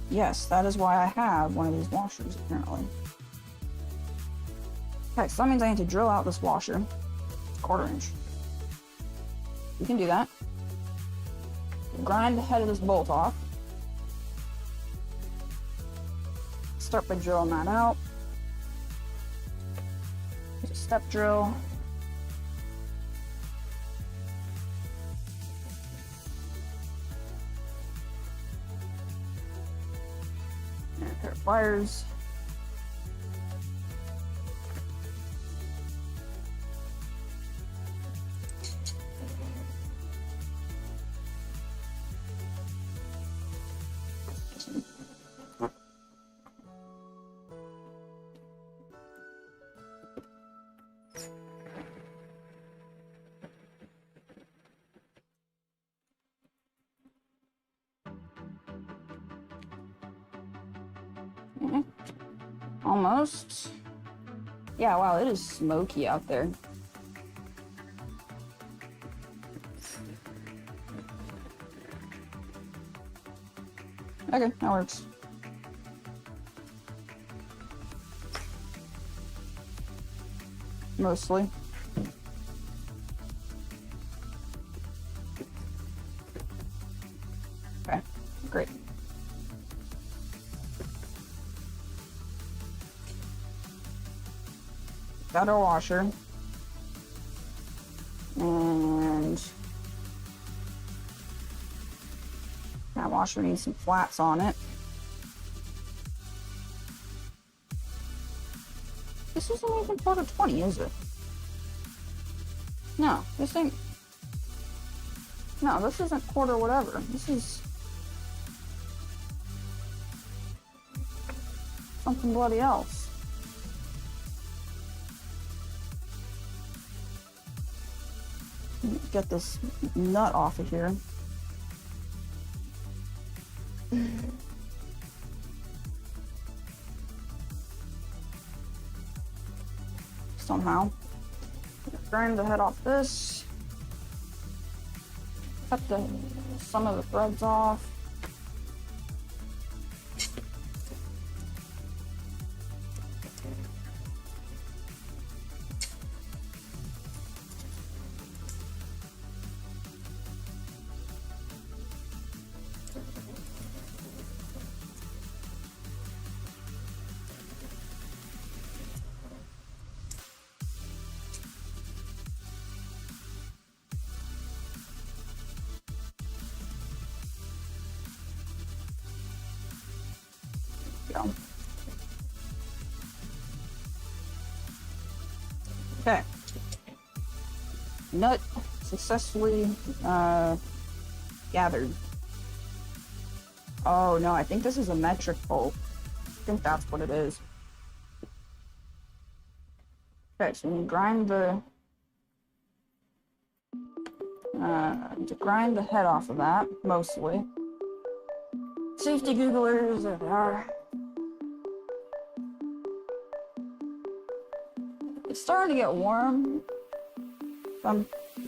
A: Yes, that is why I have one of these washers, apparently. Okay, so that means I need to drill out this washer. It's a 1/4 inch. We can do that. Grind the head of this bolt off. Start by drilling that out. Just step drill. pliers. Okay. Almost. Yeah, wow, it is smoky out there. Okay, that works. Mostly. Okay, great. Got our washer. And that washer needs some flats on it. This isn't even quarter 20, is it? No, this ain't. No, this isn't quarter whatever. This is something bloody else. Get this nut off of here. Somehow. Grind the head off this. Cut some of the threads off. Go. Okay. Nut successfully gathered. Oh no, I think this is a metric bolt. I think that's what it is. Okay, so we grind to grind the head off of that, mostly. Safety Googlers, there they are. It's starting to get warm.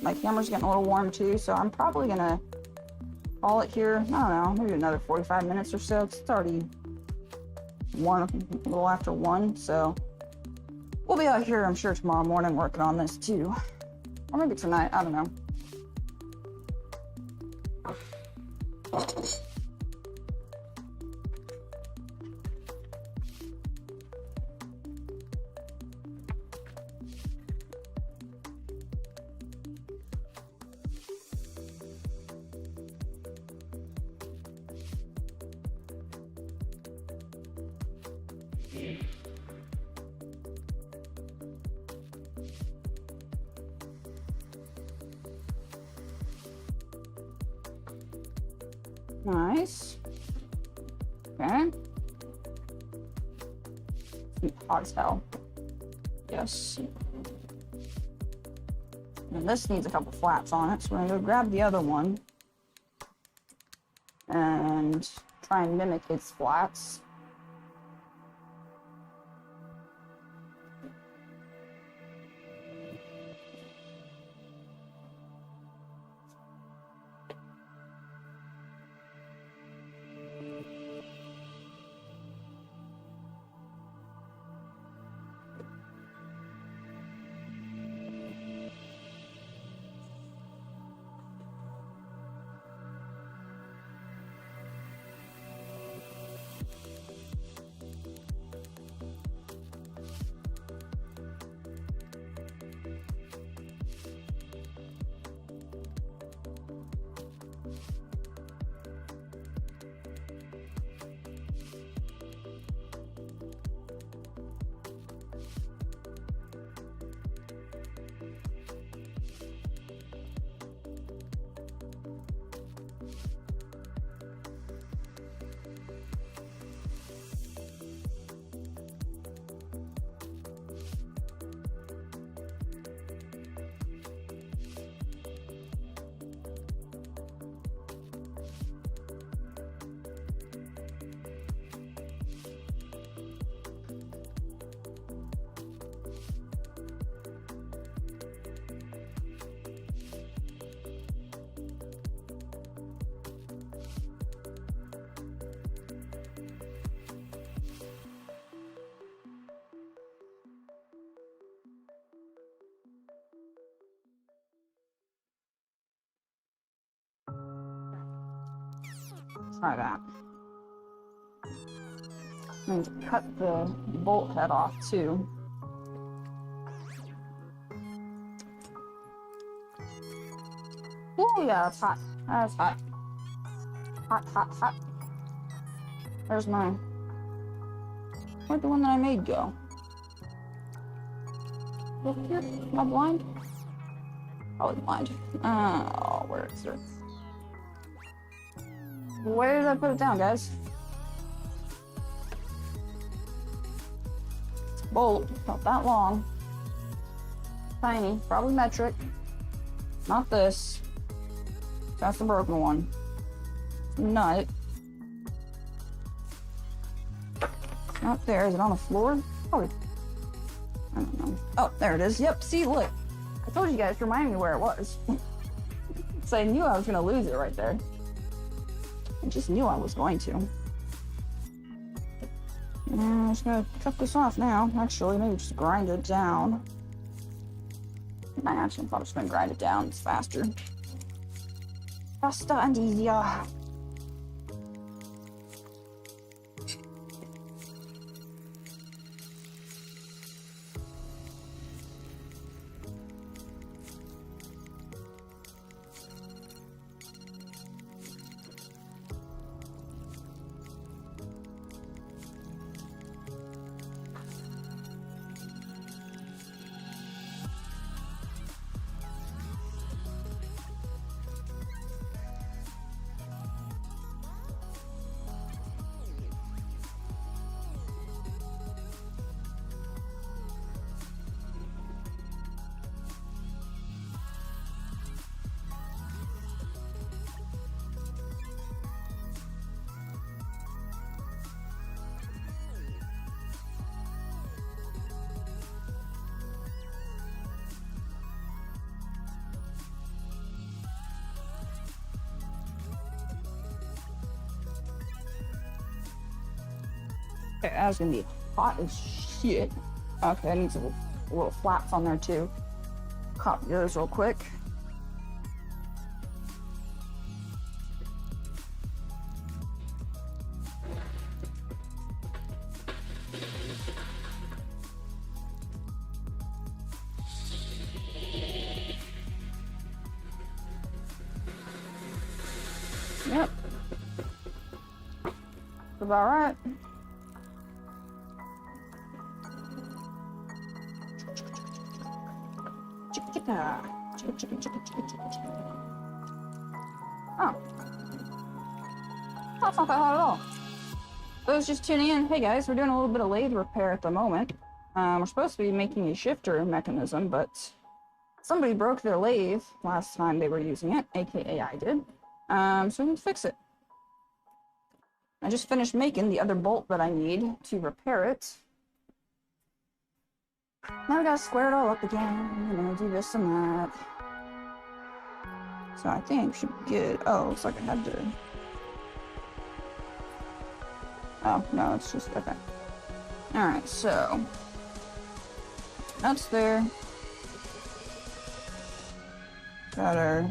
A: My camera's getting a little warm too, so I'm probably gonna call it here. I don't know, maybe another 45 minutes or so. It's already a little after 1, so we'll be out here, I'm sure, tomorrow morning working on this too. Or maybe tonight, I don't know. Nice. Okay. Hot as hell. Yes. And this needs a couple flaps on it, so we're gonna go grab the other one and try and mimic its flats. try that. I'm going to cut the bolt head off too. Oh yeah, that's hot. That's hot. Hot, hot, hot. There's mine. Where'd the one that I made go? Look here. Am I blind? Probably blind. Oh, where is it? Where did I put it down, guys? Bolt, not that long. Tiny, probably metric. Not this. That's the broken one. Nut. Not there. Is it on the floor? Oh, I don't know. Oh, there it is. Yep. See, look. I told you guys to remind me where it was. So I knew I was gonna lose it right there. I just knew I was going to. I'm just gonna cut this off now. Actually, maybe just grind it down. I actually thought I was gonna grind it down. It's faster. Faster and easier. Okay, that's gonna be hot as shit. Okay, I need some little flaps on there too. Copy those real quick. Yep. That's about right. Oh. That's not that hot at all. Those just tuning in. Hey guys, we're doing a little bit of lathe repair at the moment. We're supposed to be making a shifter mechanism, but somebody broke their lathe last time they were using it, aka I did. So we need to fix it. I just finished making the other bolt that I need to repair it. Now we gotta square it all up again, and then do this and that. So I think should be good. Oh, looks like I had to. Oh, no, it's just, okay. Alright, so. That's there. Got our.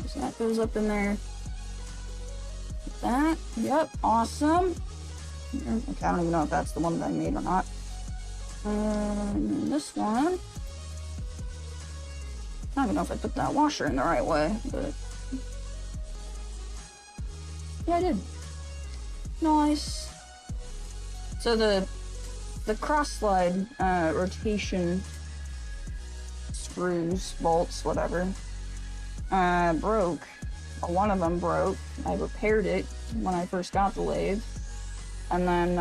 A: So that goes up in there. That, yep, awesome. Okay, I don't even know if that's the one that I made or not. This one. I don't even know if I put that washer in the right way, but yeah, I did. Nice. So the cross slide rotation screws, bolts, whatever, broke. One of them broke. I repaired it when I first got the lathe. And then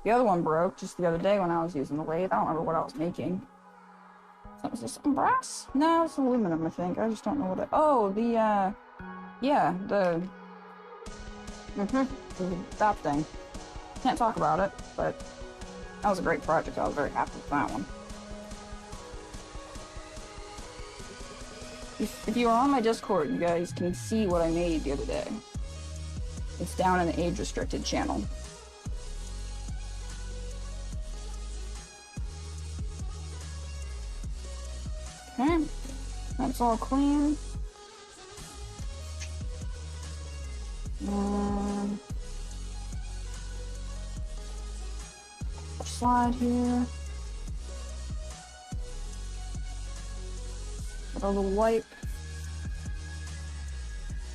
A: the other one broke just the other day when I was using the lathe. I don't remember what I was making. So was this some brass? No, it's aluminum, I think. I just don't know what it. Oh, the yeah, the that thing. Can't talk about it, but that was a great project. I was very happy with that one. If you are on my Discord, you guys can see what I made the other day. It's down in the age-restricted channel. Okay. That's all clean. And slide here. Got a little wipe.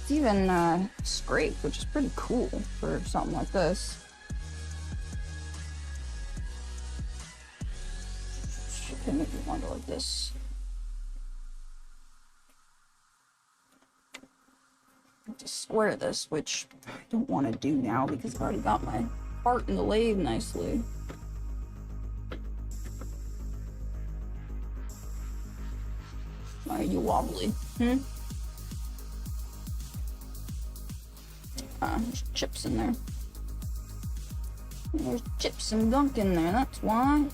A: It's even scraped, which is pretty cool for something like this. Should maybe want to go like this. To square this, which I don't want to do now because I've already got my part in the lathe nicely. Why are you wobbly? There's chips in there. There's chips and gunk in there, that's why.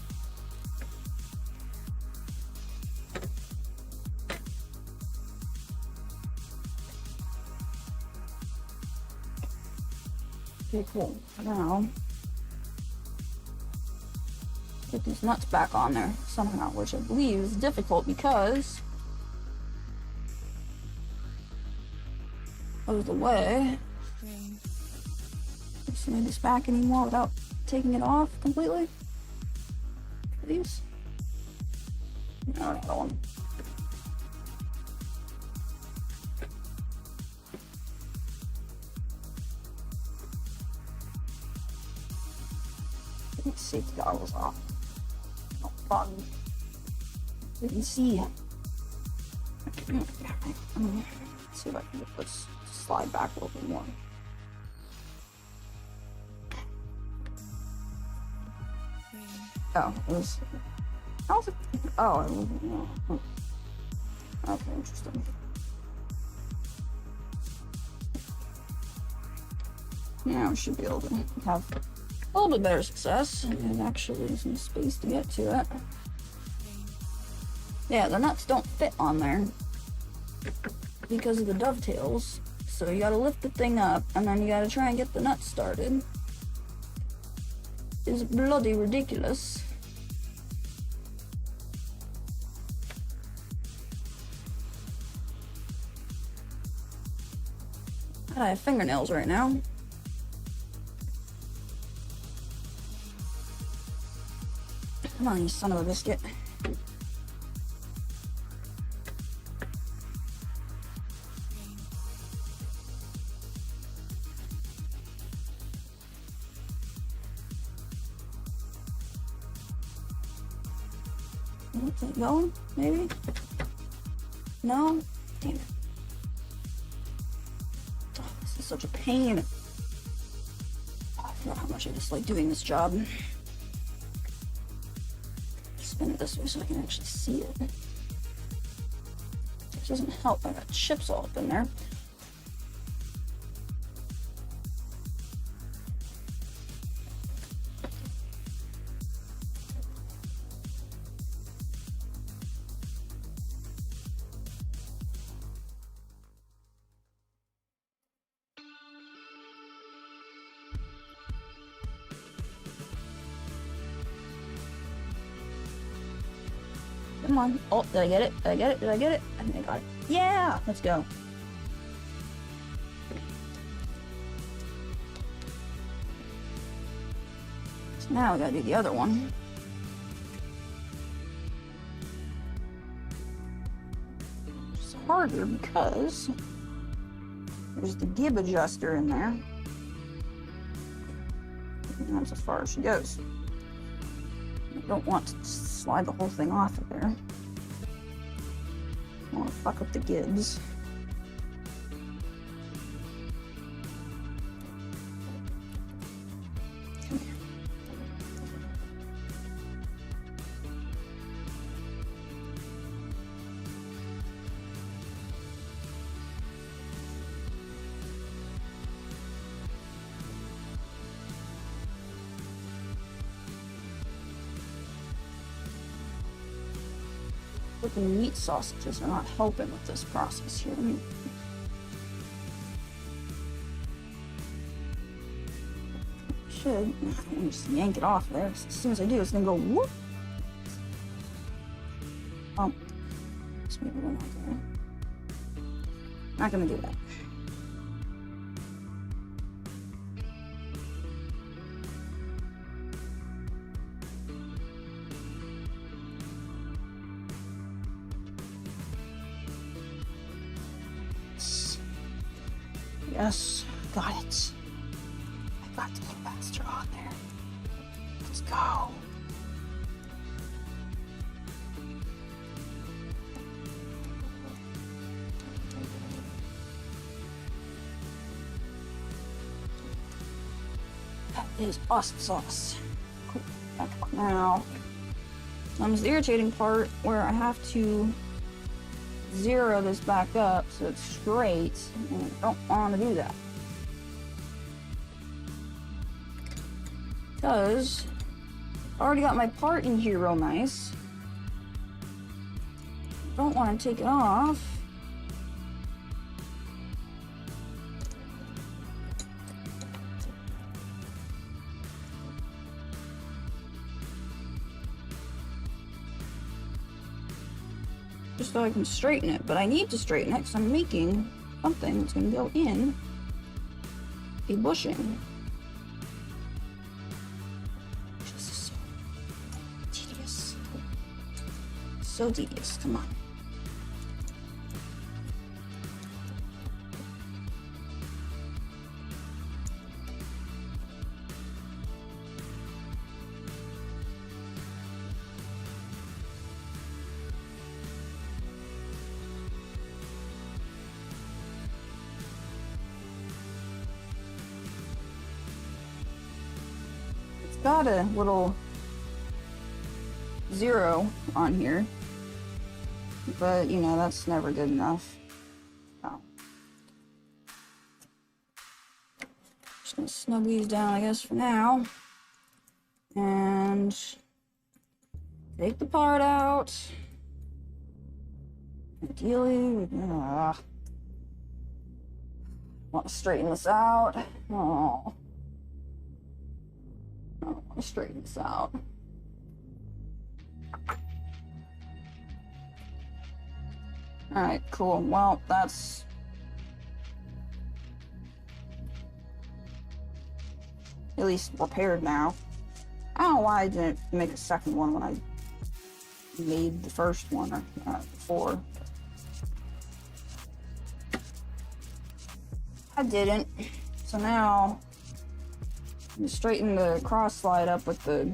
A: Okay, cool. Now, get these nuts back on there somehow, which I believe is difficult because of the way. Just need this back anymore without taking it off completely. These. No, not going. Safety goggles off. No problem. We can see. Let's see if I can get this to slide back a little bit more. Oh, it was. How was it? Oh, it was. Okay, interesting. Now we should be able to have a little bit better success, and actually some space to get to it. Yeah, the nuts don't fit on there because of the dovetails, so you gotta lift the thing up and then you gotta try and get the nuts started. It's bloody ridiculous. I have fingernails right now. Come on, you son of a biscuit. Is it going? Maybe? No? Damn it. Oh, this is such a pain. Oh, I forgot how much I dislike doing this job. Spin it this way so I can actually see it. This doesn't help. I got chips all up in there. Come on. Oh, did I get it? Did I get it? Did I get it? I think I got it. Yeah! Let's go. So now we gotta do the other one. It's harder because there's the gib adjuster in there. And that's as far as she goes. I don't want to slide the whole thing off of there. I don't want to fuck up the gibs. Come here. The meat sausages are not helping with this process here. Should just yank it off there. As soon as I do, it's gonna go whoop. This So we're not gonna do that. Yes, got it. I got the faster on there. Let's go. That is awesome sauce. Cool. Now comes the irritating part where I have to zero this back up so it's straight, and I don't want to do that because I already got my part in here real nice. Don't want to take it off. Just so I can straighten it, but I need to straighten it because I'm making something that's going to go in a bushing. This is so tedious. So tedious, come on. Got a little zero on here, but you know, that's never good enough. Oh. Just gonna snug these down, I guess, for now, and take the part out. Ideally, want to straighten this out. Oh. I want to straighten this out. Alright, cool. Well, that's at least repaired now. I don't know why I didn't make a second one when I made the first one before. I didn't. So now straighten the cross slide up with the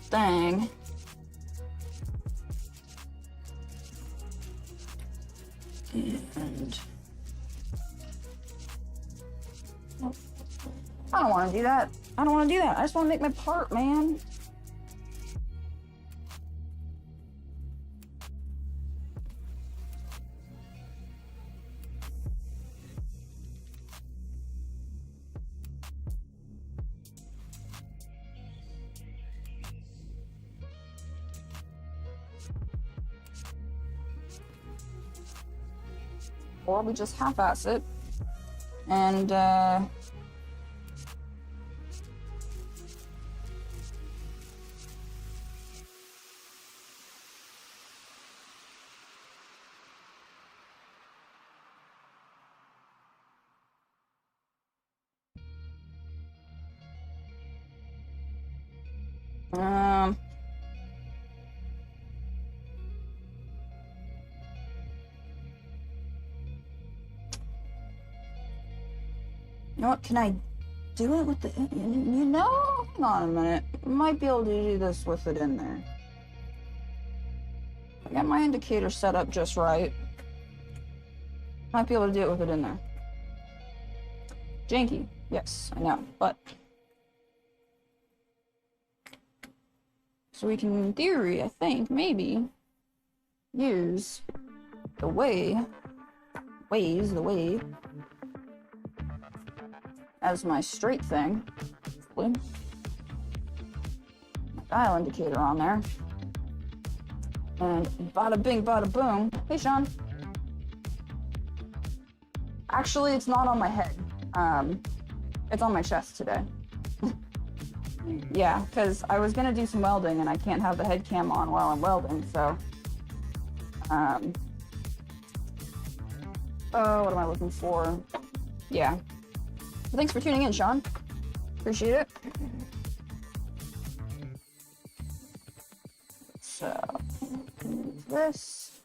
A: thing. And I don't want to do that. I don't want to do that. I just want to make my part, man. Or we just half-ass it, and you know what, can I do it with the, you know, hang on a minute. Might be able to do this with it in there. I got my indicator set up just right. Might be able to do it with it in there. Janky, yes, I know, but. So we can, in theory, I think, maybe, use the wave as my straight thing. My dial indicator on there. And bada bing, bada boom. Hey, Sean. Actually, it's not on my head. It's on my chest today. Yeah, because I was gonna do some welding and I can't have the head cam on while I'm welding, so Oh, what am I looking for? Yeah. Thanks for tuning in, Sean. Appreciate it. So, this.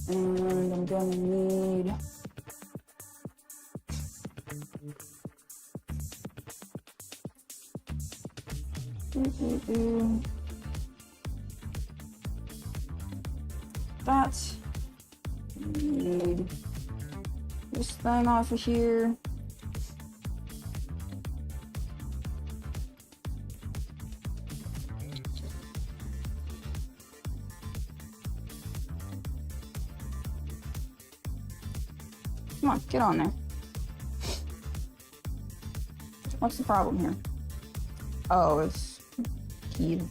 A: And I'm gonna need that. Need this thing off of here. Come on, get on there. What's the problem here? Oh, it's keyed.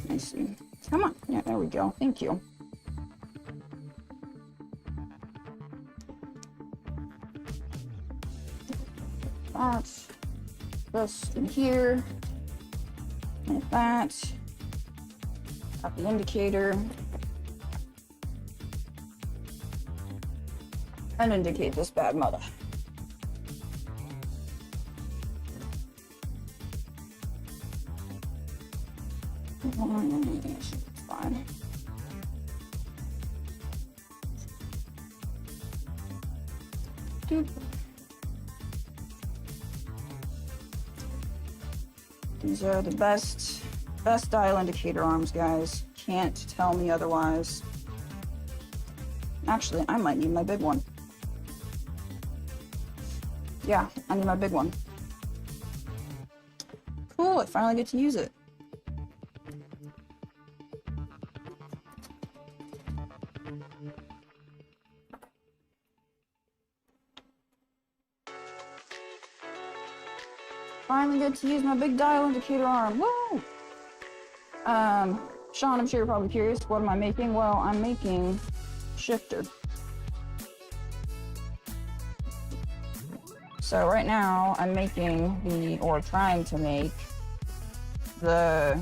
A: I see. Come on. Yeah, there we go. Thank you. That's this in here. Like that. Got the indicator. And indicate this bad mother. It's fine. Doop. These are the best dial indicator arms, guys. Can't tell me otherwise. Actually, I might need my big one. Yeah, I need my big one. Cool, I finally get to use it. Finally get to use my big dial indicator arm. Woo! Sean, I'm sure you're probably curious, what am I making? Well, I'm making shifter. So right now I'm making or trying to make the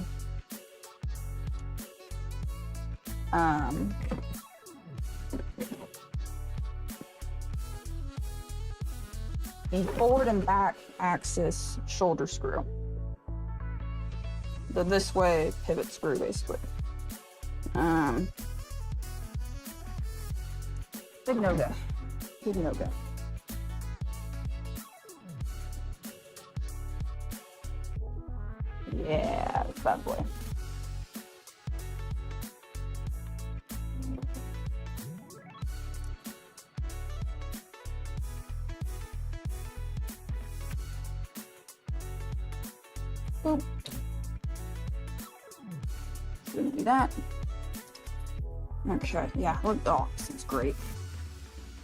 A: forward and back axis shoulder screw. The this way pivot screw, basically. Big no-go. Big no-go. Yeah, it's bad boy. Boop. Gonna do that. Okay, yeah, look, oh, this is great.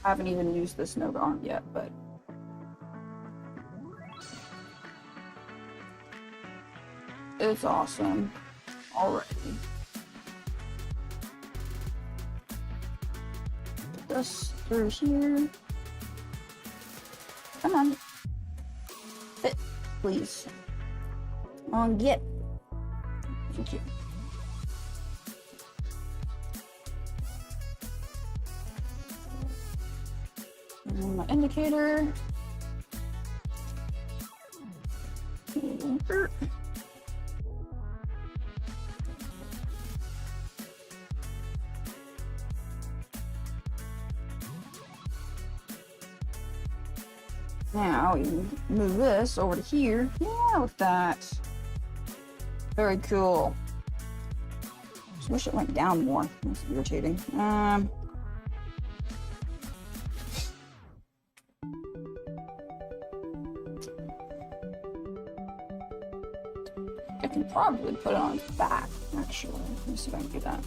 A: I haven't even used this note arm yet, but it's awesome already. Put this through here. Come on. Fit, please. Come on, get. Thank you. And my indicator. Now you move this over to here. Yeah, with that. Very cool. Just wish it went down more. That's irritating. I can probably put it on its back, actually. Let me see if I can do that.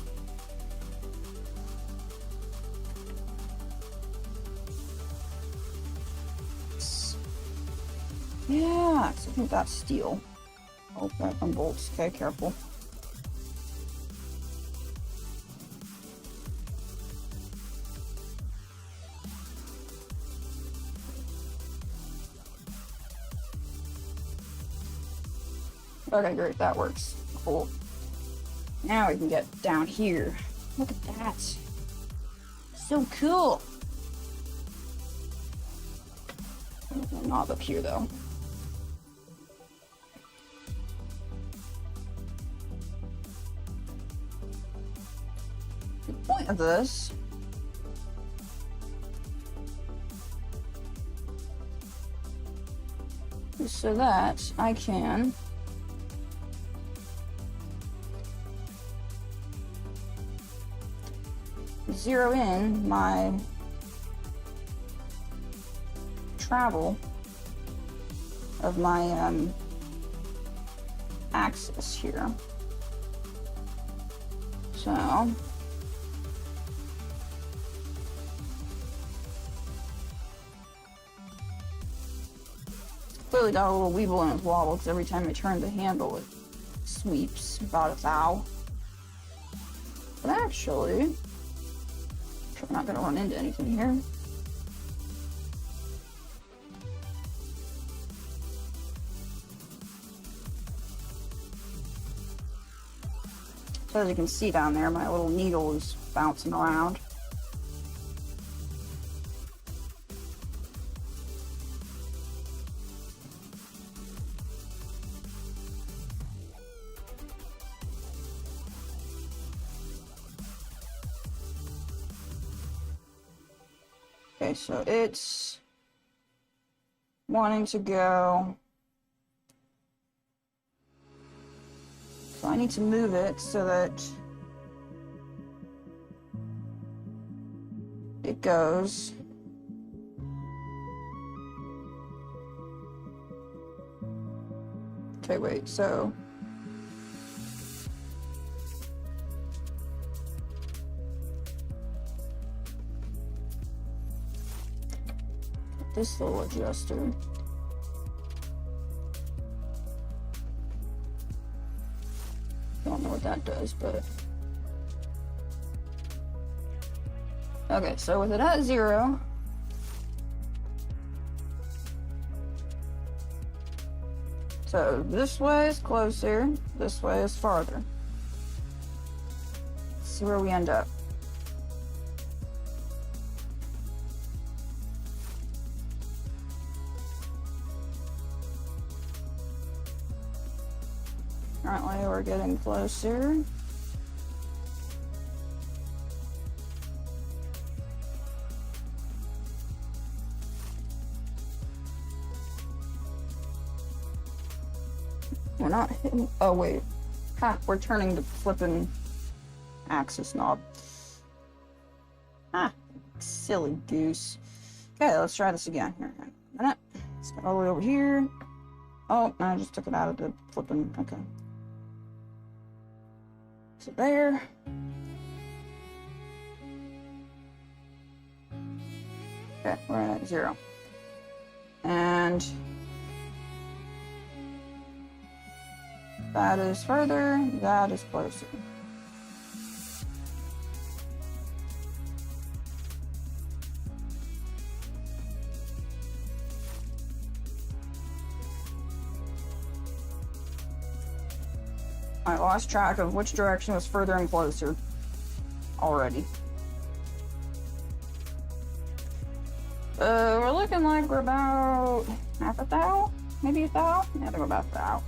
A: Yeah, so I think that's steel. Oh, that unbolts. Okay, careful. Okay, great, that works. Cool. Now we can get down here. Look at that. So cool. There's a knob up here though. The point of this is so that I can zero in my travel of my axis here. So clearly got a little weeble in its wobble because every time I turn the handle it sweeps about a thou. But actually, I'm not gonna run into anything here. So as you can see down there, my little needle is bouncing around. Okay, so it's wanting to go. So I need to move it so that it goes. Okay, wait, so this little adjuster. Don't know what that does, but okay, so with it at 0, so this way is closer, this way is farther. Let's see where we end up. Currently, we're getting closer. We're not hitting. Oh, wait. Ha, we're turning the flippin' axis knob. Ah, silly goose. Okay, let's try this again. Here, a minute. Let's go all the way over here. Oh, I just took it out of the flippin'. Okay. So there. Okay, we're at 0. And that is further, that is closer. I lost track of which direction was further and closer already. We're looking like we're about half a thou? Maybe a thou? Yeah, I think we're about a thou.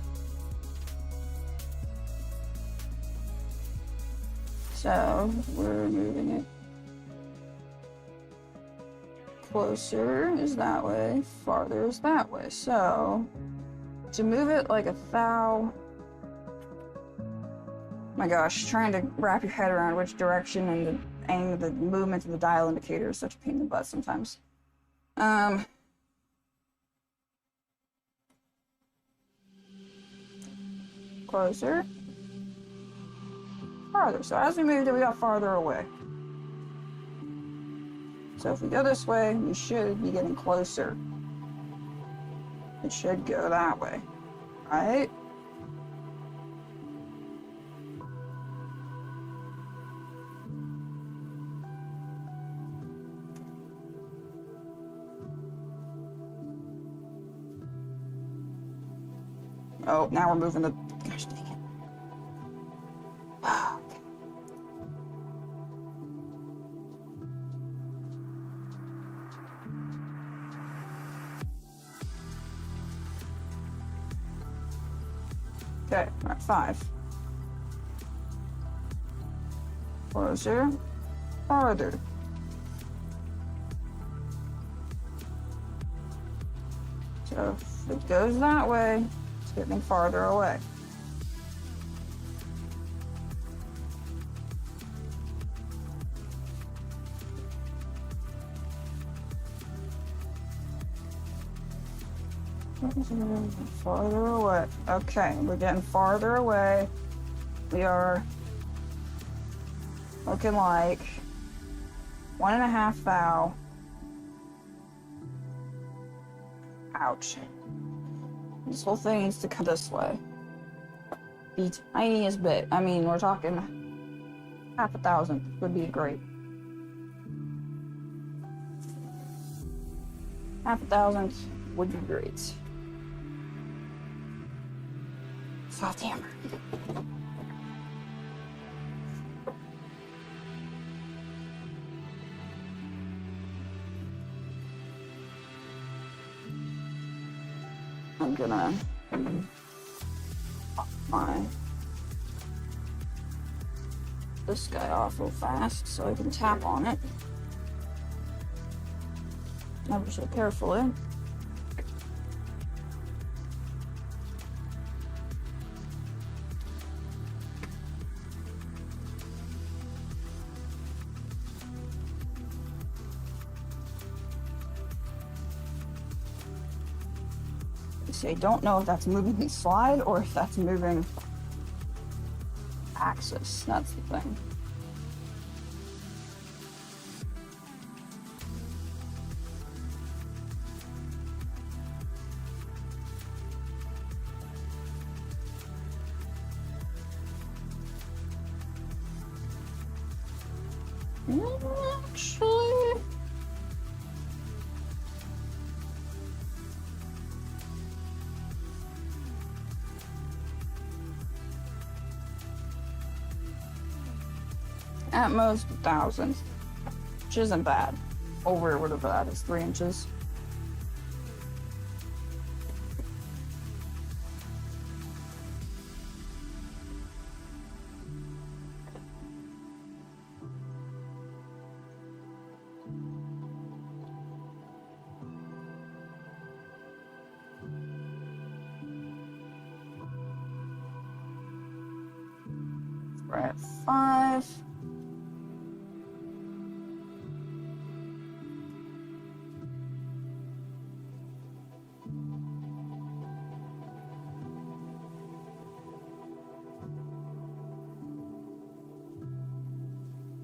A: So, we're moving it closer is that way, farther is that way. So, to move it like a thou, my gosh, trying to wrap your head around which direction and the aim of the movement of the dial indicator is such a pain in the butt sometimes. Closer. Farther. So as we moved it, we got farther away. So if we go this way, we should be getting closer. It should go that way, right? Oh, now we're moving the... Gosh dang it. Okay, we're at 5. Closer. Farther. So if it goes that way, it's getting farther away. Farther away. Okay, we're getting farther away. We are looking like 1.5 thou. Ouch. This whole thing needs to come this way. The tiniest bit. I mean, we're talking 0.5 would be great. 0.5 would be great. Soft hammer. I'm gonna pop this guy off real fast so I can tap on it. Ever so carefully. See, I don't know if that's moving the slide or if that's moving axis. That's the thing. Actually, at most 1,000, which isn't bad. Over whatever that is, 3 inches. We're at 5.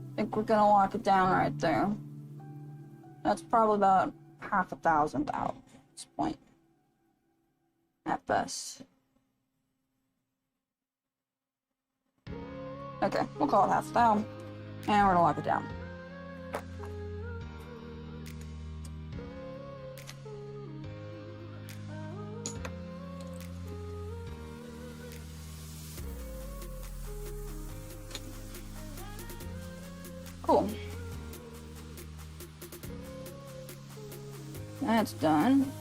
A: I think we're gonna lock it down right there. That's probably about 0.5 out at this point. At best. Okay, we'll call it 0.5 thou. And we're gonna lock it down. Cool. That's done.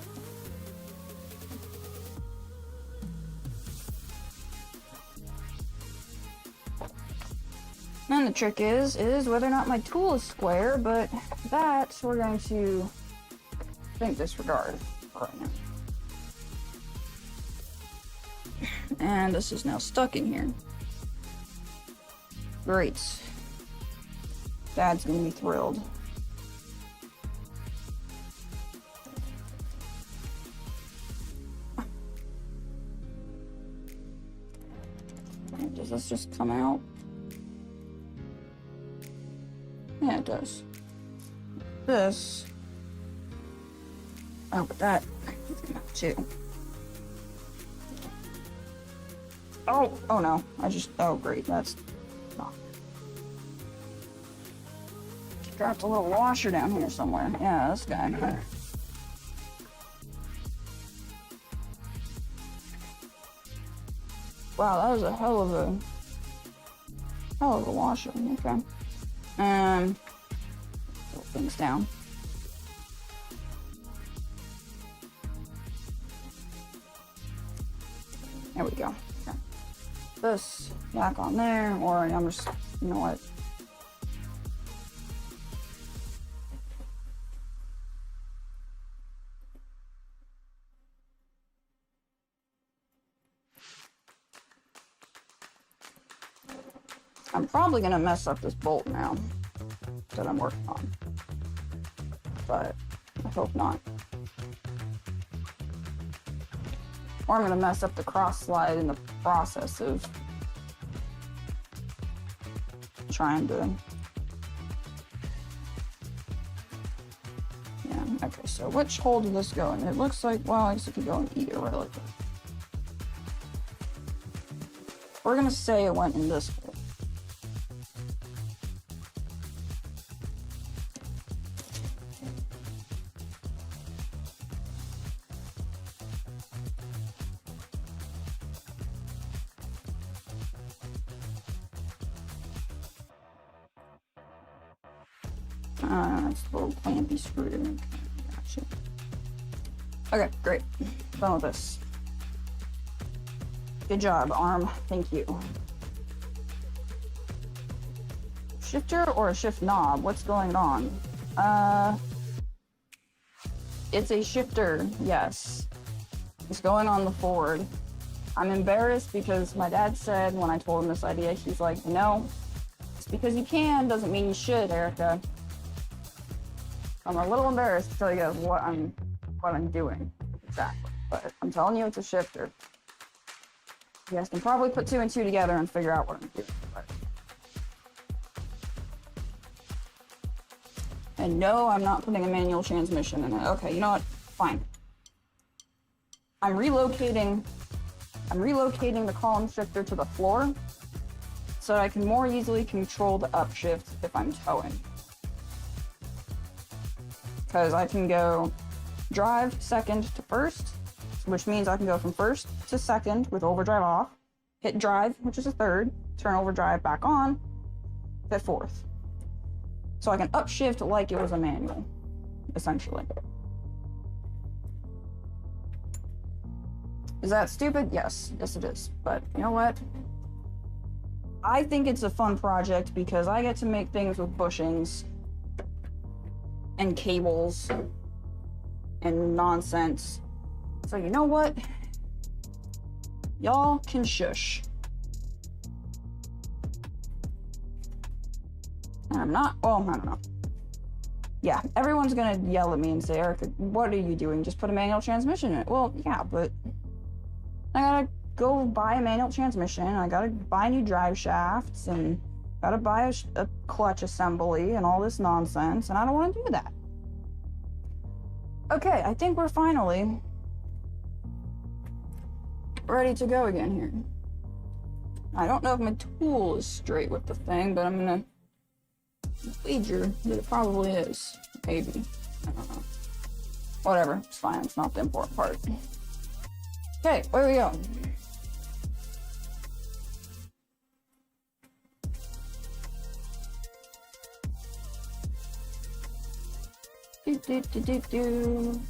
A: And the trick is whether or not my tool is square, but that we're going to, I think, disregard right now. And this is now stuck in here. Great. Dad's gonna be thrilled. Does this just come out? Yeah, it does. This. Oh, but that come out too. Oh no. Oh great, that's not. Dropped a little washer down here somewhere. Yeah, this guy. Wow, that was a hell of a washer. Okay. Put things down. There we go. Okay. this back on there, or I'm just, you know what? I'm probably gonna mess up this bolt now that I'm working on, but I hope not. Or I'm gonna mess up the cross slide in the process of trying to. Yeah, okay, so which hole did this go in? It looks like, well, I guess it could go in either, really. We're gonna say it went in this hole. It's a little clampy screw. Gotcha. Okay, great. Done with this. Good job, arm. Thank you. Shifter or a shift knob? What's going on? It's a shifter, yes. It's going on the Ford. I'm embarrassed because my dad said when I told him this idea, he's like, no, it's because you can, doesn't mean you should, Erica. I'm a little embarrassed to tell you guys what I'm doing exactly, but I'm telling you it's a shifter. You guys can probably put 2 and 2 together and figure out what I'm doing. But... And no, I'm not putting a manual transmission in it. Okay, you know what? Fine. I'm relocating the column shifter to the floor so that I can more easily control the upshift if I'm towing. Because I can go drive second to first, which means I can go from first to second with overdrive off, hit drive, which is a third, turn overdrive back on, hit fourth. So I can upshift like it was a manual, essentially. Is that stupid? Yes. Yes, it is. But you know what? I think it's a fun project because I get to make things with bushings and cables and nonsense. So you know what? Y'all can shush. And I'm not, well, I don't know. Yeah, everyone's gonna yell at me and say, Erica, what are you doing? Just put a manual transmission in it. Well, yeah, but I gotta go buy a manual transmission, I gotta buy new drive shafts, and gotta buy a clutch assembly and all this nonsense, and I don't want to do that. Okay, I think we're finally ready to go again here. I don't know if my tool is straight with the thing, but I'm gonna wager that it probably is. Maybe. I don't know. Whatever, it's fine, it's not the important part. Okay, where we go? Do.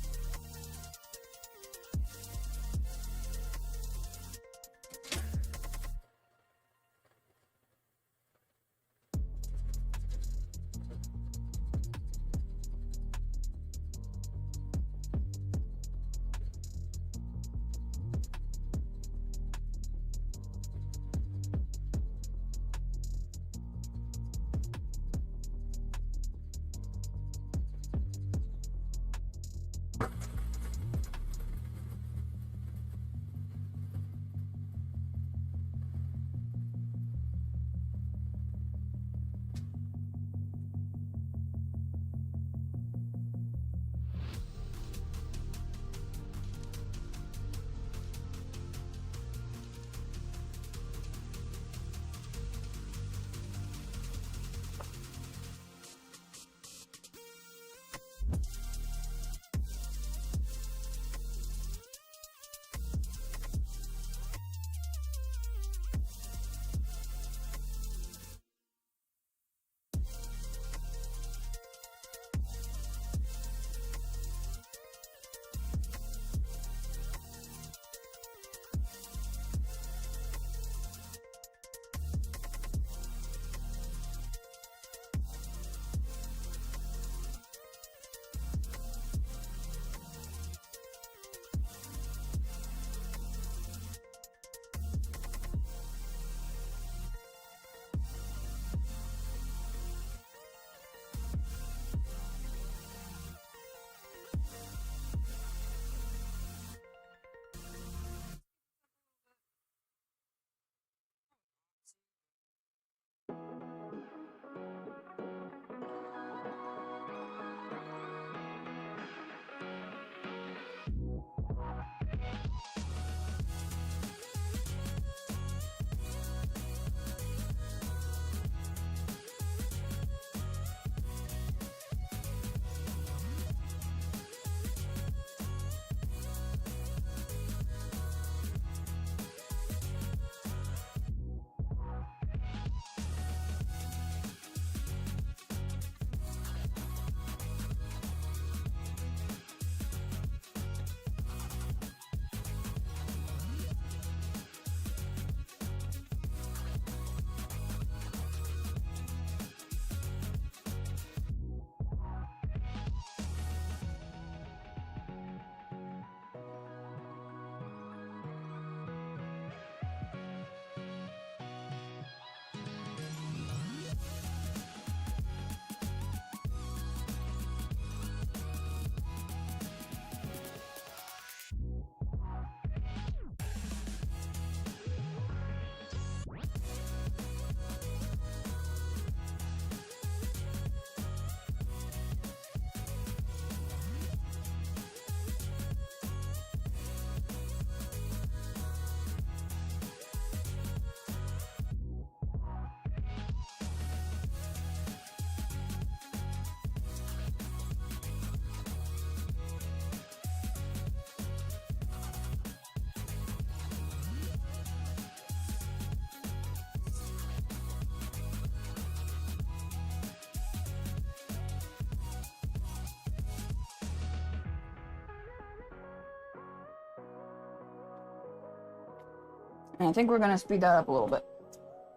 A: And I think we're gonna speed that up a little bit.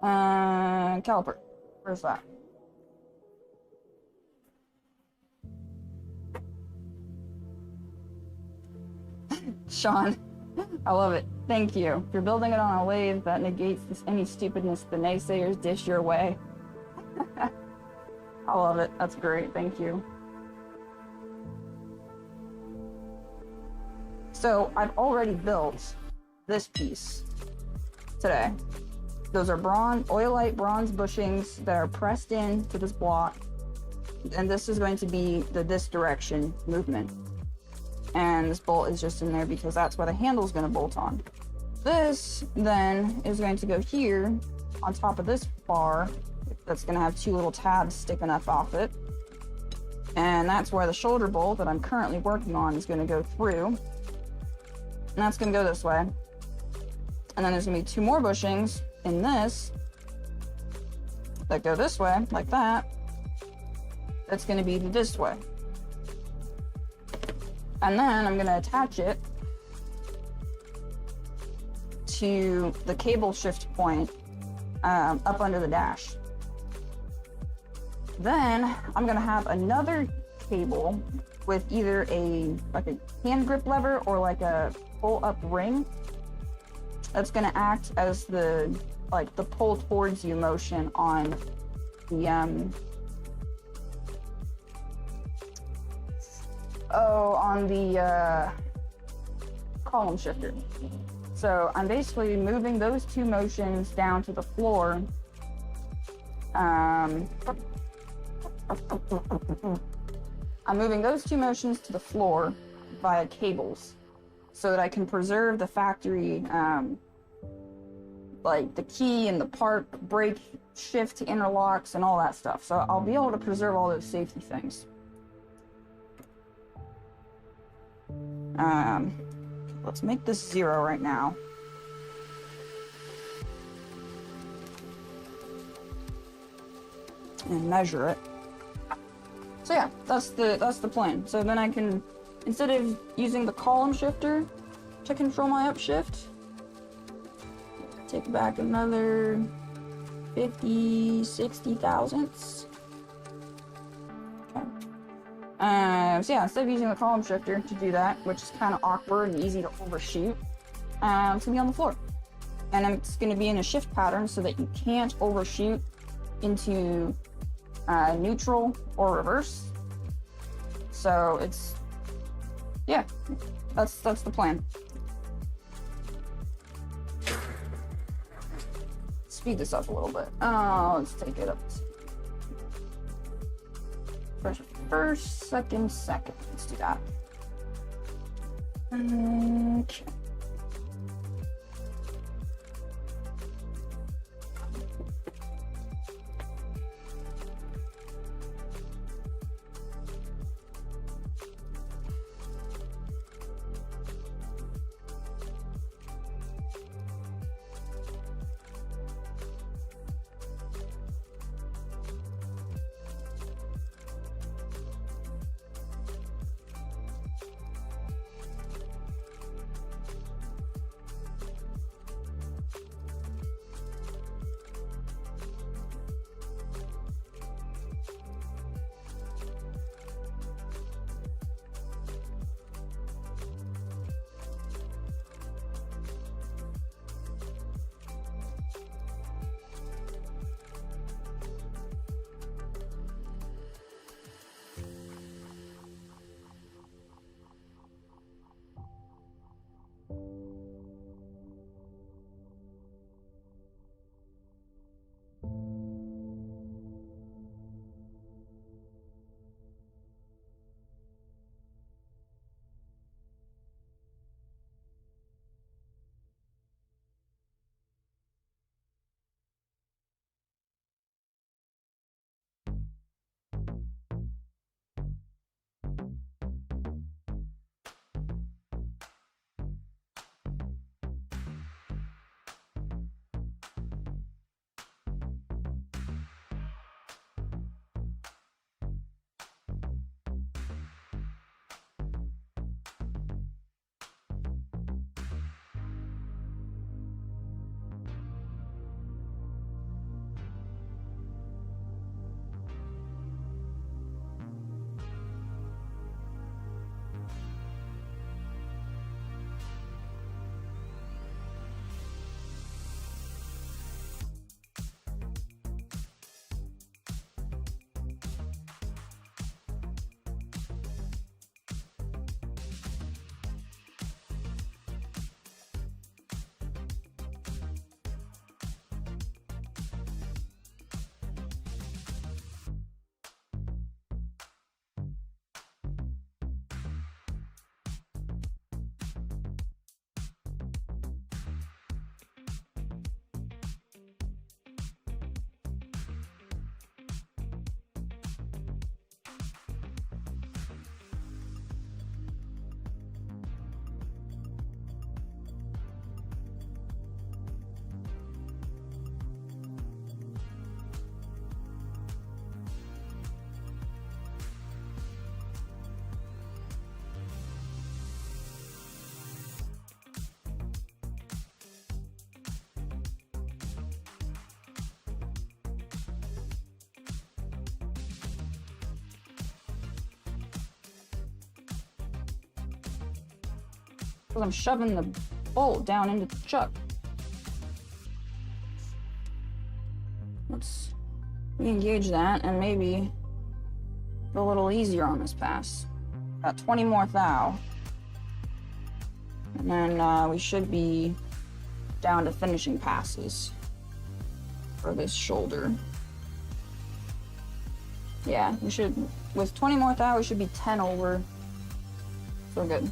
A: Caliper. Where's that? Sean, I love it. Thank you. If you're building it on a lathe, that negates any stupidness the naysayers dish your way. I love it. That's great. Thank you. So I've already built this piece today. Those are oilite bronze bushings that are pressed into this block. And this is going to be this direction movement. And this bolt is just in there because that's where the handle is going to bolt on. This then is going to go here on top of this bar that's going to have two little tabs sticking up off it. And that's where the shoulder bolt that I'm currently working on is going to go through. And that's going to go this way. And then there's going to be two more bushings in this that go this way, like that. That's going to be this way. And then I'm going to attach it to the cable shift point up under the dash. Then I'm going to have another cable with either like a hand grip lever or like a pull up ring that's going to act as the pull towards you motion on the column shifter. So I'm basically moving those two motions down to the floor. I'm moving those two motions to the floor via cables so that I can preserve the factory, like the key and the part, brake, shift interlocks and all that stuff. So I'll be able to preserve all those safety things. Let's make this 0 right now. And measure it. So yeah, that's the plan. So then I can, instead of using the column shifter to control my upshift, take back another 50-60 thousandths. Okay. So yeah, instead of using the column shifter to do that, which is kind of awkward and easy to overshoot, it's gonna be on the floor. And it's gonna be in a shift pattern so that you can't overshoot into neutral or reverse. So it's, yeah, that's the plan. Speed this up a little bit. Let's take it up. First, second. Let's do that. Okay. Because I'm shoving the bolt down into the chuck. Let's re-engage that and maybe go a little easier on this pass. Got 20 more thou. And then we should be down to finishing passes for this shoulder. Yeah, we should, with 20 more thou, we should be 10 over. So good.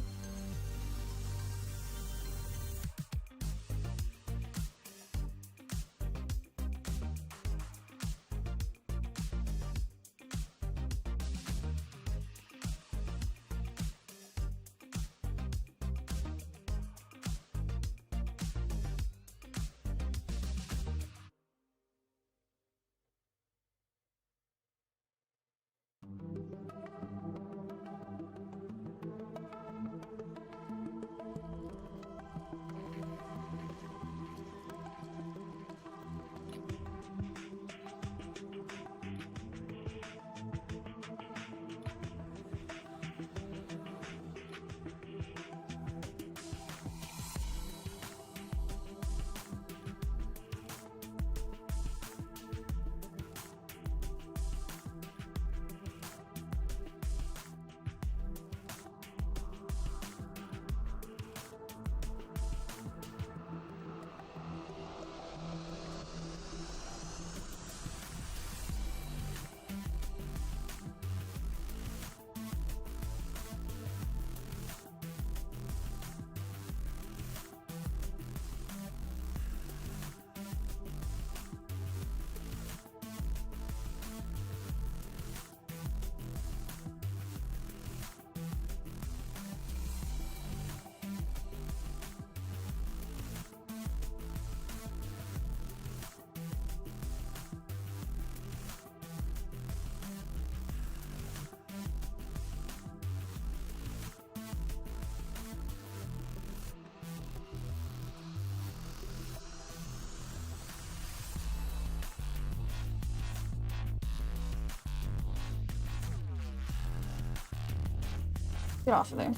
A: Get off of there.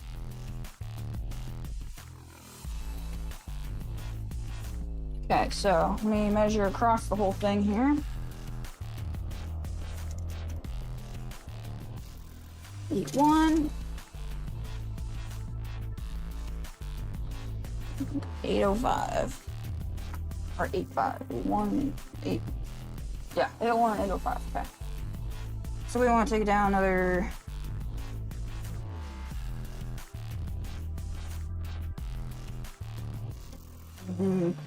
A: Okay, so let me measure across the whole thing here. 8.1. 805. Or 8.5. 8.1, 8. Yeah, 8.1, 805. Okay. So we want to take it down another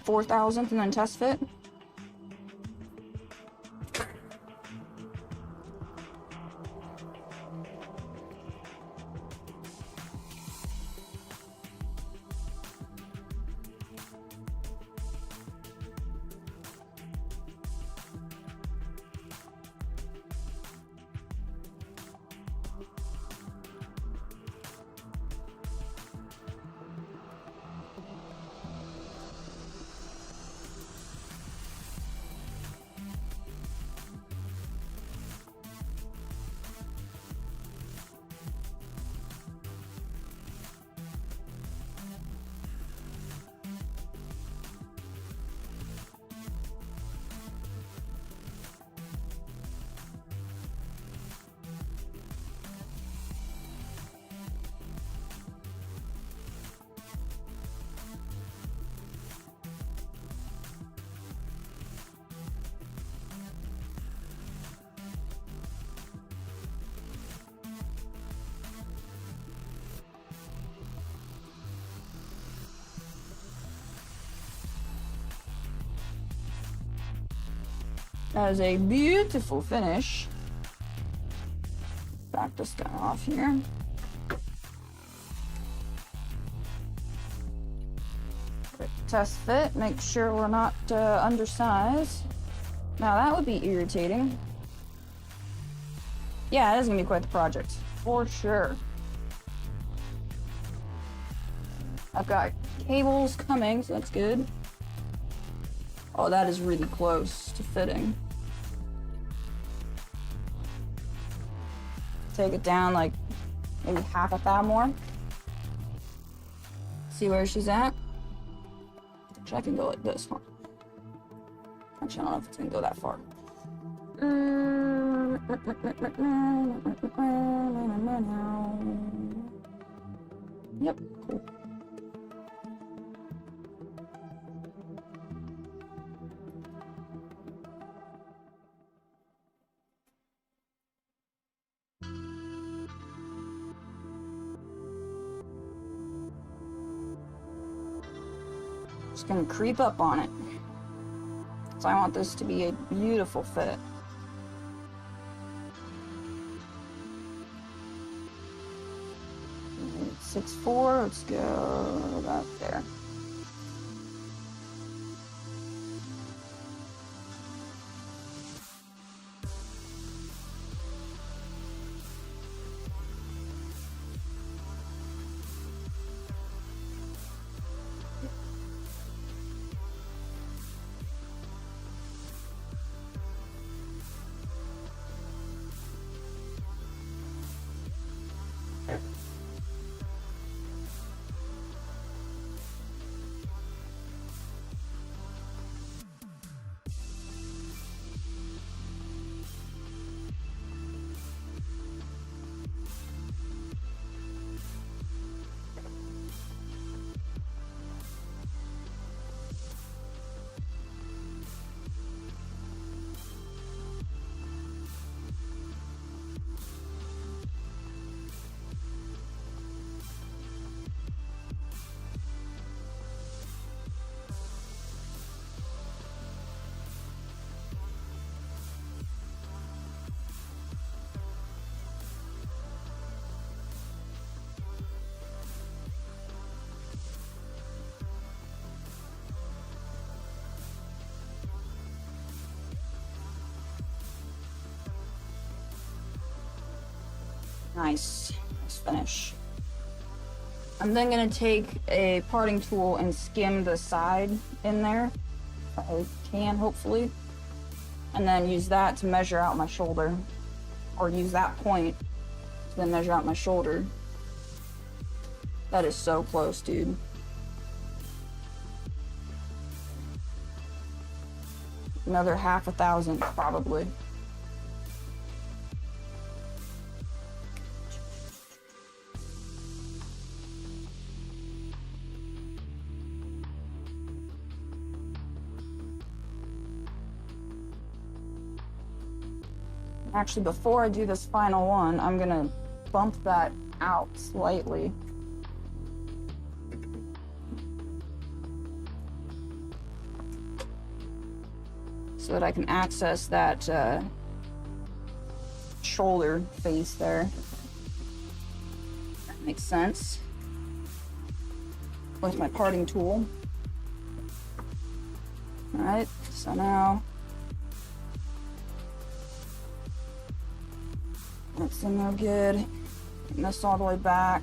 A: 4,000th and then test fit. That is a beautiful finish. Back this guy off here. Test fit, make sure we're not undersized. Now that would be irritating. Yeah, it is gonna be quite the project, for sure. I've got cables coming, so that's good. Oh, that is really close to fitting. Take it down like maybe half a thou more. see where she's at. Actually, I can go like this, huh? Actually, I don't know if it's gonna go that far. Yep, cool. Just gonna creep up on it. So I want this to be a beautiful fit. It's 6'4", let's go about there. Nice. Nice finish. I'm then going to take a parting tool and skim the side in there, if I can, hopefully, and then use that to measure out my shoulder, or use that point to then measure out my shoulder. That is so close, dude. Another half a thousand, probably. Actually, before I do this final one, I'm gonna bump that out slightly. So that I can access that shoulder face there. That makes sense. With my parting tool. Alright, so now that's in there good. Getting this all the way back.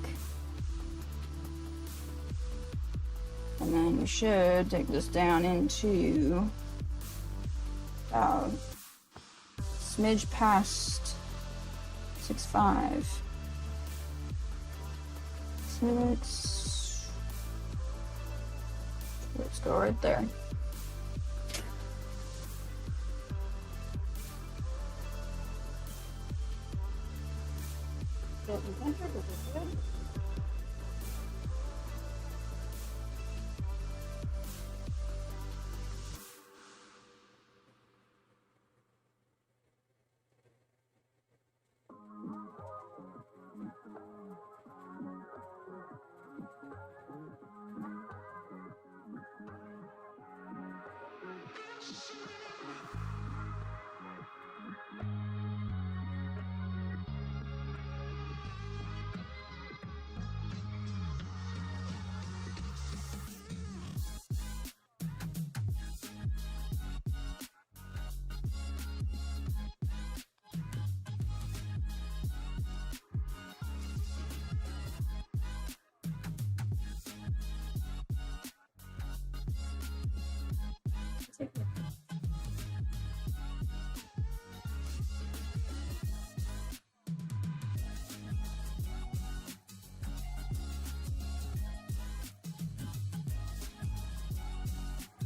A: And then we should take this down into smidge past 6'5". 6. Let's go right there.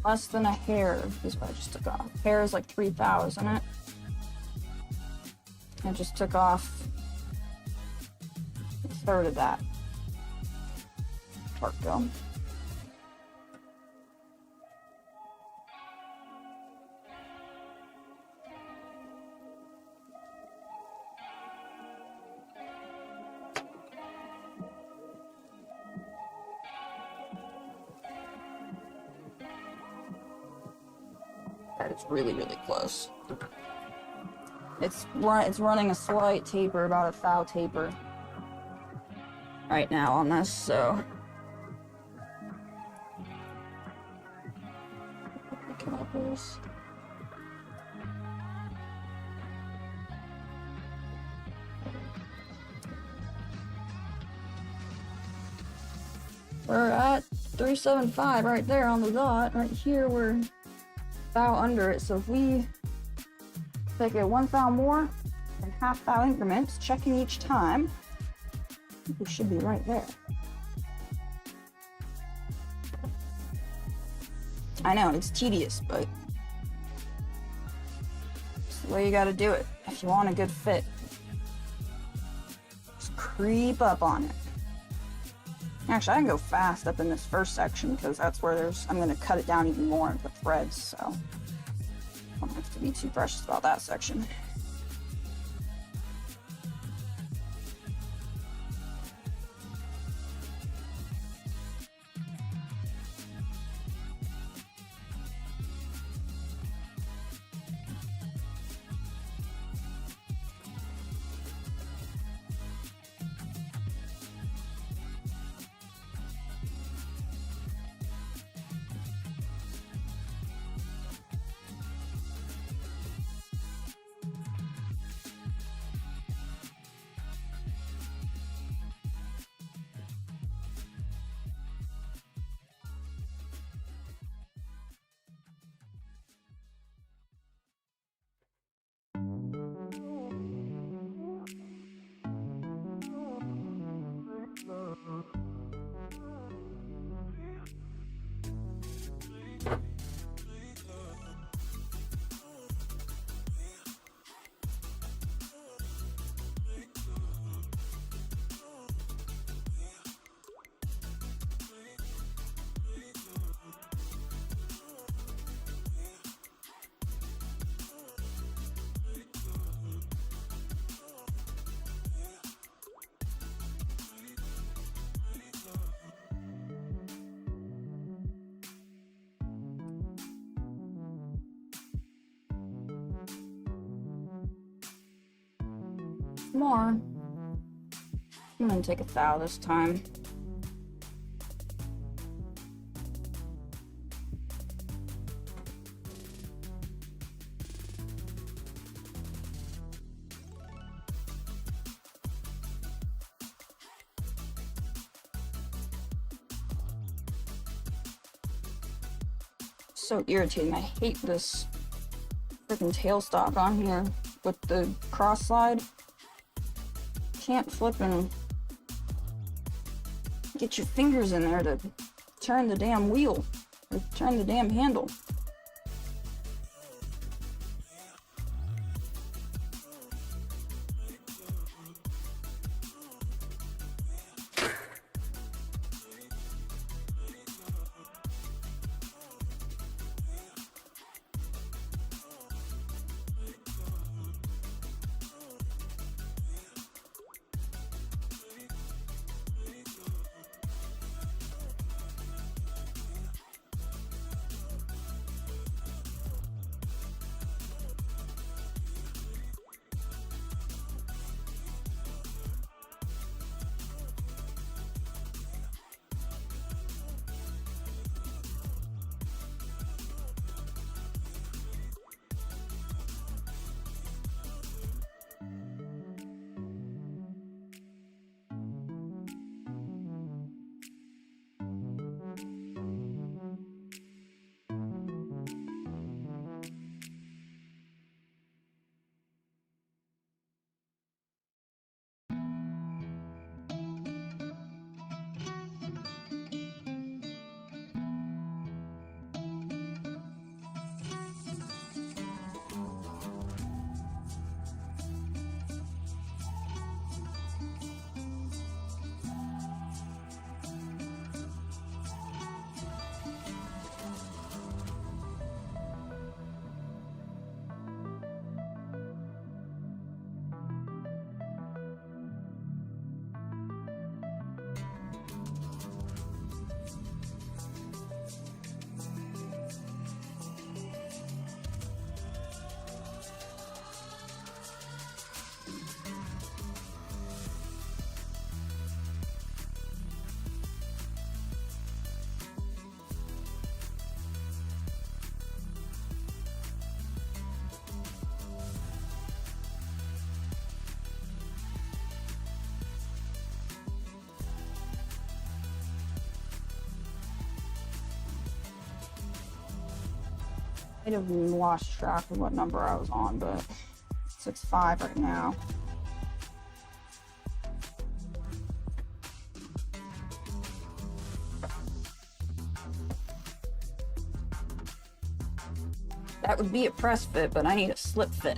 A: Less than a hair is what I just took off. Hair is like 3 thou, isn't it? I just took off a third of that. Torque go. That is really, really close. It's running a slight taper, about a thou taper right now on this, so we're at 375 right there on the dot. Right here we're thou under it, so if we take it 1 thou more in half thou increments, checking each time, I think we should be right there. I know, it's tedious, but it's the way you gotta do it if you want a good fit. Just creep up on it. Actually, I can go fast up in this first section because that's where I'm gonna cut it down even more with threads, so I don't have to be too precious about that section. More. I'm gonna take a thou this time. So irritating. I hate this freaking tailstock on here with the cross slide. Can't flip and get your fingers in there to turn the damn wheel or turn the damn handle. I'd have lost track of what number I was on, but 6.5 right now. That would be a press fit, but I need a slip fit.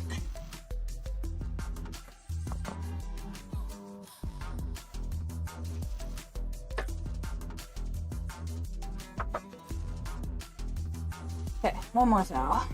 A: Okay, one more towel.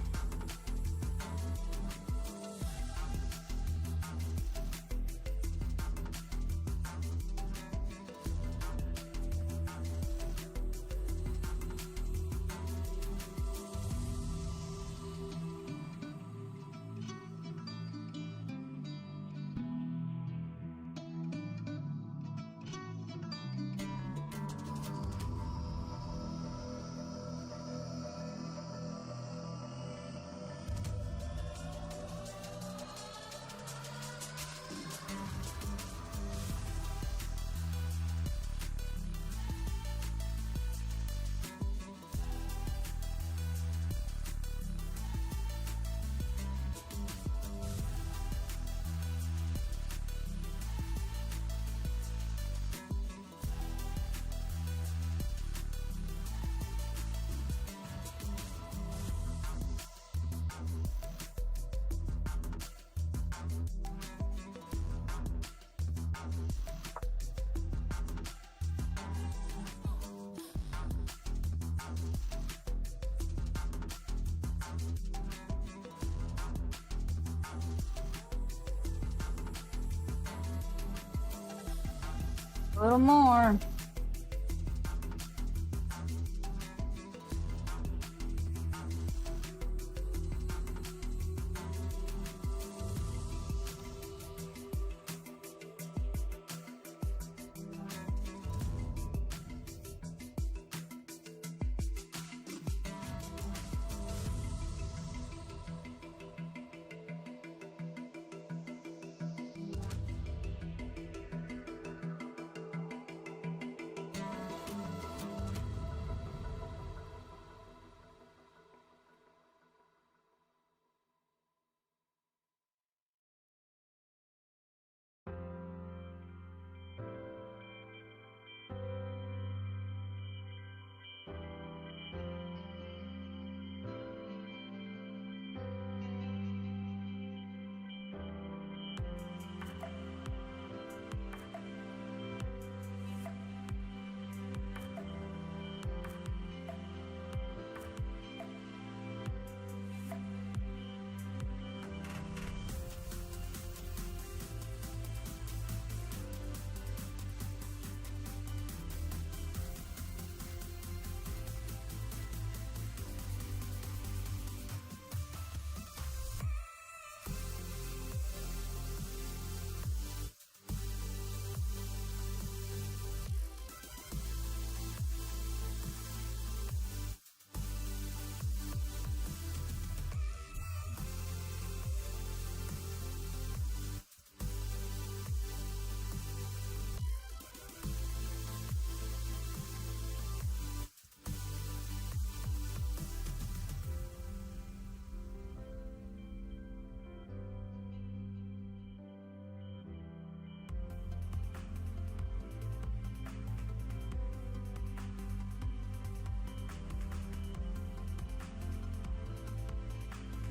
A: A little more.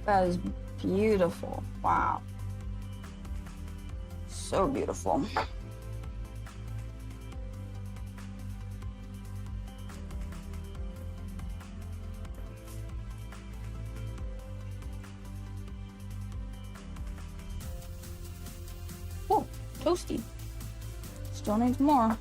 A: That is beautiful. Wow. So beautiful. Oh, toasty. Still needs more.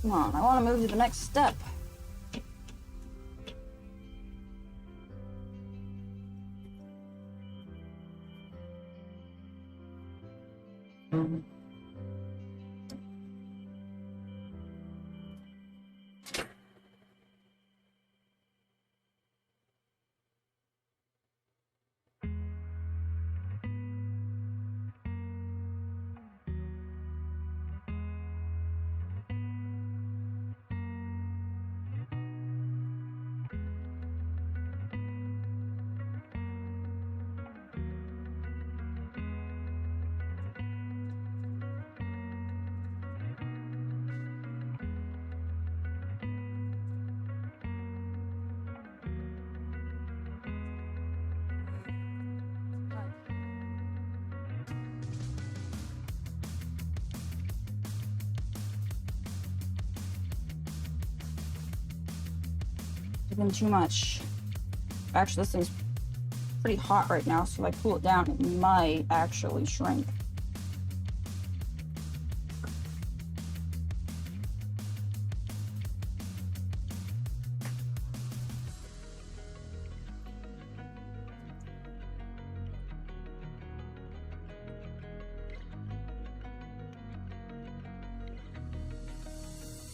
A: Come on, I want to move to the next step. Even too much. Actually, this thing's pretty hot right now, so if I cool it down, it might actually shrink.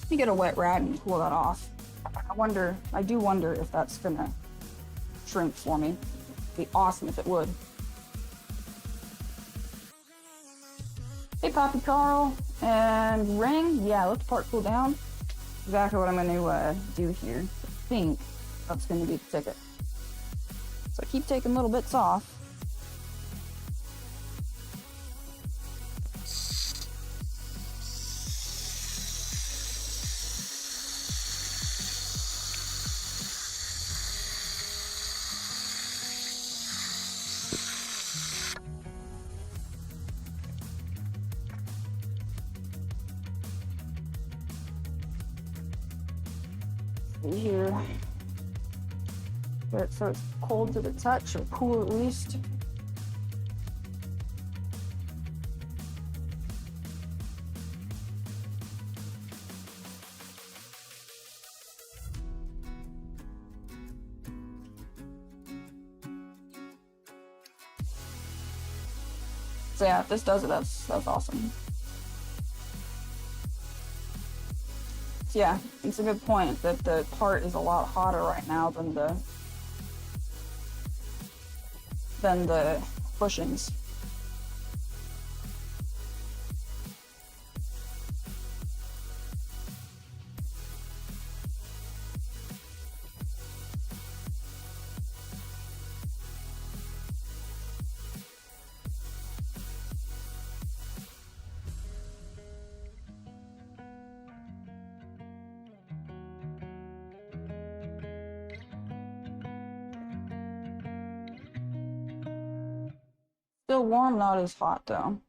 A: Let me get a wet rag and cool that off. I do wonder if that's gonna shrink for me. It'd be awesome if it would. Hey, Poppy Carl and Ring. Yeah, let the part cool down. Exactly what I'm gonna do here. I think that's gonna be the ticket. So I keep taking little bits off. Here, so it's cold to the touch, or cool at least. So yeah, if this does it, that's awesome. So yeah, it's a good point that the part is a lot hotter right now than the bushings. Still warm, not as hot though.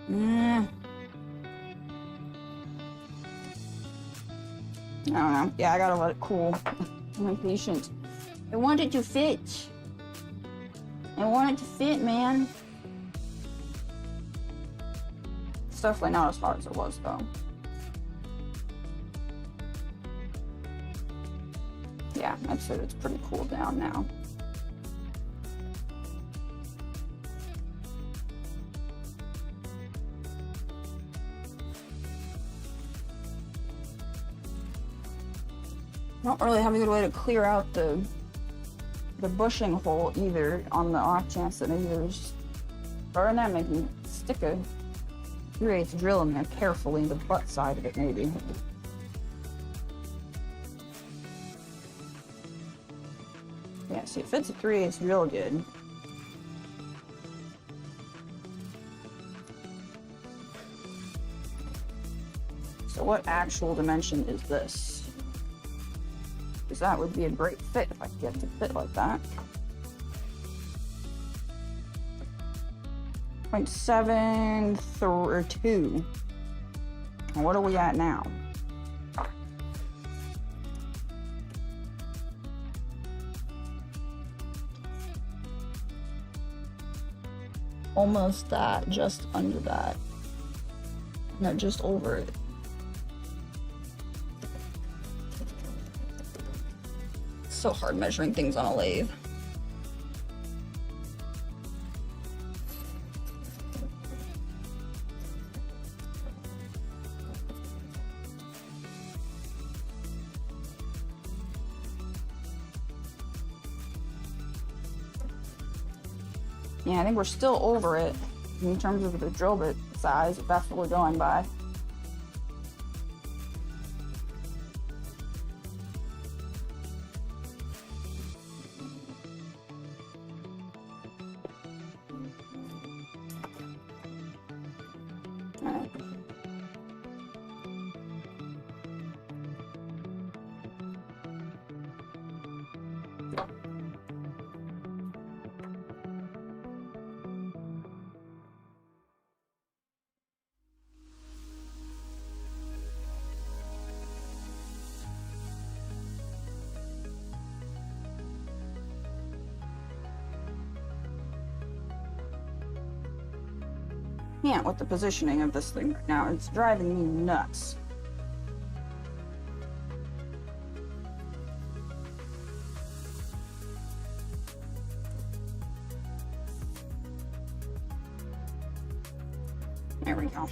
A: I don't know. Yeah, I gotta let it cool. I'm impatient. I want it to fit. I want it to fit, man. It's definitely not as hot as it was though. Yeah, I'd say it's pretty cool down now. I don't really have a good way to clear out the bushing hole either, on the off chance that maybe there's burn that, maybe stick a 3/8 drill in there carefully in the butt side of it maybe. Yeah, see, it fits a 3/8 drill good. So what actual dimension is this? Because that would be a great fit if I could get it to fit like that. 0.732. And what are we at now? Almost that, just under that. No, just over it. So hard measuring things on a lathe. Yeah, I think we're still over it in terms of the drill bit size, if that's what we're going by. can't with the positioning of this thing right now. It's driving me nuts. There we go.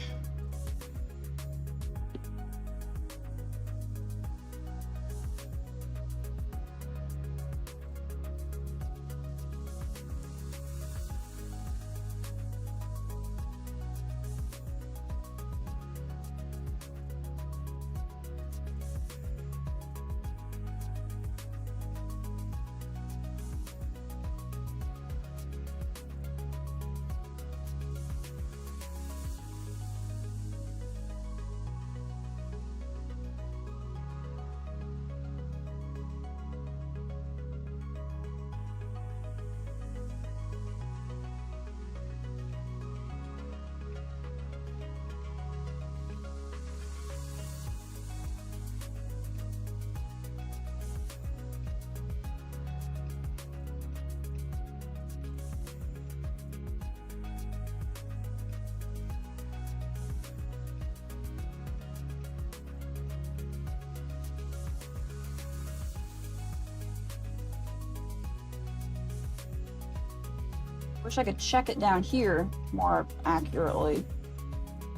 A: Wish I could check it down here more accurately,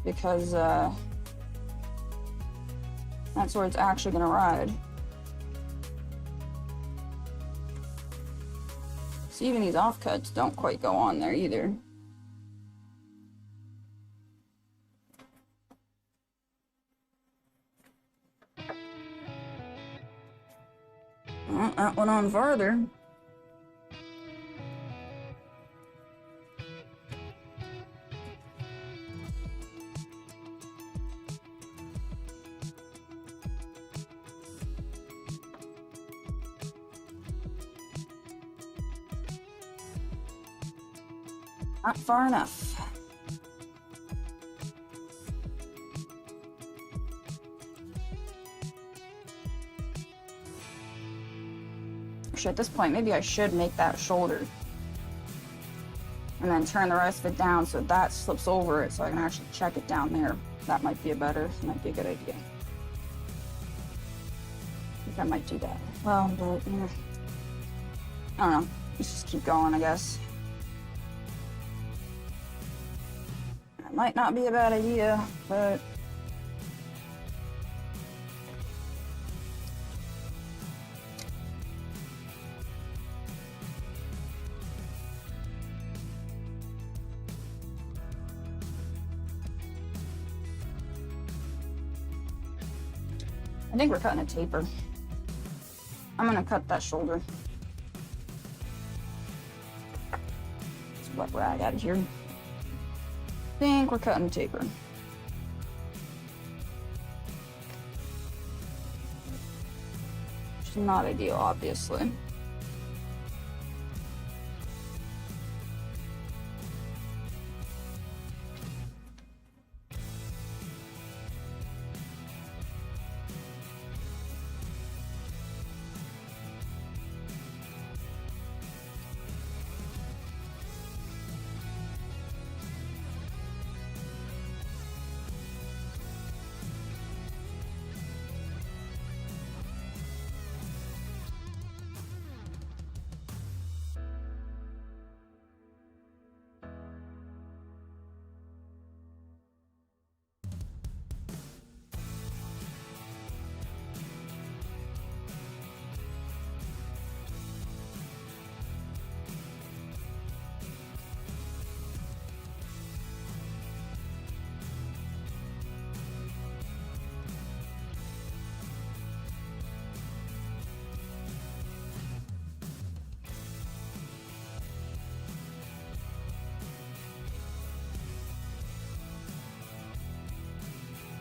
A: because that's where it's actually gonna ride. So even these offcuts don't quite go on there either. Well, that went on farther. Not far enough. Actually, at this point, maybe I should make that shoulder. And then turn the rest of it down so that slips over it so I can actually check it down there. That might be a good idea. I think I might do that. Well, but, I don't know. Let's just keep going, I guess. That might not be a bad idea, but... I think we're cutting a taper. I'm gonna cut that shoulder. Let's wet rag out of here. I think we're cutting a taper. Which is not ideal, obviously.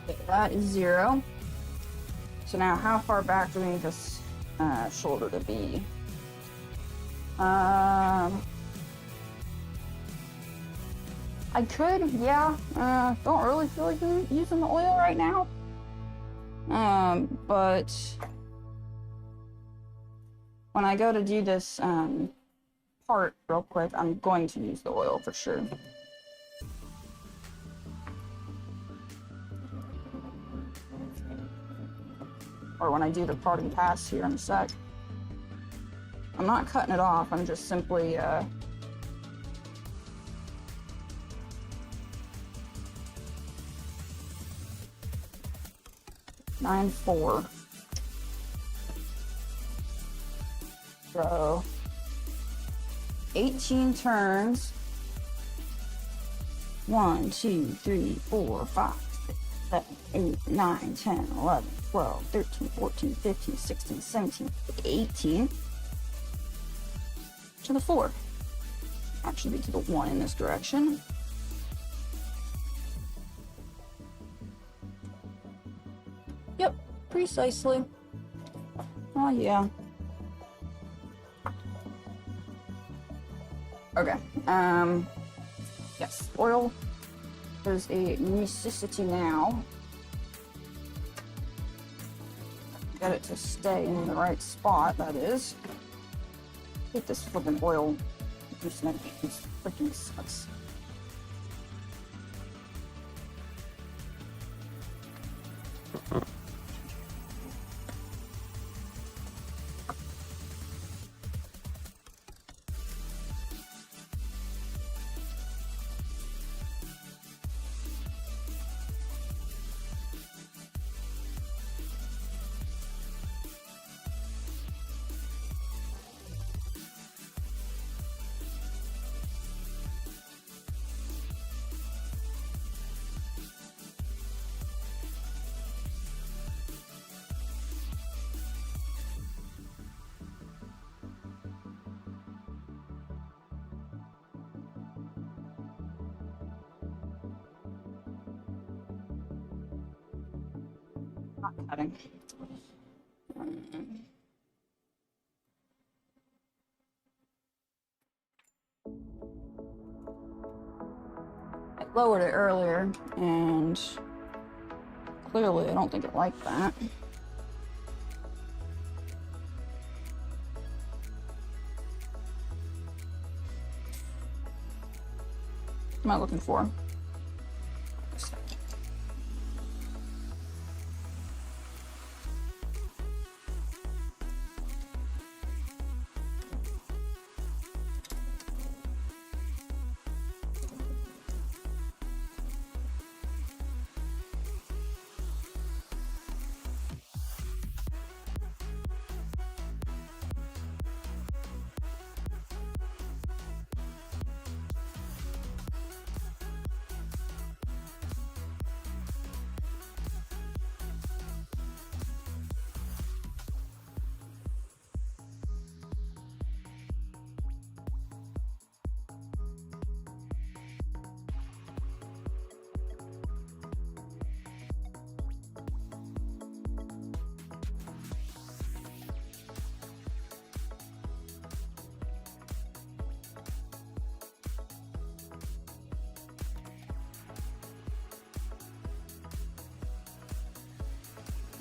A: Okay, that is 0. So now how far back do we need this shoulder to be? I could, yeah. Don't really feel like using the oil right now. But when I go to do this part real quick, I'm going to use the oil for sure. or when I do the parting pass here in a sec. I'm not cutting it off, I'm just simply 9-4. So 18 turns. 1, 2, 3, 4, 5, 6, 7, 8, 9, 10, 11, 12, 13, 14, 15, 16, 17, 18. To the 4. Actually be to the 1 in this direction. Yep, precisely. Oh yeah. Okay, yes, oil is a necessity now. Get it to stay in the right spot, that is. I hate this flipping oil juice and it freaking sucks. Not cutting. I lowered it earlier, and clearly I don't think it liked that. What am I looking for?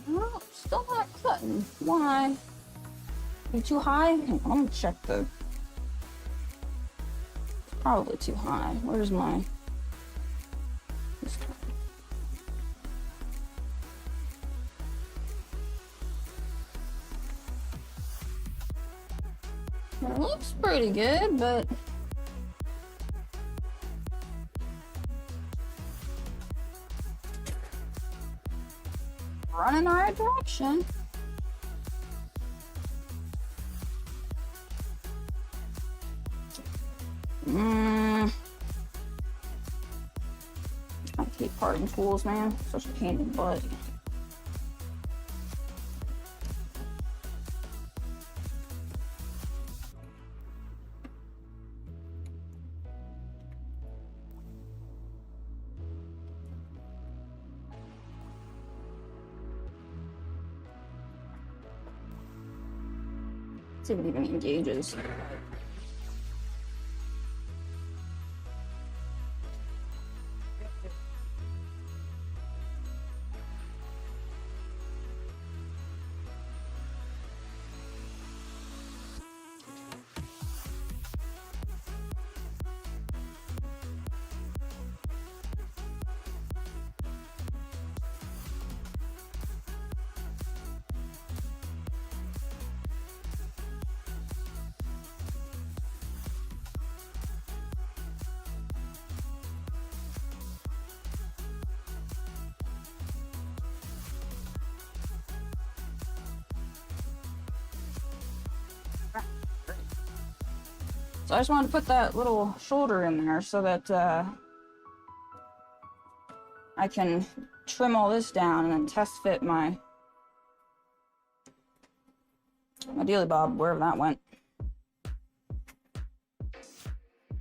A: No, still not cutting. Why? Are you too high? Hang on, I'm gonna check the... It's probably too high. Where's my... It looks pretty good, but... Run in the right direction. I hate parting tools, man. Such a pain in the butt. See if it even engages. So I just wanted to put that little shoulder in there so that I can trim all this down and then test fit my dealy bob, wherever that went.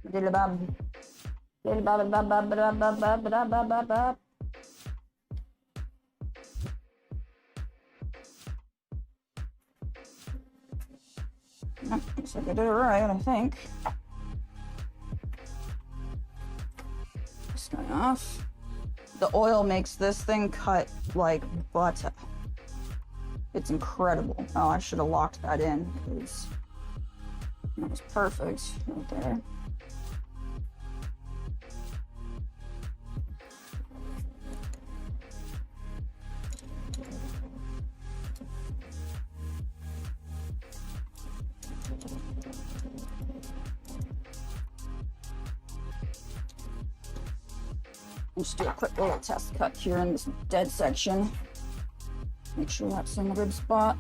A: Diddly bob. Diddly bob, bob, bob, bob, bob, bob, bob, bob, bob, bob. Looks like I did it right, I think. This guy off. The oil makes this thing cut like butter. It's incredible. Oh, I should have locked that in because that was perfect right there. Just do a quick little test cut here in this dead section. Make sure that's in the good spot.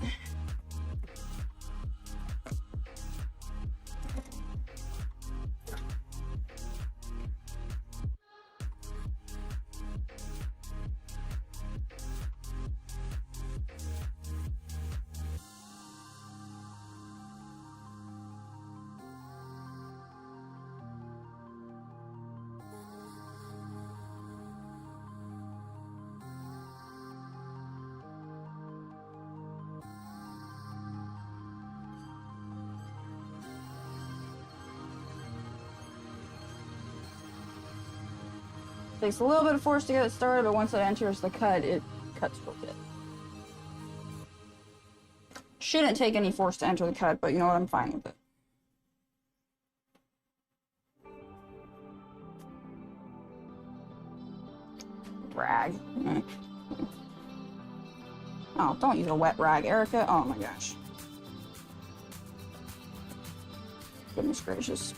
A: Takes a little bit of force to get it started, but once it enters the cut, it cuts real good. Shouldn't take any force to enter the cut, but you know what, I'm fine with it. Rag. Oh, don't use a wet rag, Erica. Oh my gosh. Goodness gracious.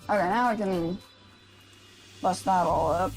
A: Okay, now I can bust that all up.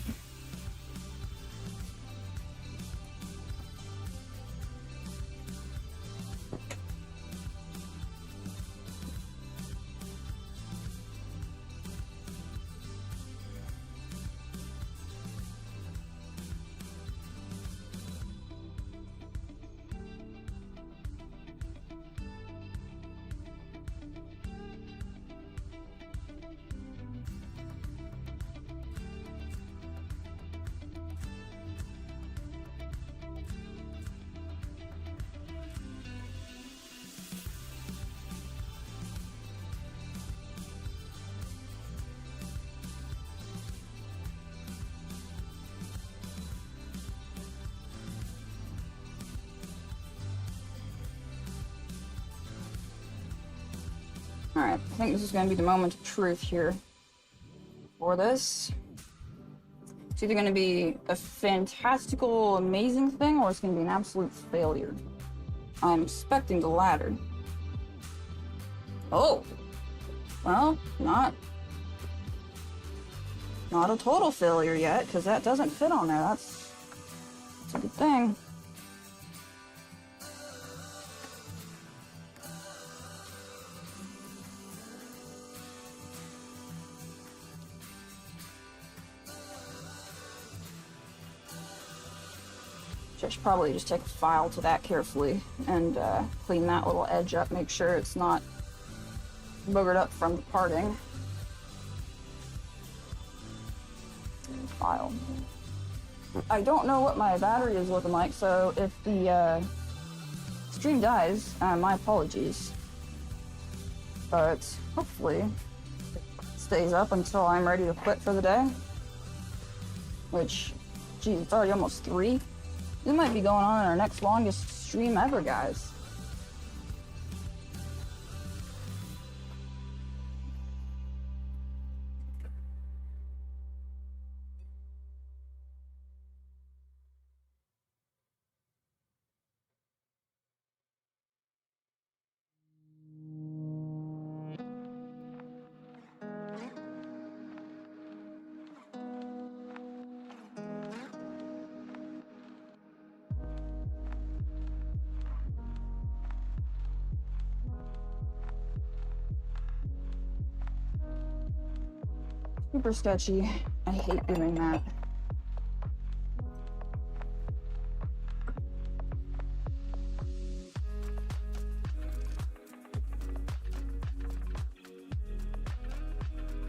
A: Alright, I think this is going to be the moment of truth here for this. It's either going to be a fantastical, amazing thing, or it's going to be an absolute failure. I'm expecting the latter. Oh! Well, not a total failure yet, because that doesn't fit on there. That's a good thing. I should probably just take a file to that carefully and clean that little edge up, make sure it's not boogered up from the parting. File. I don't know what my battery is looking like, so if the stream dies, my apologies. But hopefully it stays up until I'm ready to quit for the day. Which, geez, it's already almost 3. This might be going on in our next longest stream ever, guys. Super sketchy. I hate doing that.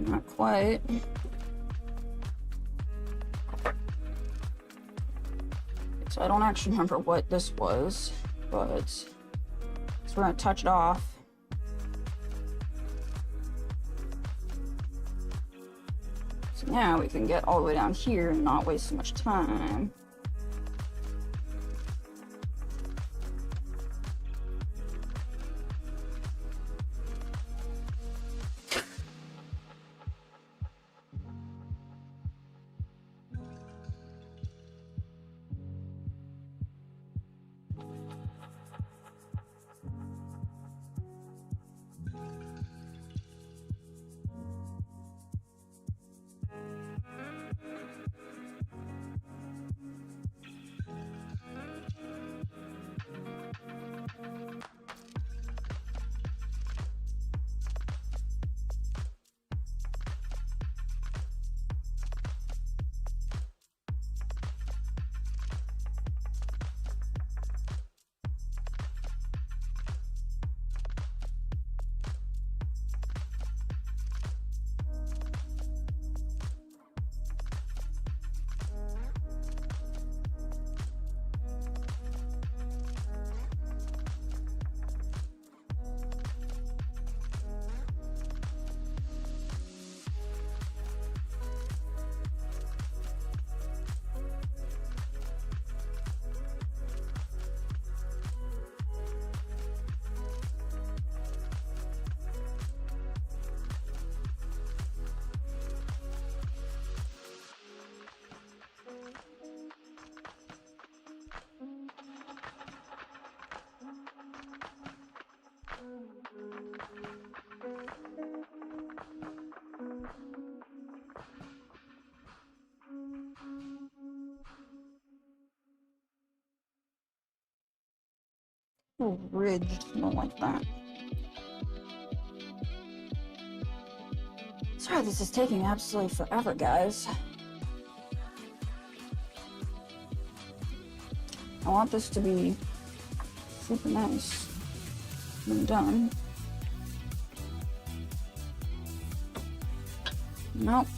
A: Not quite. So I don't actually remember what this was, but so we're gonna touch it off. So now we can get all the way down here and not waste so much time. Oh, ridged. I don't like that. Sorry, this is taking absolutely forever, guys. I want this to be super nice when done. Nope.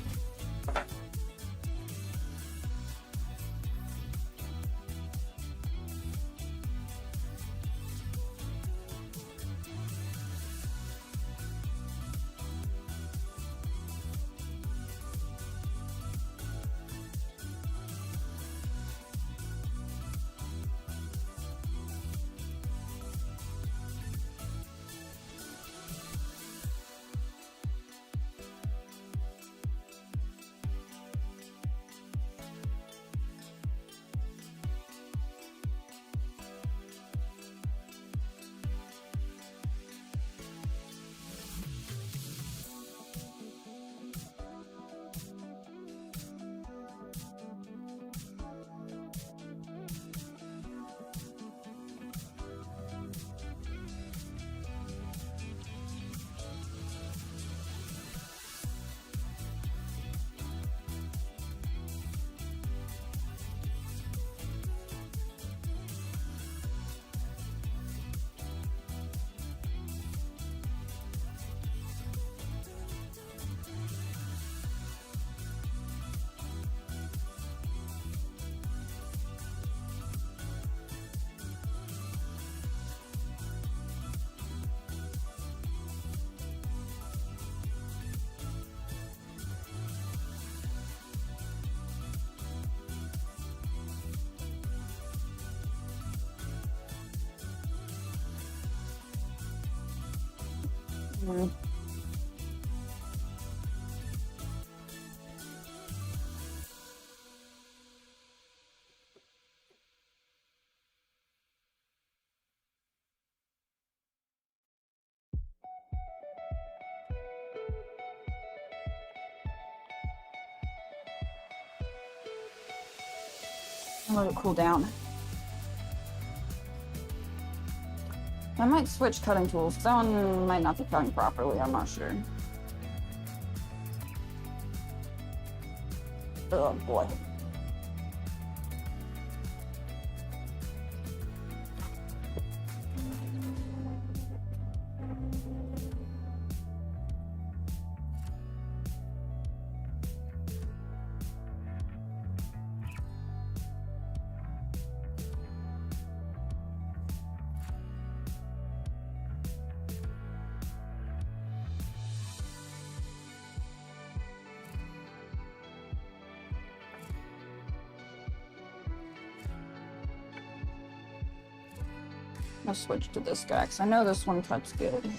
A: Let it cool down. I might switch cutting tools, because that one might not be cutting properly, I'm not sure. Oh boy. I'll switch to this guy because I know this one cuts good.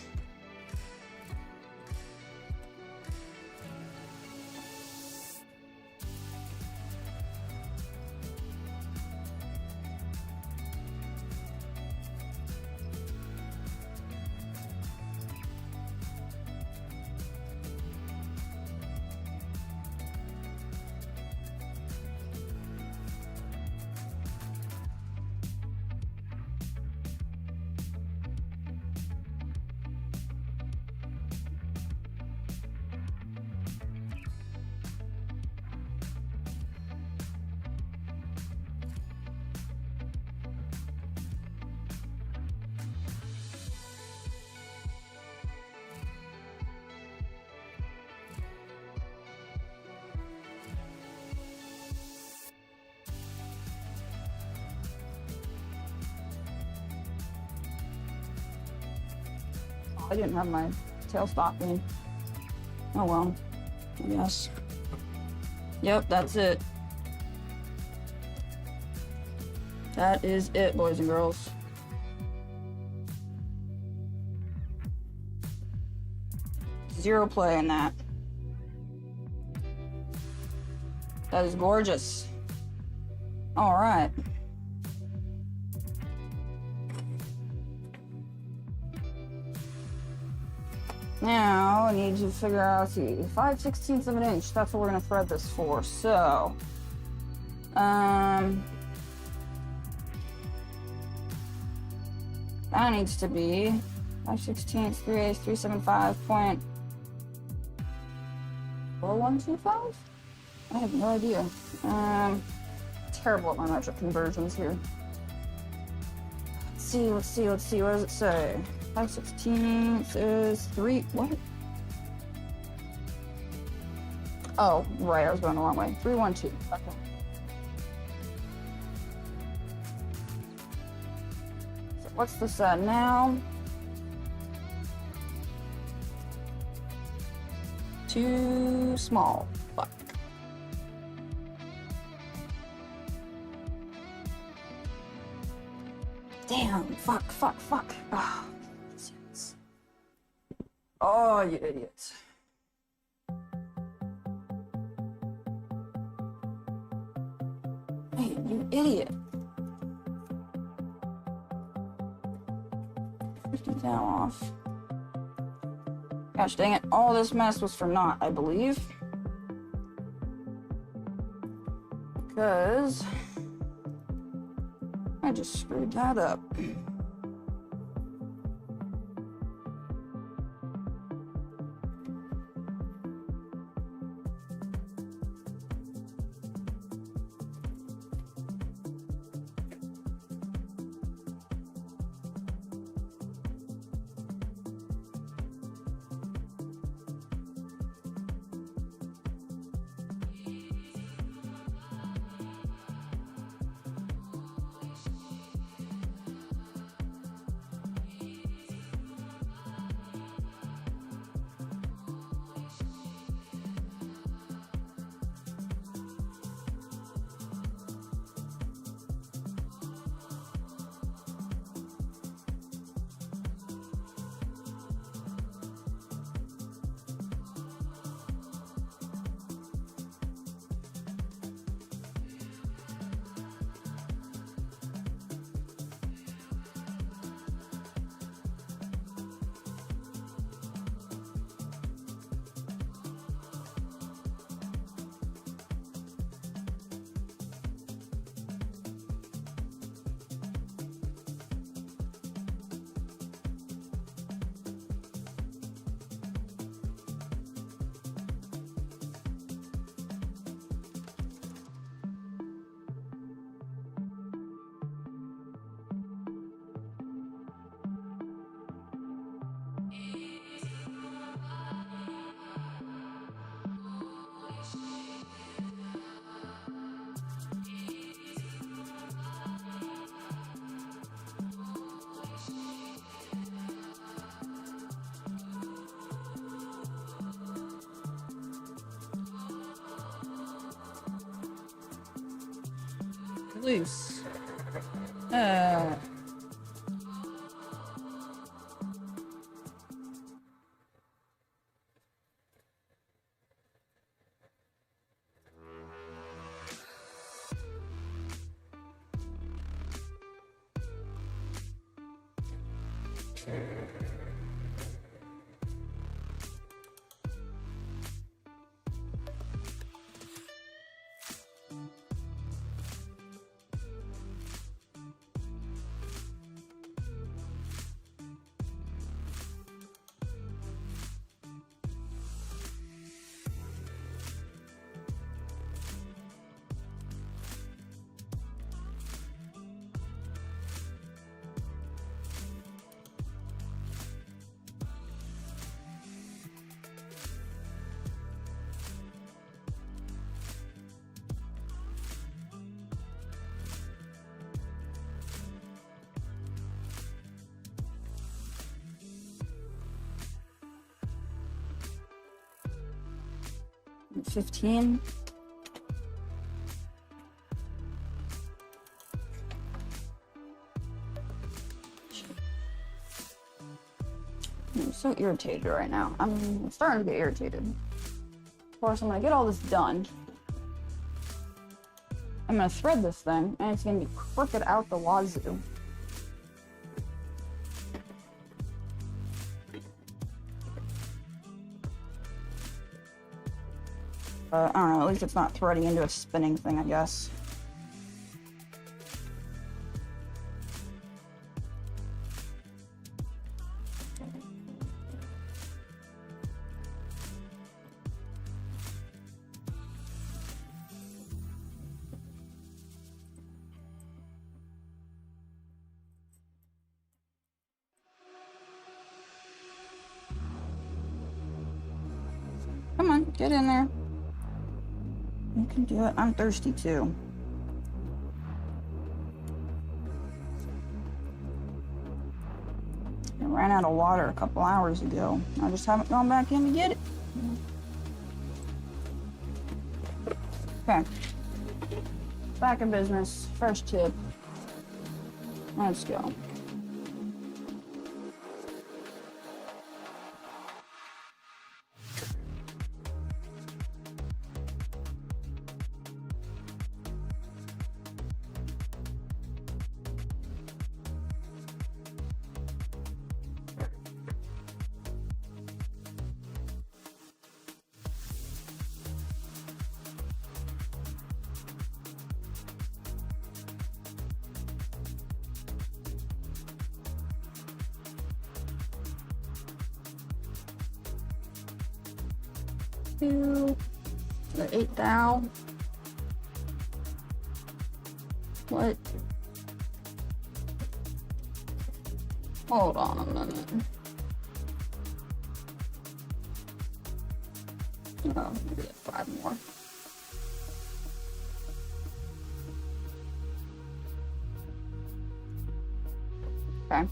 A: I didn't have my tail stopping. Oh well. Yes. Yep, that's it. That is it, boys and girls. Zero play in that. That is gorgeous. All right. Now I need to figure out, see, 5/16 of an inch. That's what we're gonna thread this for. So, that needs to be 5/16, 3/8, 375.4125. I have no idea. Terrible at my metric conversions here. Let's see. What does it say? 5/16 is 3. What? Oh, right. I was going the wrong way. 312. Okay. So what's this at now? Too small. Fuck. Damn. Fuck. Ah. Oh, you idiots. Hey, you idiot. 50 down off. Gosh dang it, all this mess was for naught, I believe. Because I just screwed that up. loose. $15. I'm so irritated right now. I'm starting to get irritated. Of course, I'm gonna get all this done. I'm gonna thread this thing, and it's gonna be crooked out the wazoo. I don't know, at least it's not threading into a spinning thing, I guess. Come on, get in there. You can do it. I'm thirsty too. I ran out of water a couple hours ago. I just haven't gone back in to get it. Okay. Back in business. First tip. Let's go. To the 8 thou. What? Hold on a minute. Oh, maybe 5 more. Okay.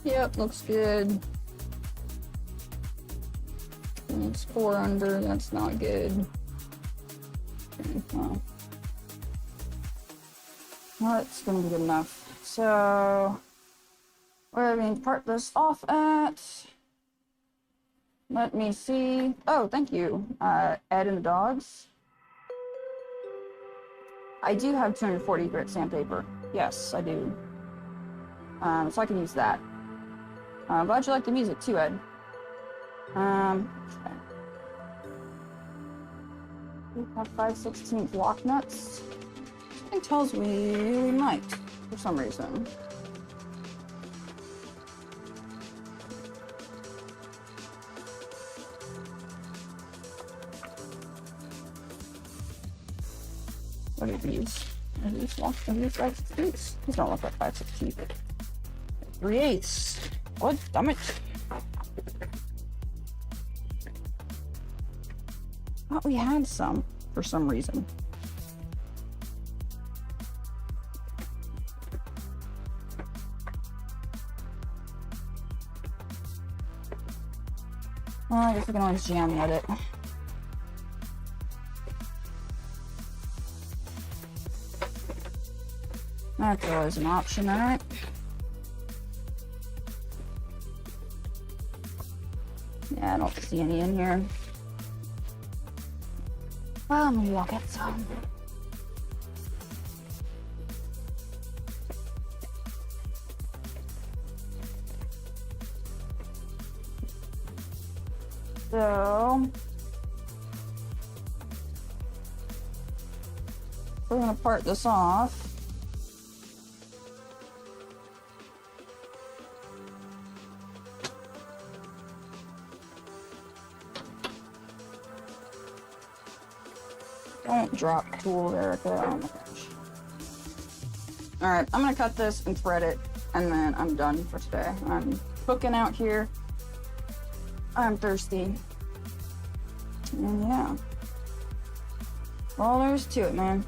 A: Yep, looks good. It's 4 under, that's not good. Okay, well, that's gonna be good enough. So, where are we gonna part this off at? Let me see. Oh, thank you, Ed and the dogs. I do have 240 grit sandpaper. Yes, I do. So I can use that. Glad you like the music too, Ed. Okay. We have 5/16 block nuts. Something tells me we might, for some reason. What are these? Are these 5/16? These don't look like 5/16. 3/8. What? Damn it. Thought we had some for some reason. Well, I guess we can always jam nut it. That's always an option, alright? Yeah, I don't see any in here. Well, maybe I'll get some. So, we're gonna part this off. Don't drop tool, Erica. Oh my gosh. Alright, I'm gonna cut this and thread it, and then I'm done for today. I'm cooking out here. I'm thirsty. And yeah. All there is to it, man.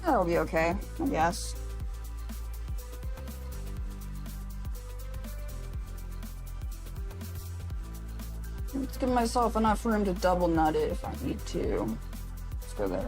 A: That'll be okay, I guess. Let's give myself enough room to double nut it if I need to. Let's go there.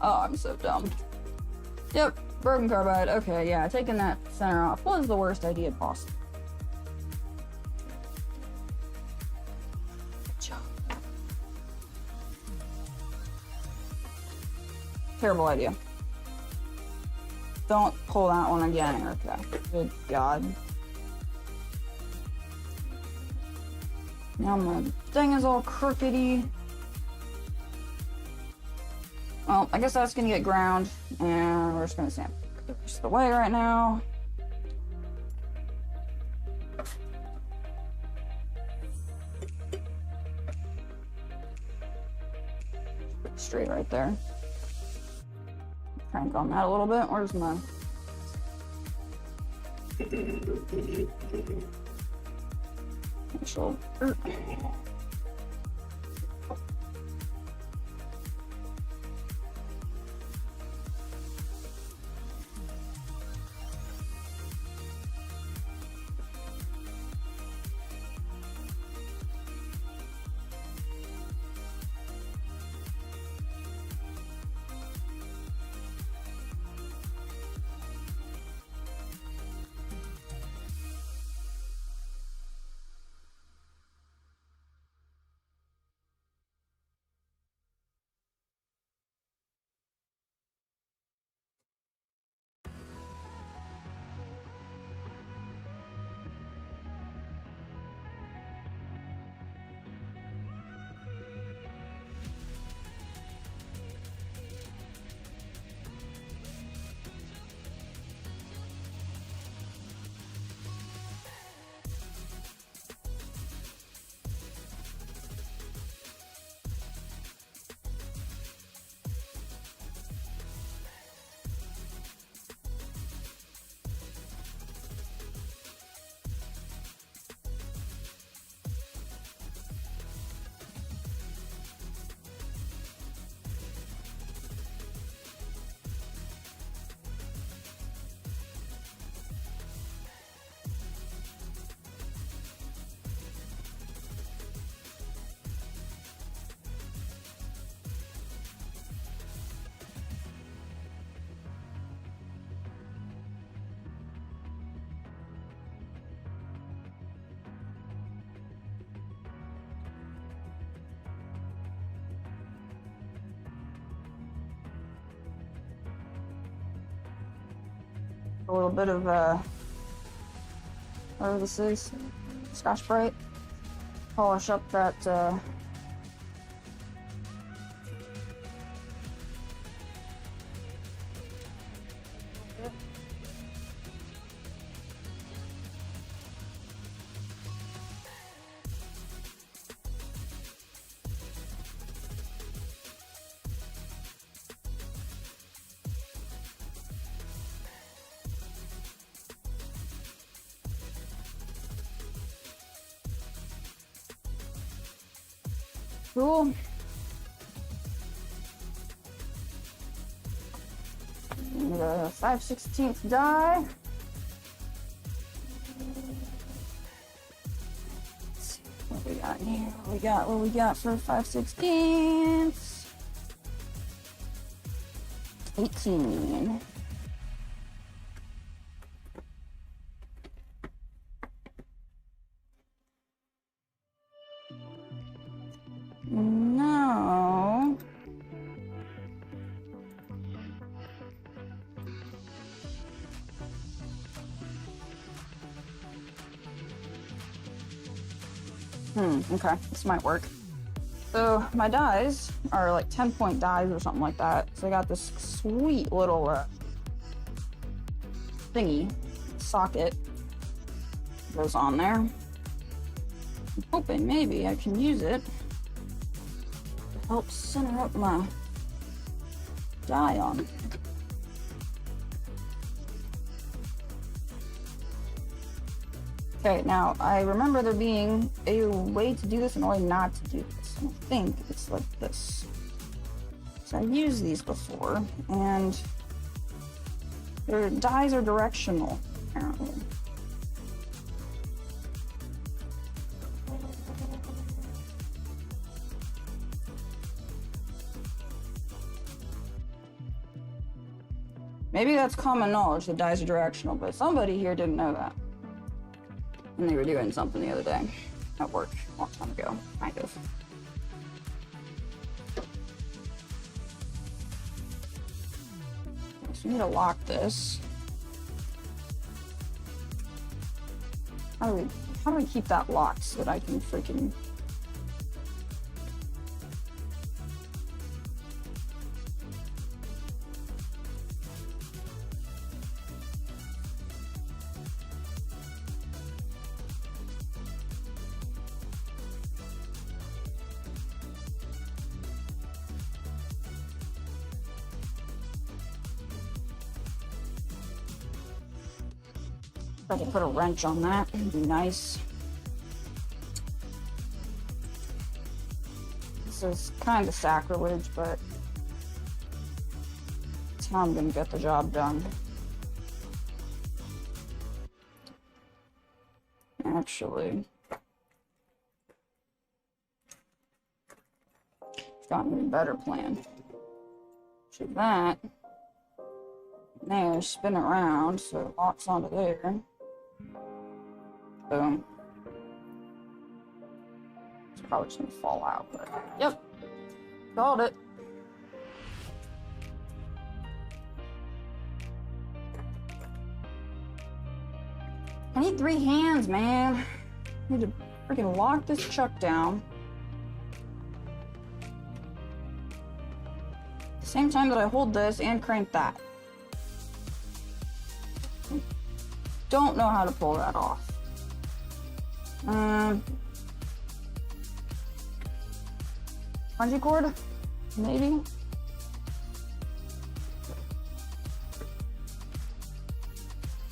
A: Oh, I'm so dumb. Yep, broken carbide. Okay, yeah, taking that center off was the worst idea possible. Good job. Terrible idea. Don't pull that one again, Erica. Good God. Now my thing is all crookedy. Well, I guess that's gonna get ground, and we're just gonna sand the rest of the way right now. Straight right there. Crank on that a little bit. Where's my... shoulder? A little bit of whatever this is, Scotch Brite. Polish up that cool. The 5/16 die. Let's see what we got here. What we got for 5/16? 18. No. Okay, this might work. So my dies are like 10-point dies or something like that. So I got this sweet little thingy, socket, goes on there. I'm hoping maybe I can use it to help center up my die on. Okay, now I remember there being a way to do this and a way not to do this. And I think it's like this. So I've used these before, and their dies are directional, apparently. Maybe that's common knowledge, that dies are directional, but somebody here didn't know that. And they were doing something the other day at work a long time ago, kind of. So we need to lock this. How do we keep that locked so that I can freaking... If I could put a wrench on that, it'd be nice. This is kind of sacrilege, but it's how I'm gonna get the job done. Actually, I've gotten a better plan. So that, there, spin around so it locks onto there. Boom. It's probably just gonna fall out, but yep, called it. I need 3 hands, man. I need to freaking lock this chuck down. At the same time that I hold this and crank that. Don't know how to pull that off. Bungee cord? Maybe?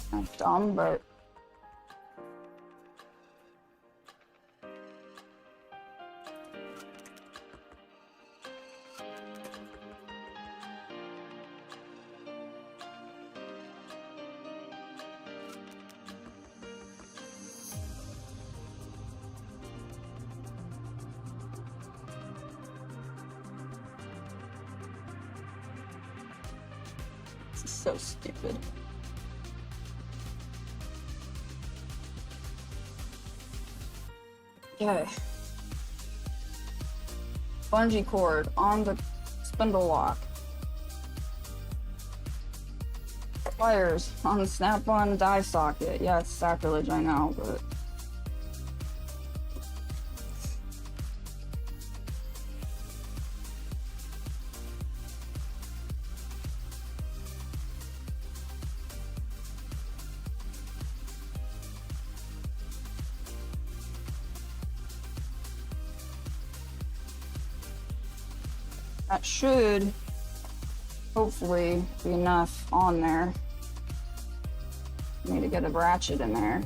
A: Kind of dumb, but... This is so stupid. Okay. Bungee cord on the spindle lock. Pliers on the snap-on die socket. Yeah, it's sacrilege, I know, but... That should hopefully be enough on there for me to get a ratchet in there,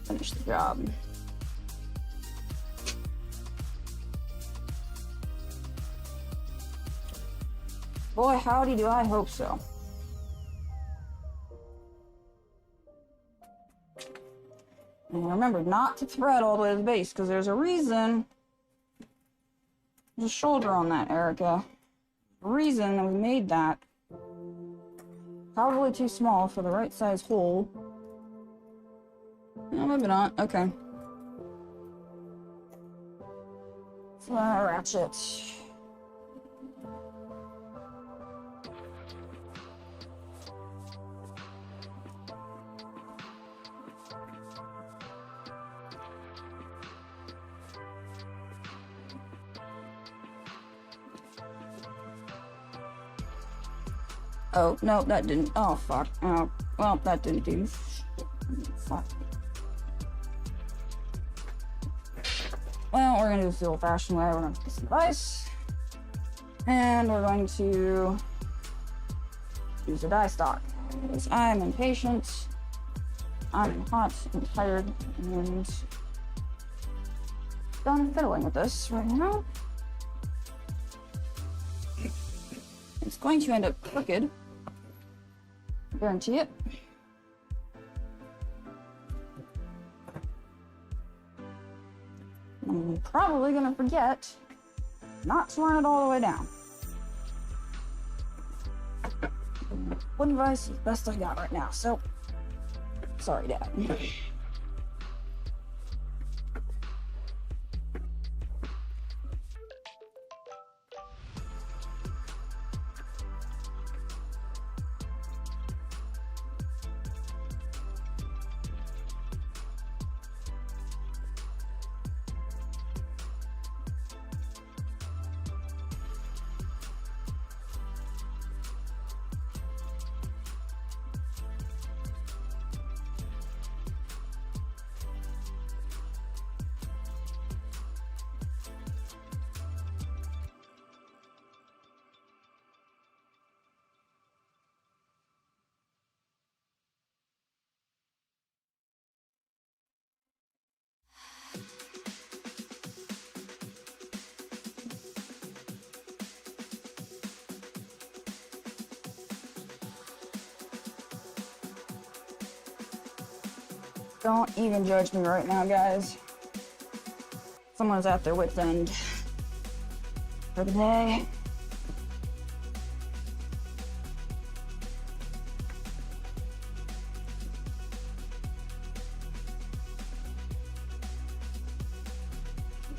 A: finish the job. Boy, howdy do I hope so. And remember not to thread all the way to the base, because there's a reason. There's a shoulder on that, Erica. The reason that we made that. Probably too small for the right size hole. No, maybe not. Okay. Ratchet. Oh, no, that didn't. Oh, fuck. Oh, well, that didn't do. Fuck. Well, we're gonna do this the old-fashioned way. We're gonna put some ice. And we're going to use a die stock. Because I'm impatient. I'm hot and tired and done fiddling with this right now. It's going to end up crooked. Guarantee it. I'm probably gonna forget not to run it all the way down. Wooden vise is the best I got right now, so sorry, Dad. Don't even judge me right now, guys. Someone's at their wit's end for the day.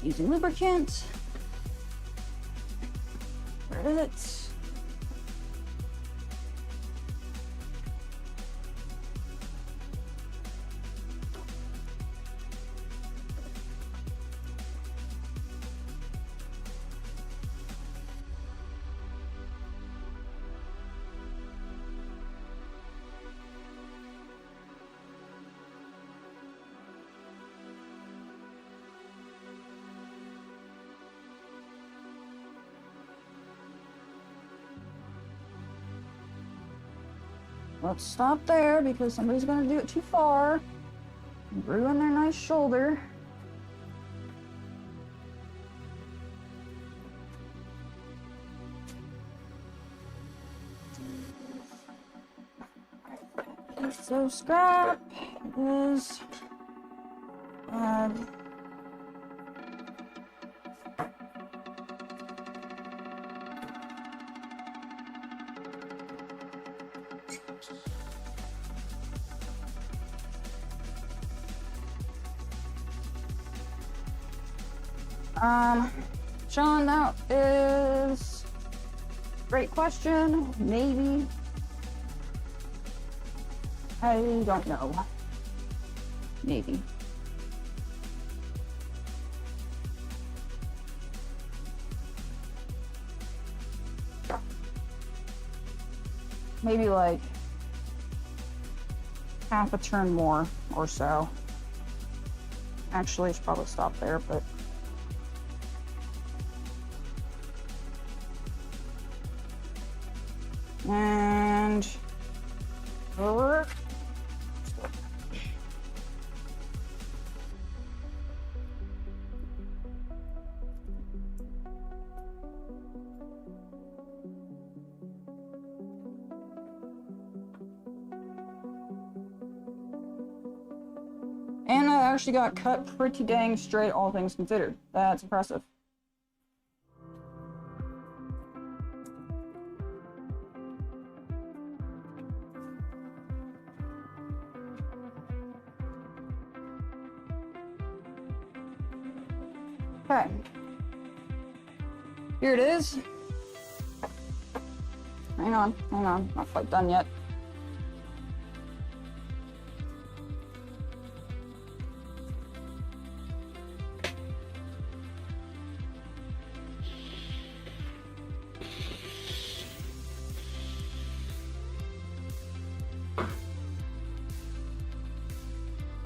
A: Using lubricant. Where is it? Let's stop there because somebody's gonna do it too far. Ruin their nice shoulder. So scrap is bad. Sean, that is a great question. Maybe I don't know. Maybe. Maybe like half a turn more or so. Actually, I should probably stop there, but and over. And I actually got cut pretty dang straight, all things considered. That's impressive. Okay. Here it is. Hang on, not quite done yet.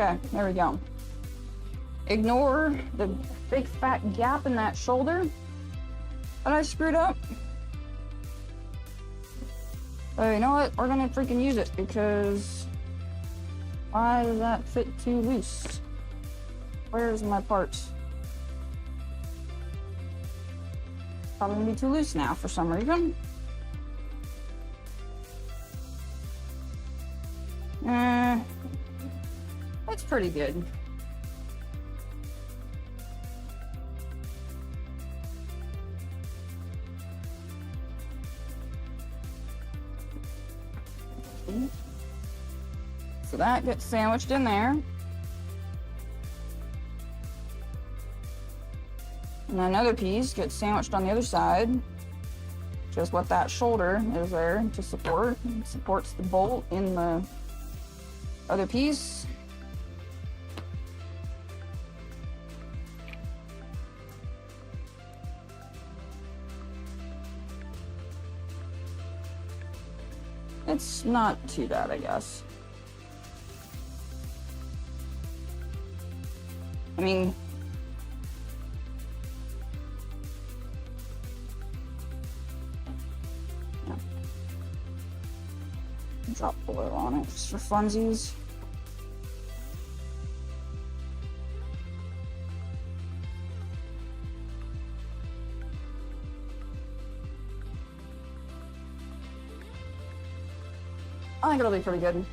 A: Okay, there we go. Ignore the big fat gap in that shoulder that I screwed up. So you know what? We're gonna freaking use it because why does that fit too loose? Where's my parts? Probably gonna be too loose now for some reason. That's pretty good. So that gets sandwiched in there. And another piece gets sandwiched on the other side. Just what that shoulder is there to support. It supports the bolt in the other piece. It's not too bad, I guess. I mean, yeah. Drop oil on it just for funsies. I think it'll be pretty good.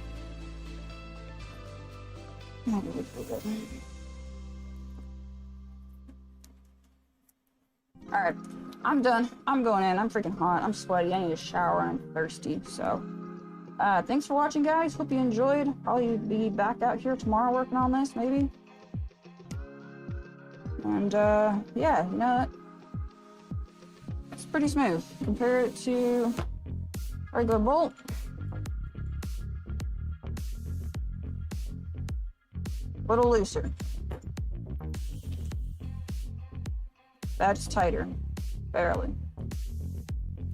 A: I think it'll be pretty good. Alright, I'm done. I'm going in. I'm freaking hot. I'm sweaty. I need a shower. I'm thirsty. So, thanks for watching, guys. Hope you enjoyed. Probably be back out here tomorrow working on this, maybe. And, yeah, you know, it's pretty smooth. Compare it to regular bolt. A little looser. That's tighter, barely.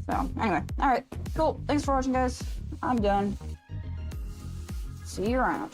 A: So, anyway, all right, cool. Thanks for watching, guys. I'm done. See you around.